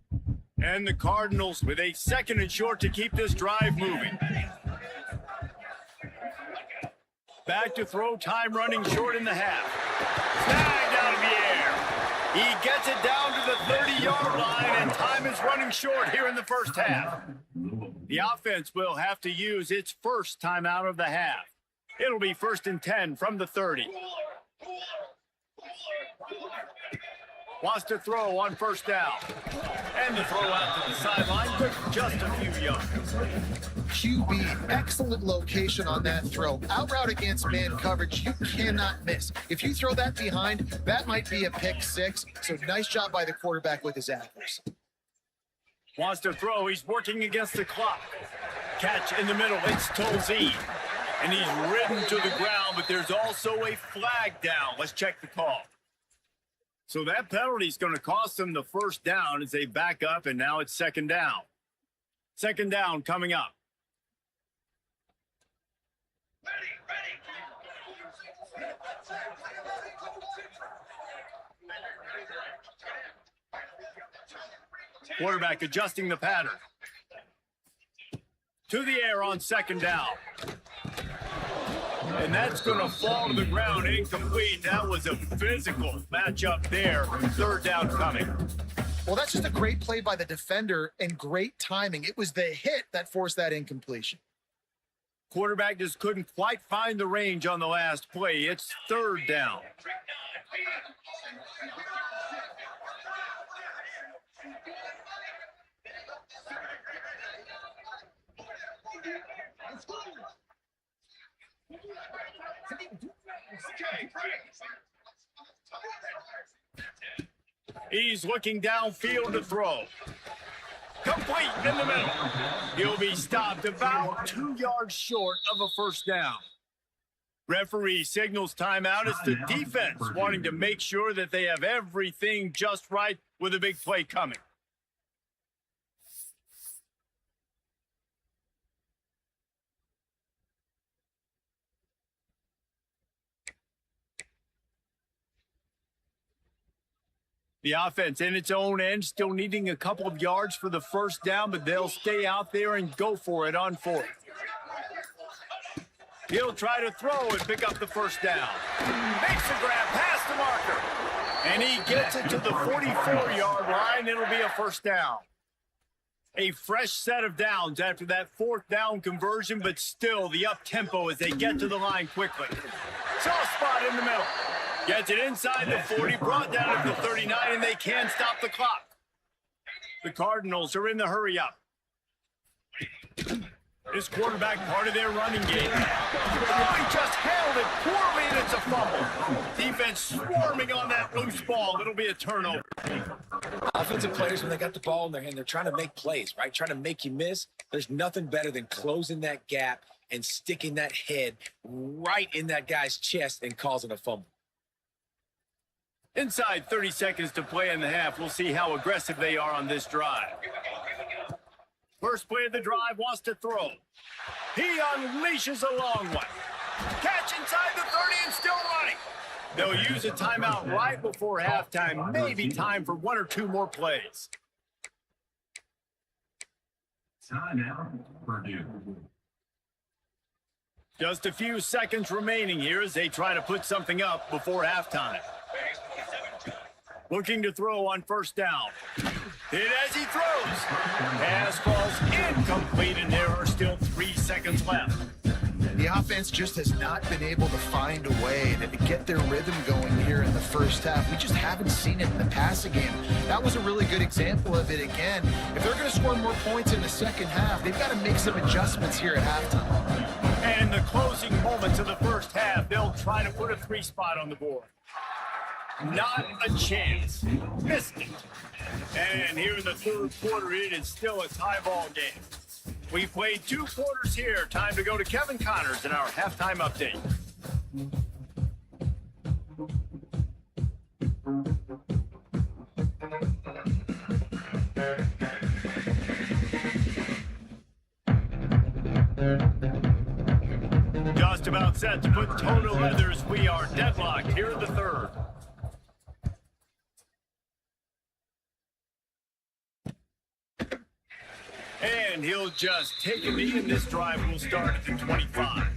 And the Cardinals with a 2nd and short to keep this drive moving. Back to throw, time running short in the half. Snagged out of the air. He gets it down to the 30-yard line, and time is running short here in the 1st half. The offense will have to use its first timeout of the half. It'll be 1st and 10 from the 30. Wants to throw on 1st down. And the throw out to the sideline, but just a few yards. QB, excellent location on that throw. Out route against man coverage, you cannot miss. If you throw that behind, that might be a pick 6. So nice job by the quarterback with his accuracy. Wants to throw, he's working against the clock. Catch in the middle, it's Tolzien. And he's ridden to the ground, but there's also a flag down. Let's check the call. So that penalty is going to cost them the 1st down as they back up, and now it's 2nd down. 2nd down coming up. Quarterback adjusting the pattern. To the air on 2nd down. And that's going to fall to the ground incomplete. That was a physical matchup there. 3rd down coming. Well, that's just a great play by the defender and great timing. It was the hit that forced that incompletion. Quarterback just couldn't quite find the range on the last play. It's third down. He's looking downfield to throw. Complete in the middle. He'll be stopped about 2 yards short of a first down. Referee signals timeout. It's the defense wanting to make sure that they have everything just right with a big play coming. The offense in its own end, still needing a couple of yards for the first down, but they'll stay out there and go for it on fourth. He'll try to throw and pick up the first down. Makes the grab past the marker. And he gets it to the 44-yard line. It'll be a first down. A fresh set of downs after that fourth down conversion, but still the up-tempo as they get to the line quickly. Soft spot in the middle. Gets it inside the 40, brought down to the 39, and they can't stop the clock. The Cardinals are in the hurry-up. This quarterback part of their running game. Oh, he just held it poorly, and it's a fumble. Defense swarming on that loose ball. It'll be a turnover. Offensive players, when they got the ball in their hand, they're trying to make plays, right? Trying to make you miss. There's nothing better than closing that gap and sticking that head right in that guy's chest and causing a fumble. Inside 30 seconds to play in the half. We'll see how aggressive they are on this drive. First play of the drive wants to throw. He unleashes a long one. Catch inside the 30 and still running. They'll use a timeout right before halftime. Maybe time for one or two more plays. Timeout, Purdue. Just a few seconds remaining here as they try to put something up before halftime. Looking to throw on first down. Hit as he throws. Pass falls incomplete, and there are still 3 seconds left. The offense just has not been able to find a way to get their rhythm going here in the first half. We just haven't seen it in the passing game. That was a really good example of it again. If they're going to score more points in the second half, they've got to make some adjustments here at halftime. And in the closing moments of the first half, they'll try to put a 3 spot on the board. Not a chance. Missed it. And here in the third quarter, it is still a tie ball game. We played 2 quarters here. Time to go to Kevin Connors in our halftime update. Just about set to put total leathers. We are deadlocked here in the third. And he'll just take a knee, and this drive will start at the 25.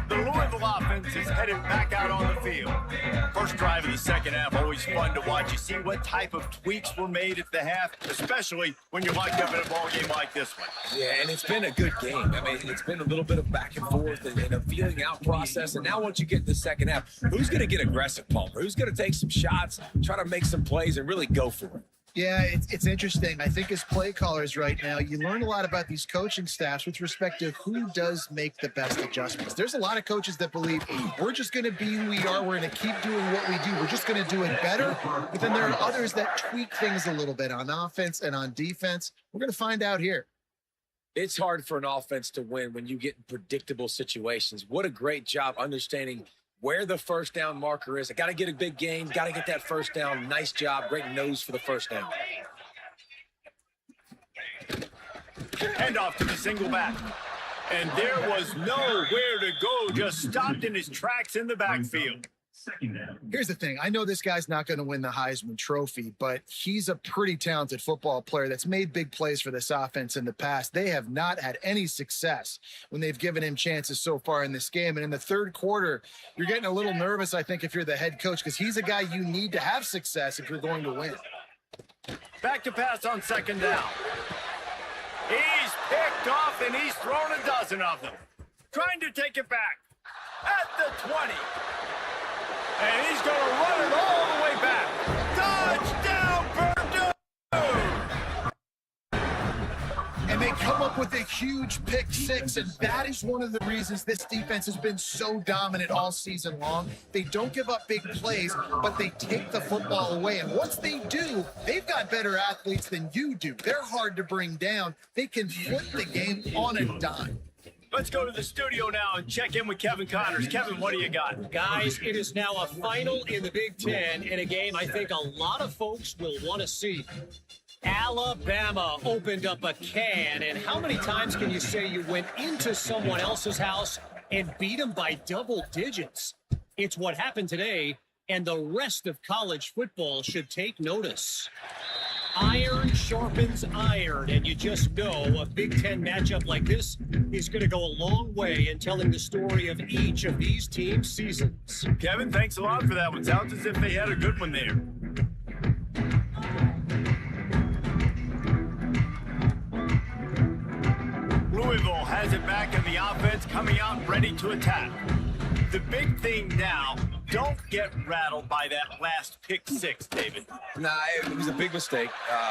The Louisville offense is headed back out on the field. First drive of the second half, always fun to watch. You see what type of tweaks were made at the half, especially when you're locked up in a ball game like this one. Yeah, and it's been a good game. I mean, it's been a little bit of back and forth and a feeling out process. And now once you get in the second half, who's going to get aggressive, Palmer? Who's going to take some shots, try to make some plays, and really go for it? Yeah, it's interesting. I think as play callers right now, you learn a lot about these coaching staffs with respect to who does make the best adjustments. There's a lot of coaches that believe we're just going to be who we are. We're going to keep doing what we do. We're just going to do it better. But then there are others that tweak things a little bit on offense and on defense. We're going to find out here. It's hard for an offense to win when you get in predictable situations. What a great job understanding where the first down marker is. I got to get a big gain, got to get that first down. Nice job, great nose for the first down. Hand off to the single back. And there was nowhere to go, just stopped in his tracks in the backfield. Second down. Here's the thing. I know this guy's not going to win the Heisman Trophy, but he's a pretty talented football player that's made big plays for this offense in the past. They have not had any success when they've given him chances so far in this game. And in the third quarter, you're getting a little nervous, I think, if you're the head coach, because he's a guy you need to have success if you're going to win. Back to pass on second down. He's picked off, and he's thrown a dozen of them. Trying to take it back at the 20. And he's going to run it all the way back. Touchdown, Purdue! And they come up with a huge pick six, and that is one of the reasons this defense has been so dominant all season long. They don't give up big plays, but they take the football away. And once they do, they've got better athletes than you do. They're hard to bring down. They can flip the game on a dime. Let's go to the studio now and check in with Kevin Connors. Kevin, what do you got? Guys, it is now a final in the Big Ten in a game I think a lot of folks will want to see. Alabama opened up a can, and how many times can you say you went into someone else's house and beat them by double digits? It's what happened today, and the rest of college football should take notice. Iron sharpens iron, and you just know a Big Ten matchup like this is going to go a long way in telling the story of each of these teams' seasons. Kevin, thanks a lot for that one. Sounds as if they had a good one there. Louisville has it back in the offense, coming out ready to attack. The big thing now, don't get rattled by that last pick six, David. Nah, it was a big mistake.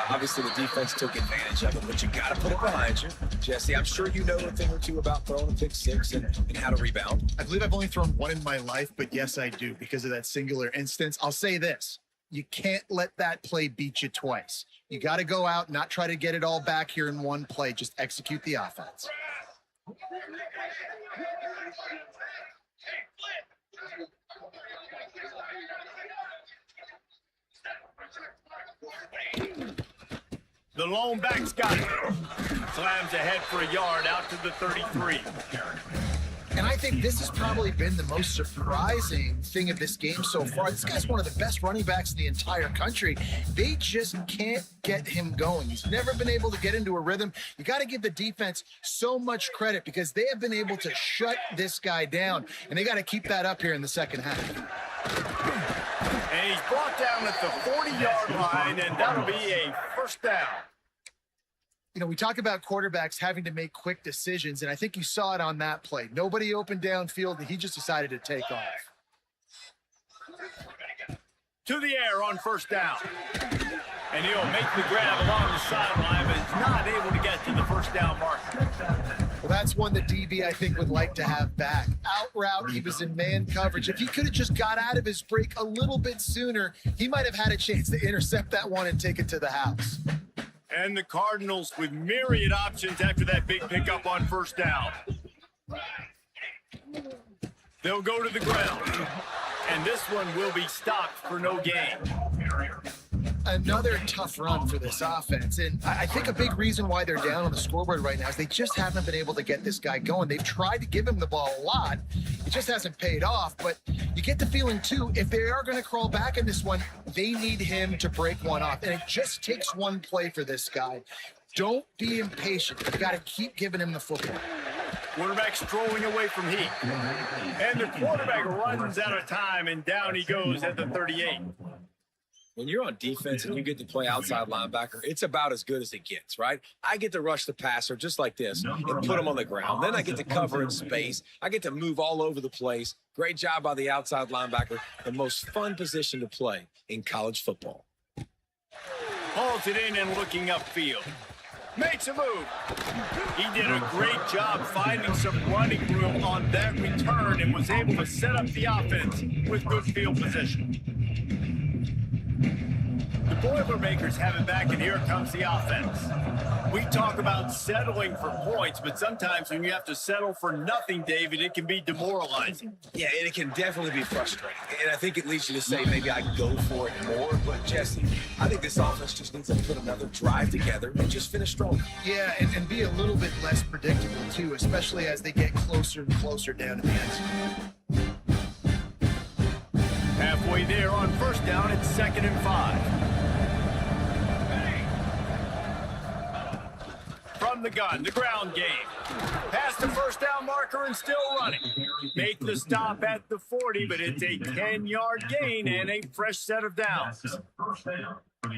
Obviously, the defense took advantage of it, but you got to put it behind you. Jesse, I'm sure you know a thing or two about throwing a pick six and how to rebound. I believe I've only thrown one in my life, but yes, I do because of that singular instance. I'll say this. You can't let that play beat you twice. You got to go out, not try to get it all back here in one play. Just execute the offense. The lone back's got it. Slams ahead for a yard out to the 33. And I think this has probably been the most surprising thing of this game so far. This guy's one of the best running backs in the entire country. They just can't get him going. He's never been able to get into a rhythm. You got to give the defense so much credit because they have been able to shut this guy down. And they got to keep that up here in the second half. And he's brought down at the 40-yard line, and that'll be a first down. You know, we talk about quarterbacks having to make quick decisions, and I think you saw it on that play. Nobody opened downfield, and he just decided to take off. To the air on first down. And he'll make the grab along the sideline, but is not able to get to the first down marker. Well, that's one that DB, I think, would like to have back. Out route, he was in man coverage. If he could have just got out of his break a little bit sooner, he might have had a chance to intercept that one and take it to the house. And the Cardinals with myriad options after that big pickup on first down. They'll go to the ground. And this one will be stopped for no gain. Another tough run for this offense. And I think a big reason why they're down on the scoreboard right now is they just haven't been able to get this guy going. They've tried to give him the ball a lot. It just hasn't paid off. But you get the feeling, too, if they are going to crawl back in this one, they need him to break one off. And it just takes one play for this guy. Don't be impatient. You've got to keep giving him the football. Quarterback strolling away from heat. And the quarterback runs out of time, and down he goes at the 38. When you're on defense and you get to play outside linebacker, it's about as good as it gets, right? I get to rush the passer just like this and put him on the ground. Then I get to cover in space. I get to move all over the place. Great job by the outside linebacker. The most fun position to play in college football. Hauls it in and looking upfield. Makes a move. He did a great job finding some running room on that return and was able to set up the offense with good field position. The Boilermakers have it back, and here comes the offense. We talk about settling for points, but sometimes when you have to settle for nothing, David, it can be demoralizing. Yeah, and it can definitely be frustrating. And I think it leads you to say maybe I can go for it more. But, Jesse, I think this offense just needs to put another drive together and just finish strong. Yeah, and be a little bit less predictable, too, especially as they get closer and closer down to the end zone. Halfway there on first down, it's 2nd and 5. From the gun, the ground game. Past the first down marker and still running. Make the stop at the 40, but it's a 10-yard gain and a fresh set of downs.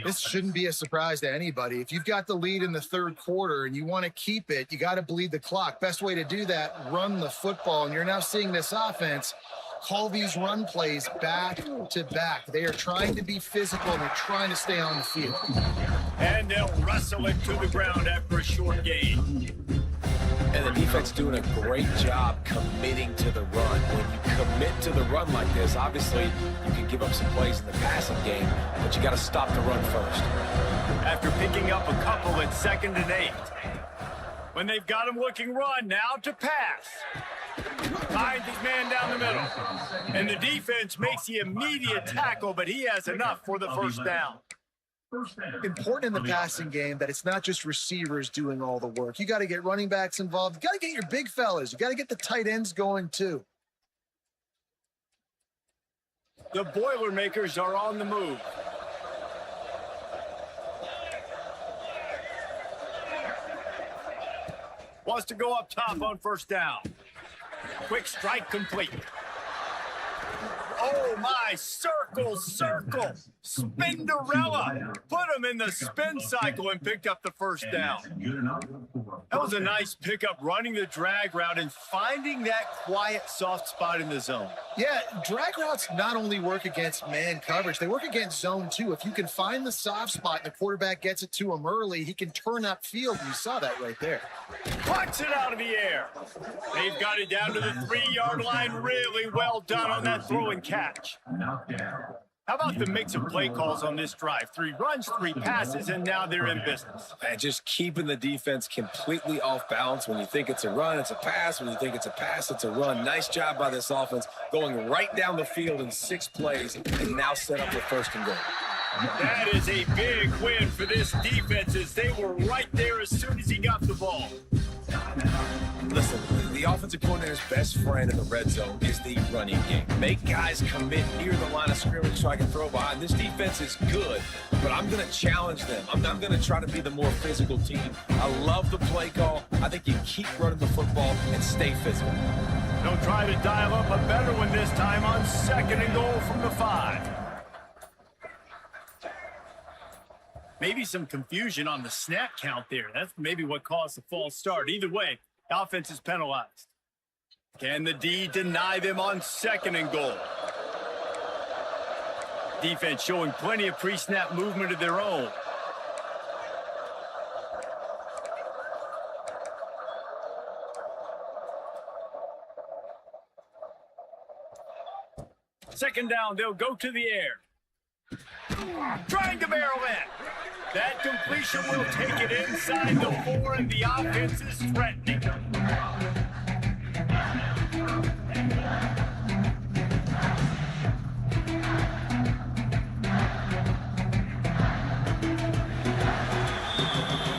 This shouldn't be a surprise to anybody. If you've got the lead in the third quarter and you want to keep it, you got to bleed the clock. Best way to do that, run the football. And you're now seeing this offense call these run plays back to back. They are trying to be physical and they're trying to stay on the field. And they'll wrestle it to the ground after a short gain. And the defense doing a great job committing to the run. When you commit to the run like this, obviously you can give up some plays in the passing game, but you got to stop the run first. After picking up a couple at 2nd and 8. When they've got him looking run, now to pass. Finds his man down the middle. And the defense makes the immediate tackle, but he has enough for the first down. Important in the passing game that it's not just receivers doing all the work. You got to get running backs involved. You got to get your big fellas. You got to get the tight ends going too. The Boilermakers are on the move. Wants to go up top on first down. Quick strike complete. Oh, my, circle. Spinderella. Put him in the spin cycle and picked up the first down. That was a nice pickup, running the drag route and finding that quiet, soft spot in the zone. Yeah, drag routes not only work against man coverage, they work against zone too. If you can find the soft spot and the quarterback gets it to him early, he can turn upfield. You saw that right there. Plucks it out of the air. They've got it down to the 3-yard line. Really well done on that throw and catch. How about the mix of play calls on this drive? 3 runs, 3 passes, and now they're in business. And just keeping the defense completely off balance. When you think it's a run, it's a pass. When you think it's a pass, it's a run. Nice job by this offense, going right down the field in 6 plays and now set up the 1st and goal. That is a big win for this defense as they were right there as soon as he got the ball. Listen, the offensive coordinator's best friend in the red zone is the running game. Make guys commit near the line of scrimmage so I can throw behind. This defense is good, but I'm going to challenge them. I'm going to try to be the more physical team. I love the play call. I think you keep running the football and stay physical. They'll try to dial up a better one this time on 2nd and goal from the 5. Maybe some confusion on the snap count there. That's maybe what caused the false start. Either way, the offense is penalized. Can the D deny them on 2nd and goal? Defense showing plenty of pre-snap movement of their own. Second down, they'll go to the air. Trying to barrel in. That completion will take it inside the 4, and the offense is threatening.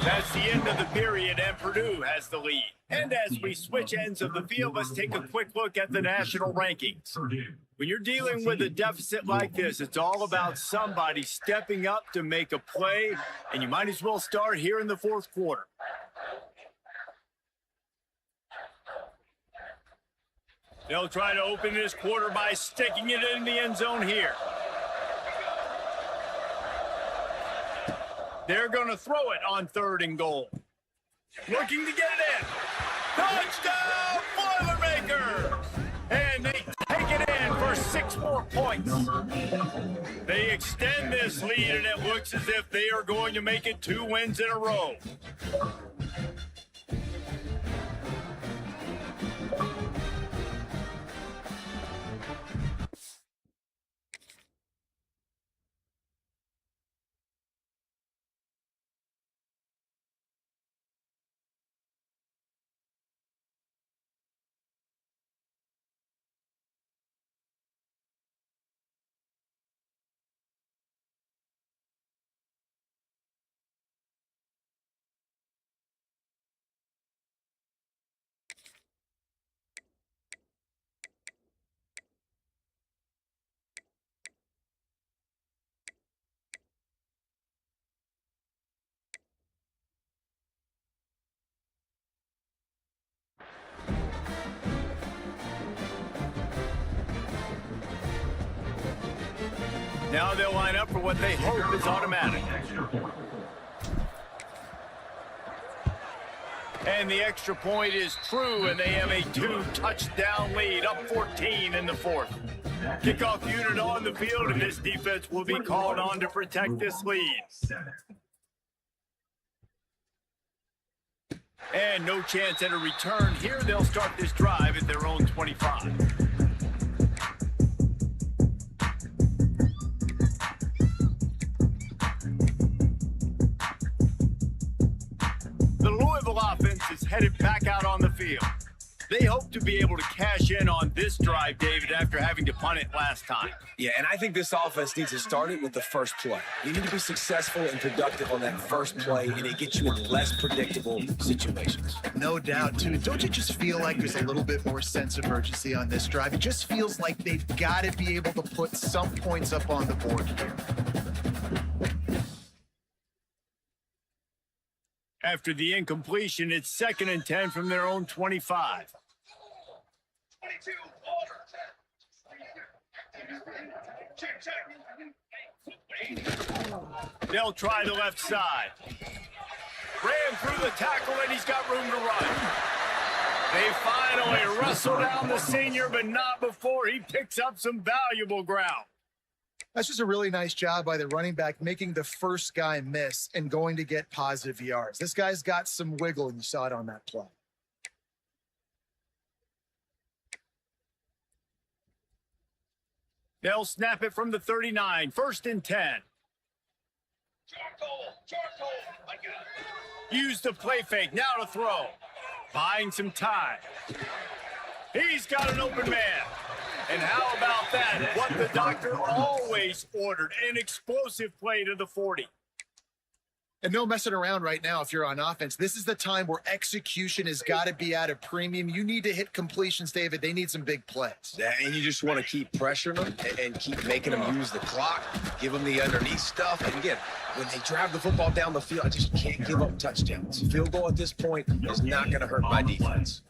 That's the end of the period, and Purdue has the lead. And as we switch ends of the field, let's take a quick look at the national rankings. When you're dealing with a deficit like this, it's all about somebody stepping up to make a play, and you might as well start here in the 4th quarter. They'll try to open this quarter by sticking it in the end zone here. They're going to throw it on 3rd and goal. Looking to get it in. Touchdown, Boilermakers! And they take it in for 6 more points. They extend this lead, and it looks as if they are going to make it 2 wins in a row. Now they'll line up for what they hope is automatic. And the extra point is true, and they have a 2-touchdown lead, up 14 in the fourth. Kickoff unit on the field, and this defense will be called on to protect this lead. And no chance at a return here. They'll start this drive at their own 25. The Louisville offense is headed back out on the field. They hope to be able to cash in on this drive, David, after having to punt it last time. Yeah, and I think this offense needs to start it with the first play. You need to be successful and productive on that first play, and it gets you in less predictable situations. No doubt, too. Don't you just feel like there's a little bit more sense of urgency on this drive? It just feels like they've got to be able to put some points up on the board here. After the incompletion, it's 2nd and 10 from their own 25. They'll try the left side. Ran through the tackle, and he's got room to run. They finally wrestle down the senior, but not before he picks up some valuable ground. That's just a really nice job by the running back, making the first guy miss and going to get positive yards. This guy's got some wiggle, and you saw it on that play. They'll snap it from the 39, 1st and 10. Use the play fake, now to throw. Buying some time. He's got an open man. And how about that? What the doctor always ordered, an explosive play to the 40. And no messing around right now if you're on offense. This is the time where execution has got to be at a premium. You need to hit completions, David. They need some big plays. Yeah, and you just want to keep pressuring them and keep making them use the clock, give them the underneath stuff. And again, when they drive the football down the field, I just can't give up touchdowns. Field goal at this point is not going to hurt my defense.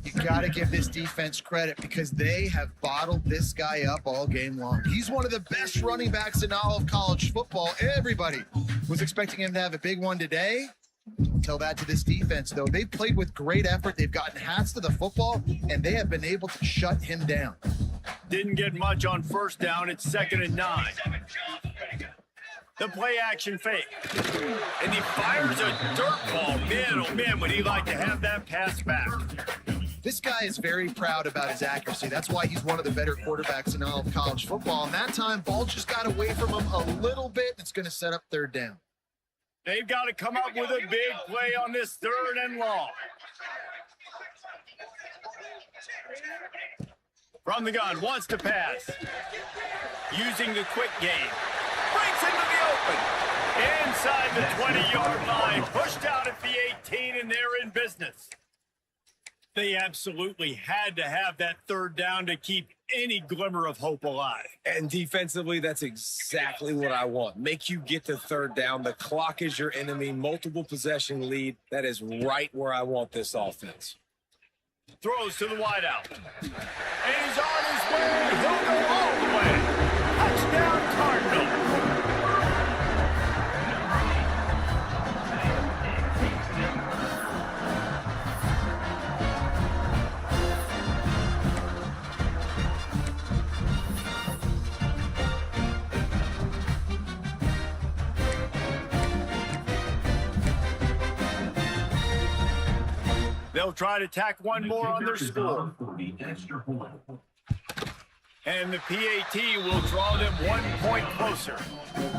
You got to give this defense credit because they have bottled this guy up all game long. He's one of the best running backs in all of college football. Everybody was expecting him to have a big one today. Don't tell that to this defense, though. They've played with great effort. They've gotten hats to the football, and they have been able to shut him down. Didn't get much on 1st down. It's 2nd and 9. The play action fake. And he fires a dirt ball. Man, oh man, would he like to have that pass back. This guy is very proud about his accuracy. That's why he's one of the better quarterbacks in all of college football. And that time, ball just got away from him a little bit. It's going to set up 3rd down. They've got to come up with a big play on this 3rd and long. From the gun, wants to pass. Using the quick game. Breaks into the open. Inside the 20-yard line. Pushed out at the 18, and they're in business. They absolutely had to have that 3rd down to keep any glimmer of hope alive. And defensively, that's exactly what I want. Make you get the 3rd down. The clock is your enemy. Multiple possession lead. That is right where I want this offense. Throws to the wideout. And he's on his way. He'll go all the way. Touchdown, Cardinals. They'll try to tack one more on their score. And the PAT will draw them 1 point closer.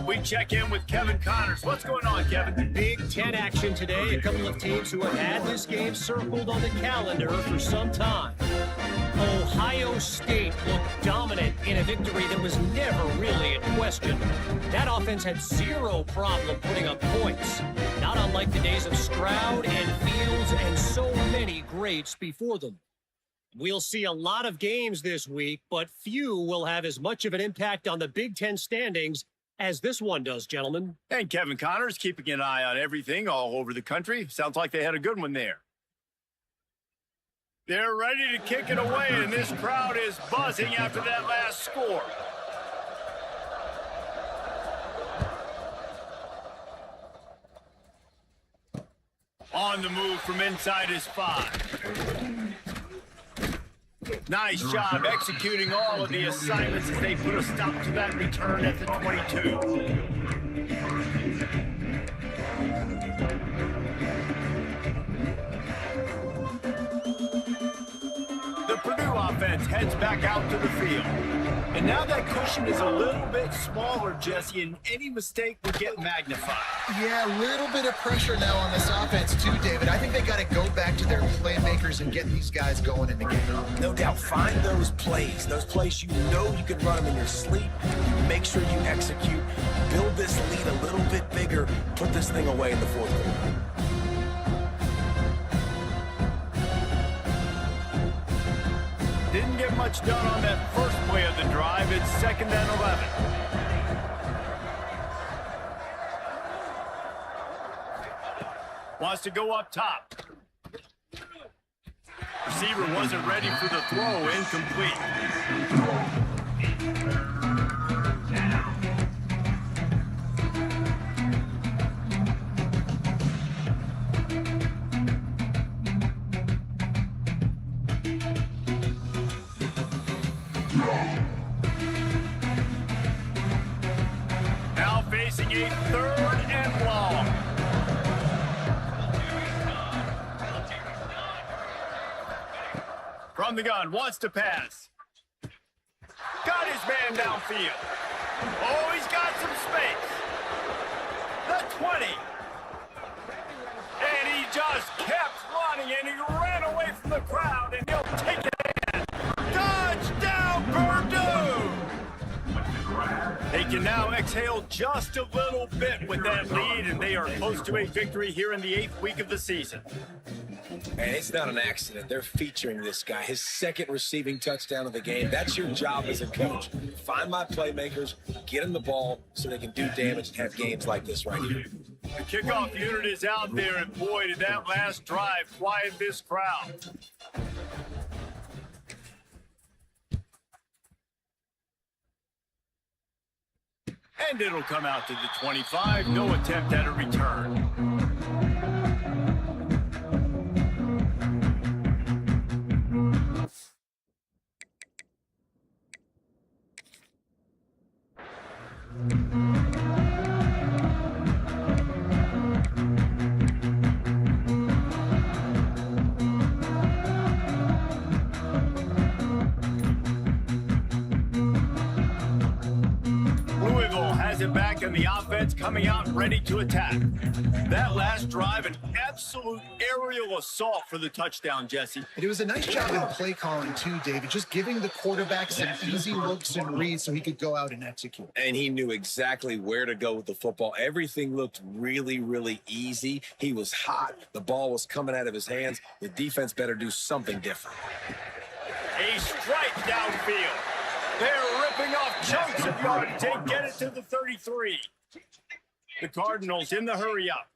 We check in with Kevin Connors. What's going on, Kevin? Big Ten action today. A couple of teams who have had this game circled on the calendar for some time. Ohio State looked dominant in a victory that was never really in question. That offense had zero problem putting up points, not unlike the days of Stroud and Fields and so many greats before them. We'll see a lot of games this week, but few will have as much of an impact on the Big Ten standings as this one does, gentlemen. And Kevin Connors keeping an eye on everything all over the country. Sounds like they had a good one there. They're ready to kick it away, and this crowd is buzzing after that last score. On the move from inside his 5. Nice job executing all of the assignments as they put a stop to that return at the 22. The Purdue offense heads back out to the field. And now that cushion is a little bit smaller, Jesse, and any mistake will get magnified. Yeah, a little bit of pressure now on this offense too, David. I think they got to go back to their playmakers and get these guys going in the game. No doubt, find those plays you know you can run them in your sleep. Make sure you execute. Build this lead a little bit bigger. Put this thing away in the fourth quarter. Didn't get much done on that first play of the drive. It's 2nd and 11. Wants to go up top. Receiver wasn't ready for the throw. Incomplete. Now facing a 3rd and long. From the gun, wants to pass. Got his man downfield. Oh, he's got some space. The 20. And he just kept running, and he ran away from the crowd, and he'll take it in. Touchdown, Purdue! They can now exhale just a little bit with that lead, and they are close to a victory here in the 8th week of the season. And it's not an accident. They're featuring this guy. His 2nd receiving touchdown of the game. That's your job as a coach. Find my playmakers, get them the ball so they can do damage and have games like this right here. The kickoff unit is out there, and boy, did that last drive quiet this crowd. And it'll come out to the 25. No attempt at a return. Back and the offense coming out ready to attack. That last drive, an absolute aerial assault for the touchdown, Jesse. And it was a nice job in play calling too, David, just giving the quarterback some easy looks and reads so he could go out and execute. And he knew exactly where to go with the football. Everything looked really, really easy. He was hot. The ball was coming out of his hands. The defense better do something different. A strike downfield. They're ripping off chunks of yardage. They get it to the 33. The Cardinals in the hurry up.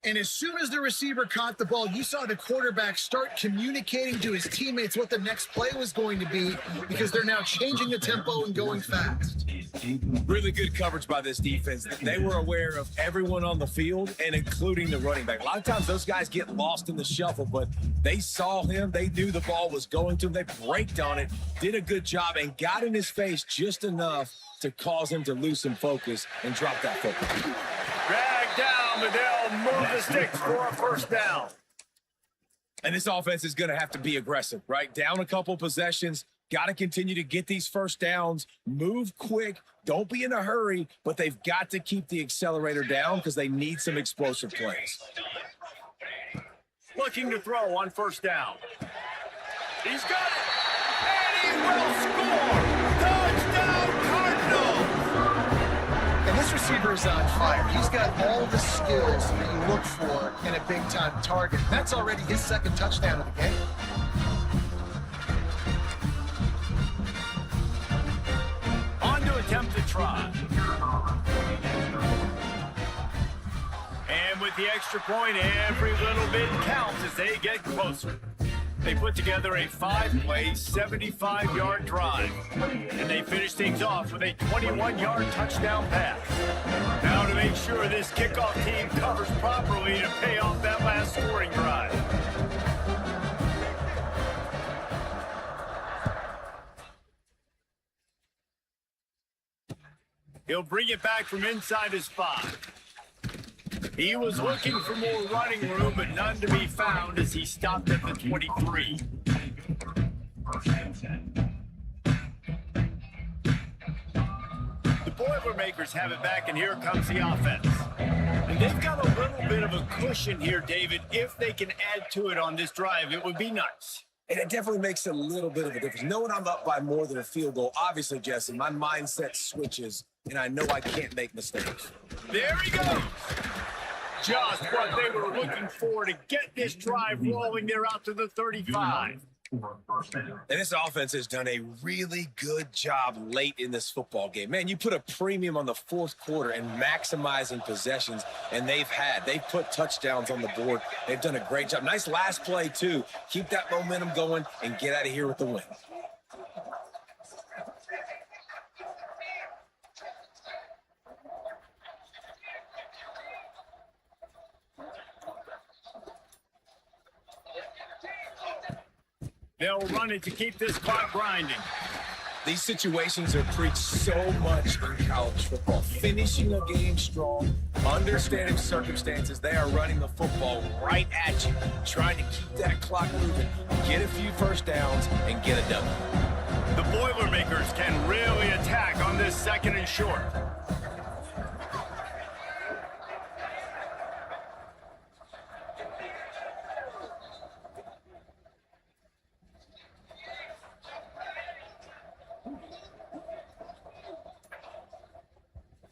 And as soon as the receiver caught the ball, you saw the quarterback start communicating to his teammates what the next play was going to be because they're now changing the tempo and going fast. Really good coverage by this defense. They were aware of everyone on the field and including the running back. A lot of times those guys get lost in the shuffle, but they saw him. They knew the ball was going to him. They braked on it, did a good job, and got in his face just enough to cause him to lose some focus and drop that football. Drag down, but they'll move the sticks for a 1st down. And this offense is going to have to be aggressive, right? Down a couple possessions. Got to continue to get these 1st downs, move quick, don't be in a hurry, but they've got to keep the accelerator down because they need some explosive plays. Looking to throw on 1st down. He's got it, and he will score! Touchdown, Cardinals! And this receiver is on fire. He's got all the skills that you look for in a big-time target. That's already his 2nd touchdown of the game. Attempt to try. And with the extra point, every little bit counts as they get closer. They put together a 5-play, 75-yard drive. And they finish things off with a 21-yard touchdown pass. Now to make sure this kickoff team covers properly to pay off that last scoring drive. He'll bring it back from inside his 5. He was looking for more running room, but none to be found as he stopped at the 23. The Boilermakers have it back, and here comes the offense. And they've got a little bit of a cushion here, David. If they can add to it on this drive, it would be nice. And it definitely makes a little bit of a difference. Knowing I'm up by more than a field goal, obviously, Jesse, my mindset switches, and I know I can't make mistakes. There he goes. Just what they were looking for to get this drive rolling there out to the 35. And this offense has done a really good job late in this football game. Man, you put a premium on the fourth quarter and maximizing possessions, and they've put touchdowns on the board. They've done a great job. Nice last play, too. Keep that momentum going and get out of here with the win. They'll run it to keep this clock grinding. These situations are preached so much in college football. Finishing a game strong, understanding circumstances. They are running the football right at you, trying to keep that clock moving, get a few first downs, and get a W. The Boilermakers can really attack on this 2nd and short.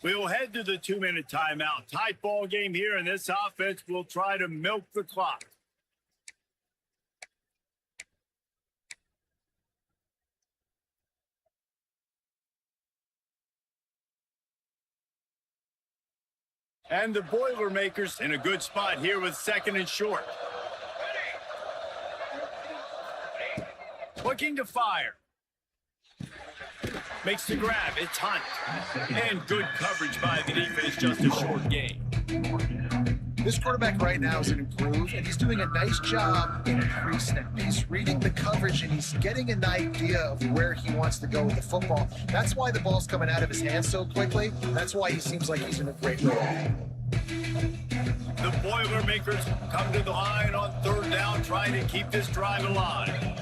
We'll head to the 2-minute timeout. Tight ball game here, and this offense will try to milk the clock. And the Boilermakers in a good spot here with 2nd and short. Looking to fire. Makes the grab. It's Hunt. And good coverage by the defense. Just a short game. This quarterback right now is an improved, and he's doing a nice job in pre-snap. He's reading the coverage, and he's getting an idea of where he wants to go with the football. That's why the ball's coming out of his hands so quickly. That's why he seems like he's in a great role. The Boilermakers come to the line on 3rd down, trying to keep this drive alive.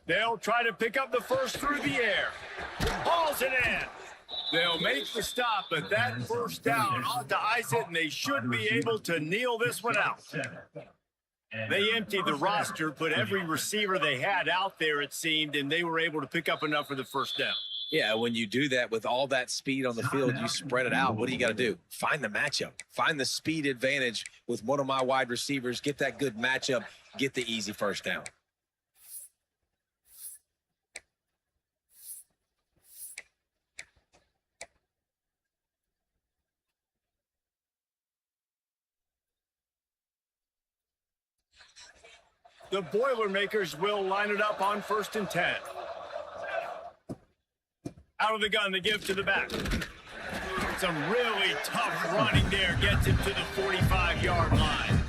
They'll try to pick up the first through the air. Hauls it in. They'll make the stop, but that first down ought to ice it, and they should be able to kneel this one out. They emptied the roster, put every receiver they had out there, it seemed, and they were able to pick up enough for the first down. Yeah, when you do that with all that speed on the field, you spread it out. What do you got to do? Find the matchup. Find the speed advantage with one of my wide receivers. Get that good matchup. Get the easy first down. The Boilermakers will line it up on 1st and 10. Out of the gun, they give to the back. Some really tough running there. Gets him to the 45-yard line.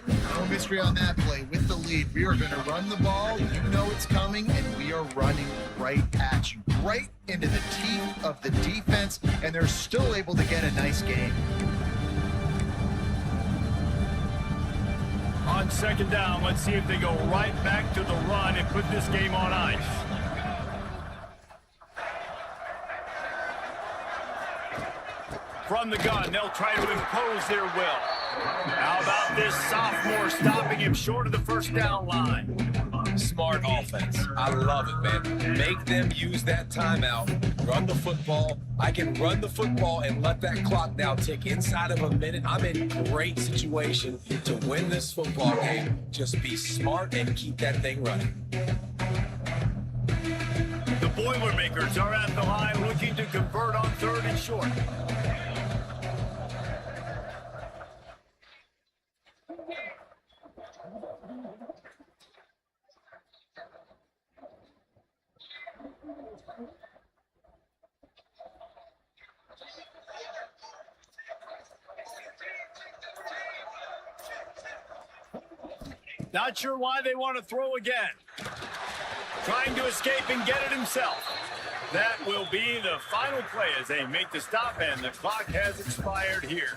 No mystery on that play. With the lead, we are going to run the ball. You know it's coming, and we are running right at you. Right into the teeth of the defense, and they're still able to get a nice game. On 2nd down, let's see if they go right back to the run and put this game on ice. From the gun, they'll try to impose their will. How about this sophomore stopping him short of the first down line? smart offense. I love it, man. Make them use that timeout. Run the football. I can run the football and let that clock now tick inside of a minute. I'm in great situation to win this football game. Just be smart and keep that thing running. The Boilermakers are at the line looking to convert on 3rd and short. Not sure why they want to throw again. Trying to escape and get it himself. That will be the final play as they make the stop, and the clock has expired here.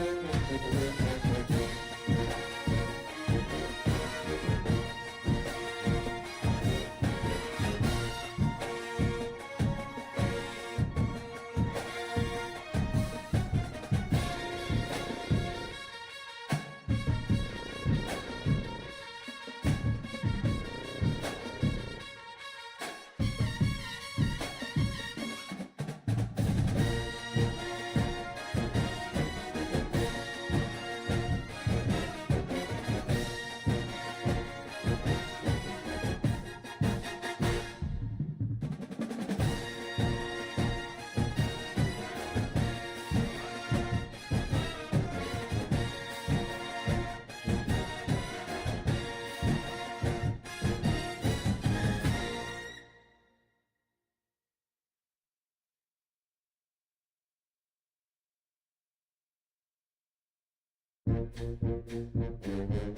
Thank you.